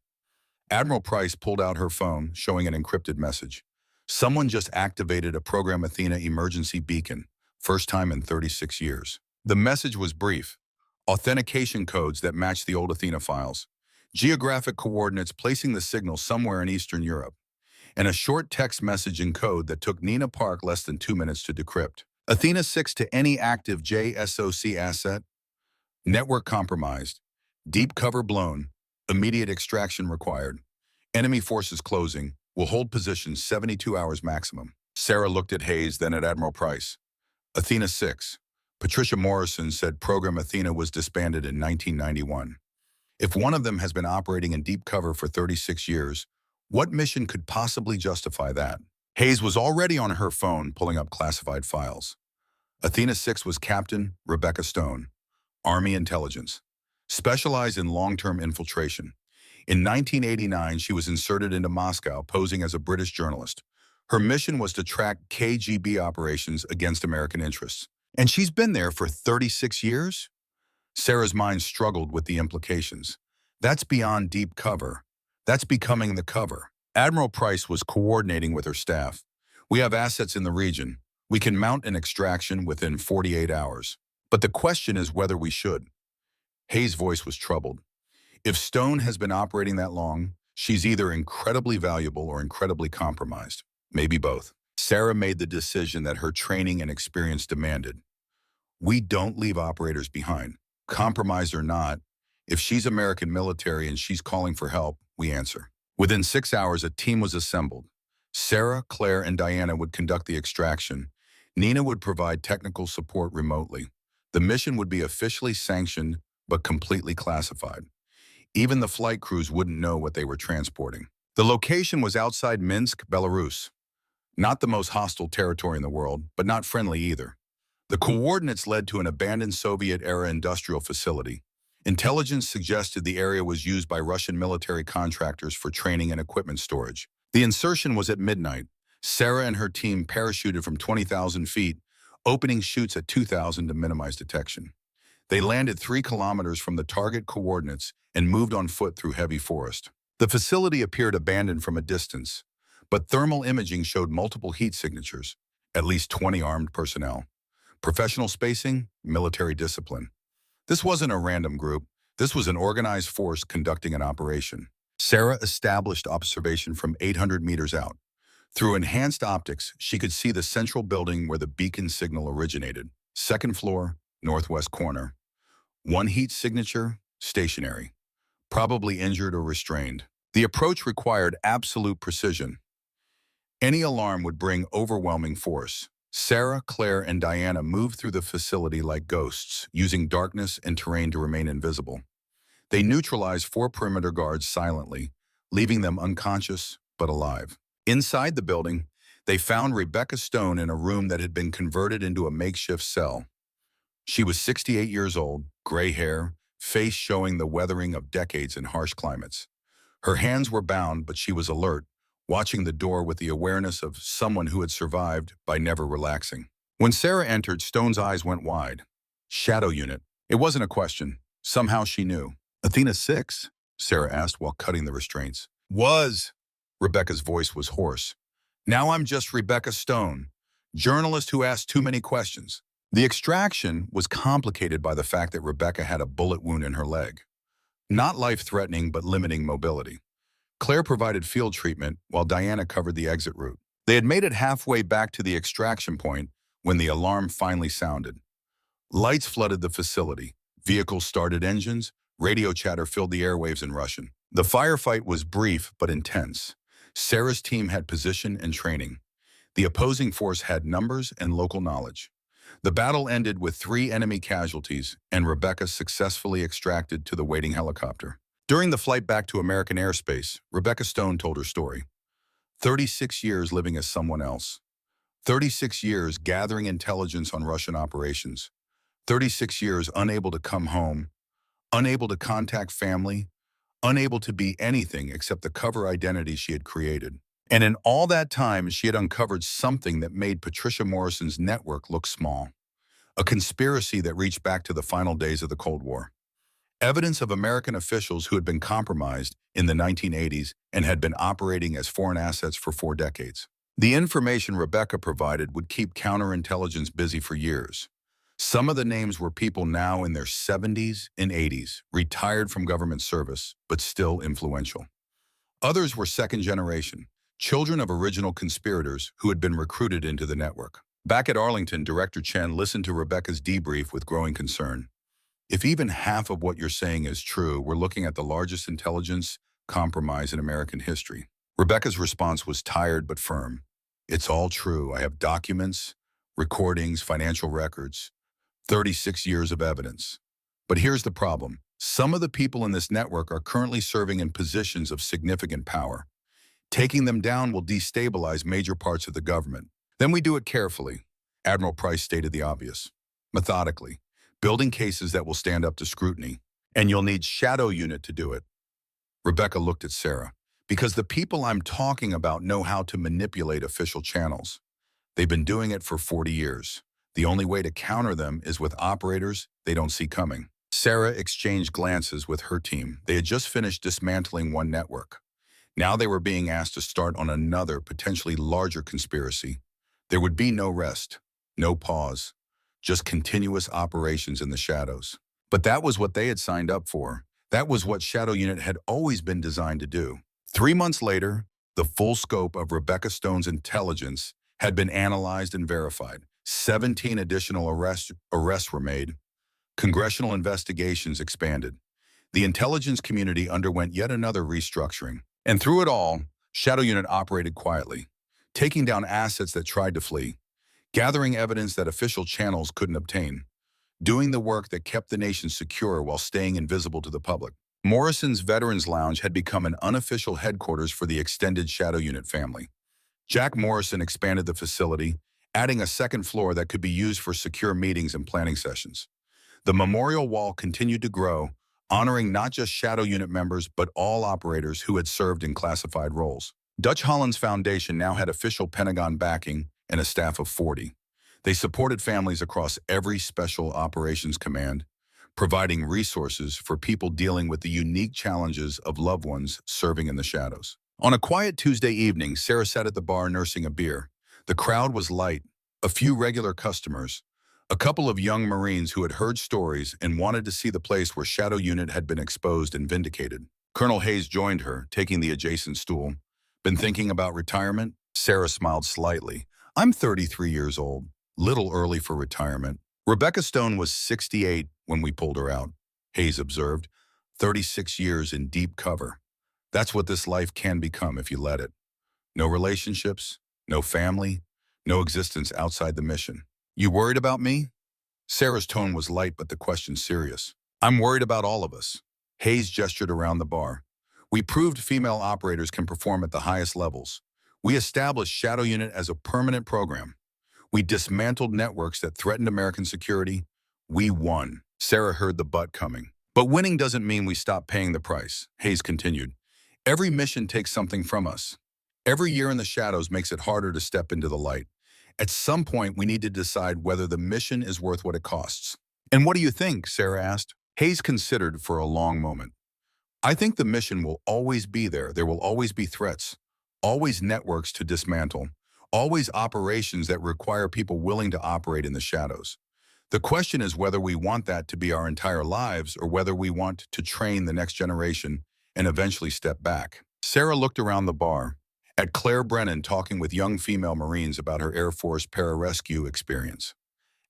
Admiral Price pulled out her phone, showing an encrypted message. Someone just activated a Program Athena emergency beacon, first time in 36 years. The message was brief. Authentication codes that matched the old Athena files. Geographic coordinates placing the signal somewhere in Eastern Europe. And a short text message in code that took Nina Park less than 2 minutes to decrypt. Athena 6 to any active JSOC asset. Network compromised. Deep cover blown. Immediate extraction required. Enemy forces closing. Will hold positions 72 hours maximum. Sarah looked at Hayes, then at Admiral Price. Athena 6. Patricia Morrison said Program Athena was disbanded in 1991. If one of them has been operating in deep cover for 36 years, what mission could possibly justify that? Hayes was already on her phone pulling up classified files. Athena 6 was Captain Rebecca Stone, Army Intelligence, specialized in long-term infiltration. In 1989, she was inserted into Moscow, posing as a British journalist. Her mission was to track KGB operations against American interests. And she's been there for 36 years? Sarah's mind struggled with the implications. That's beyond deep cover. That's becoming the cover. Admiral Price was coordinating with her staff. We have assets in the region. We can mount an extraction within 48 hours. But the question is whether we should. Hayes' voice was troubled. If Stone has been operating that long, she's either incredibly valuable or incredibly compromised. Maybe both. Sarah made the decision that her training and experience demanded. We don't leave operators behind. Compromised or not, if she's American military and she's calling for help, we answer. Within 6 hours, a team was assembled. Sarah, Claire, and Diana would conduct the extraction. Nina would provide technical support remotely. The mission would be officially sanctioned, but completely classified. Even the flight crews wouldn't know what they were transporting. The location was outside Minsk, Belarus. Not the most hostile territory in the world, but not friendly either. The coordinates led to an abandoned Soviet-era industrial facility. Intelligence suggested the area was used by Russian military contractors for training and equipment storage. The insertion was at midnight. Sarah and her team parachuted from 20,000 feet, opening chutes at 2,000 to minimize detection. They landed 3 kilometers from the target coordinates and moved on foot through heavy forest. The facility appeared abandoned from a distance, but thermal imaging showed multiple heat signatures, at least 20 armed personnel. Professional spacing, military discipline. This wasn't a random group. This was an organized force conducting an operation. Sarah established observation from 800 meters out. Through enhanced optics, she could see the central building where the beacon signal originated. Second floor, northwest corner. 1 heat signature, stationary. Probably injured or restrained. The approach required absolute precision. Any alarm would bring overwhelming force. Sarah, Claire, and Diana moved through the facility like ghosts, using darkness and terrain to remain invisible. They neutralized 4 perimeter guards silently, leaving them unconscious but alive. Inside the building, they found Rebecca Stone in a room that had been converted into a makeshift cell. She was 68 years old, gray hair, face showing the weathering of decades in harsh climates. Her hands were bound, but she was alert, watching the door with the awareness of someone who had survived by never relaxing. When Sarah entered, Stone's eyes went wide. Shadow unit. It wasn't a question. Somehow she knew. Athena 6? Sarah asked while cutting the restraints. Was. Rebecca's voice was hoarse. Now I'm just Rebecca Stone, journalist who asked too many questions. The extraction was complicated by the fact that Rebecca had a bullet wound in her leg. Not life-threatening, but limiting mobility. Claire provided field treatment while Diana covered the exit route. They had made it halfway back to the extraction point when the alarm finally sounded. Lights flooded the facility. Vehicles started engines. Radio chatter filled the airwaves in Russian. The firefight was brief but intense. Sarah's team had position and training. The opposing force had numbers and local knowledge. The battle ended with 3 enemy casualties, and Rebecca successfully extracted to the waiting helicopter. During the flight back to American airspace, Rebecca Stone told her story. 36 years living as someone else. 36 years gathering intelligence on Russian operations. 36 years unable to come home, unable to contact family, unable to be anything except the cover identity she had created. And in all that time, she had uncovered something that made Patricia Morrison's network look small. A conspiracy that reached back to the final days of the Cold War. Evidence of American officials who had been compromised in the 1980s and had been operating as foreign assets for 4 decades. The information Rebecca provided would keep counterintelligence busy for years. Some of the names were people now in their 70s and 80s, retired from government service, but still influential. Others were second generation, children of original conspirators who had been recruited into the network. Back at Arlington, Director Chen listened to Rebecca's debrief with growing concern. If even half of what you're saying is true, we're looking at the largest intelligence compromise in American history. Rebecca's response was tired but firm. It's all true. I have documents, recordings, financial records, 36 years of evidence. But here's the problem. Some of the people in this network are currently serving in positions of significant power. Taking them down will destabilize major parts of the government. Then we do it carefully. Admiral Price stated the obvious. Methodically, building cases that will stand up to scrutiny. And you'll need shadow unit to do it. Rebecca looked at Sarah. Because the people I'm talking about know how to manipulate official channels. They've been doing it for 40 years. The only way to counter them is with operators they don't see coming. Sarah exchanged glances with her team. They had just finished dismantling one network. Now they were being asked to start on another, potentially larger conspiracy. There would be no rest, no pause, just continuous operations in the shadows. But that was what they had signed up for. That was what Shadow Unit had always been designed to do. 3 months later, the full scope of Rebecca Stone's intelligence had been analyzed and verified. 17 additional arrests were made. Congressional investigations expanded. The intelligence community underwent yet another restructuring. And through it all, Shadow Unit operated quietly, taking down assets that tried to flee, gathering evidence that official channels couldn't obtain, doing the work that kept the nation secure while staying invisible to the public. Morrison's Veterans Lounge had become an unofficial headquarters for the extended Shadow Unit family. Jack Morrison expanded the facility, adding a second floor that could be used for secure meetings and planning sessions. The memorial wall continued to grow, honoring not just Shadow Unit members but all operators who had served in classified roles. Dutch Holland's Foundation now had official Pentagon backing and a staff of 40. They supported families across every Special Operations Command, providing resources for people dealing with the unique challenges of loved ones serving in the shadows. On a quiet Tuesday evening, Sarah sat at the bar nursing a beer. The crowd was light, a few regular customers, a couple of young Marines who had heard stories and wanted to see the place where Shadow Unit had been exposed and vindicated. Colonel Hayes joined her, taking the adjacent stool. Been thinking about retirement? Sarah smiled slightly. I'm 33 years old. Little early for retirement. Rebecca Stone was 68 when we pulled her out, Hayes observed. 36 years in deep cover. That's what this life can become if you let it. No relationships, no family, no existence outside the mission. You worried about me? Sarah's tone was light, but the question serious. I'm worried about all of us. Hayes gestured around the bar. We proved female operators can perform at the highest levels. We established Shadow Unit as a permanent program. We dismantled networks that threatened American security. We won. Sarah heard the but coming. But winning doesn't mean we stop paying the price, Hayes continued. Every mission takes something from us. Every year in the shadows makes it harder to step into the light. At some point, we need to decide whether the mission is worth what it costs. And what do you think? Sarah asked. Hayes considered for a long moment. I think the mission will always be there. There will always be threats, always networks to dismantle, always operations that require people willing to operate in the shadows. The question is whether we want that to be our entire lives or whether we want to train the next generation and eventually step back. Sarah looked around the bar at Claire Brennan talking with young female Marines about her Air Force pararescue experience,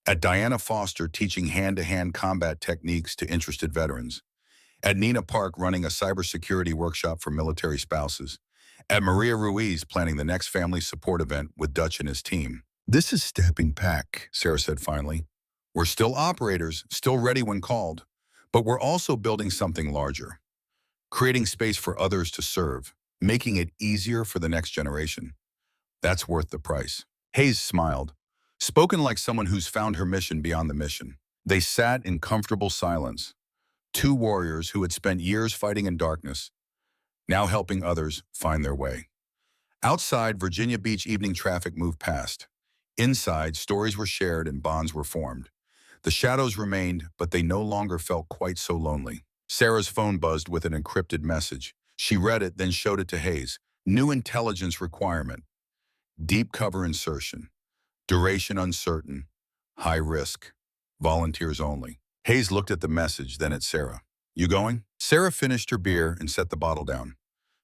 at Diana Foster teaching hand-to-hand combat techniques to interested veterans, at Nina Park running a cybersecurity workshop for military spouses, at Maria Ruiz planning the next family support event with Dutch and his team. This is stepping back, Sarah said finally. We're still operators, still ready when called, but we're also building something larger, creating space for others to serve, making it easier for the next generation. That's worth the price. Hayes smiled, spoken like someone who's found her mission beyond the mission. They sat in comfortable silence, two warriors who had spent years fighting in darkness, now helping others find their way. Outside, Virginia Beach evening traffic moved past. Inside, stories were shared and bonds were formed. The shadows remained, but they no longer felt quite so lonely. Sarah's phone buzzed with an encrypted message. She read it, then showed it to Hayes. New intelligence requirement. Deep cover insertion. Duration uncertain. High risk. Volunteers only. Hayes looked at the message, then at Sarah. You going? Sarah finished her beer and set the bottle down.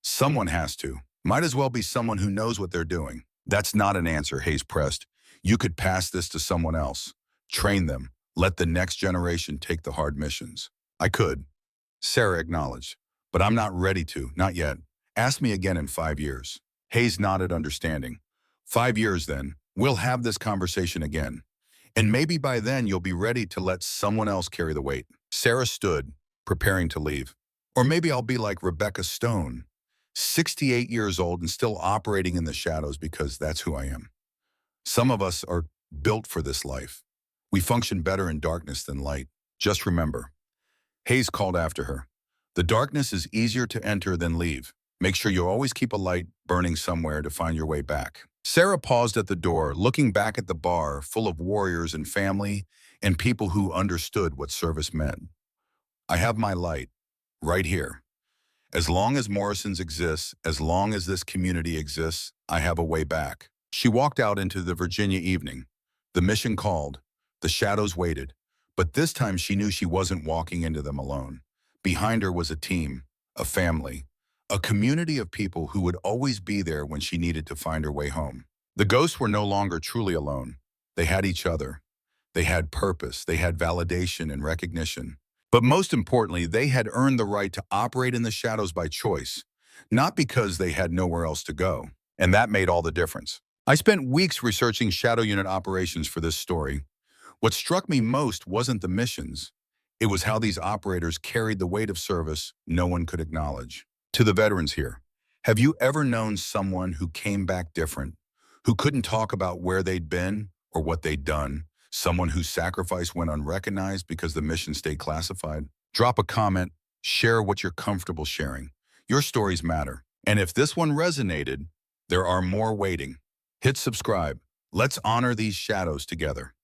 Someone has to. Might as well be someone who knows what they're doing. That's not an answer, Hayes pressed. You could pass this to someone else. Train them. Let the next generation take the hard missions. I could. Sarah acknowledged. But I'm not ready to, not yet. Ask me again in 5 years. Hayes nodded, understanding. 5 years then, we'll have this conversation again. And maybe by then you'll be ready to let someone else carry the weight. Sarah stood, preparing to leave. Or maybe I'll be like Rebecca Stone, 68 years old and still operating in the shadows because that's who I am. Some of us are built for this life. We function better in darkness than light. Just remember, Hayes called after her. The darkness is easier to enter than leave. Make sure you always keep a light burning somewhere to find your way back. Sarah paused at the door, looking back at the bar full of warriors and family and people who understood what service meant. I have my light, right here. As long as Morrison's exists, as long as this community exists, I have a way back. She walked out into the Virginia evening. The mission called. The shadows waited. But this time she knew she wasn't walking into them alone. Behind her was a team, a family, a community of people who would always be there when she needed to find her way home. The ghosts were no longer truly alone. They had each other. They had purpose. They had validation and recognition. But most importantly, they had earned the right to operate in the shadows by choice, not because they had nowhere else to go. And that made all the difference. I spent weeks researching Shadow Unit operations for this story. What struck me most wasn't the missions. It was how these operators carried the weight of service no one could acknowledge. To the veterans here, have you ever known someone who came back different, who couldn't talk about where they'd been or what they'd done? Someone whose sacrifice went unrecognized because the mission stayed classified? Drop a comment, share what you're comfortable sharing. Your stories matter. And if this one resonated, there are more waiting. Hit subscribe. Let's honor these shadows together.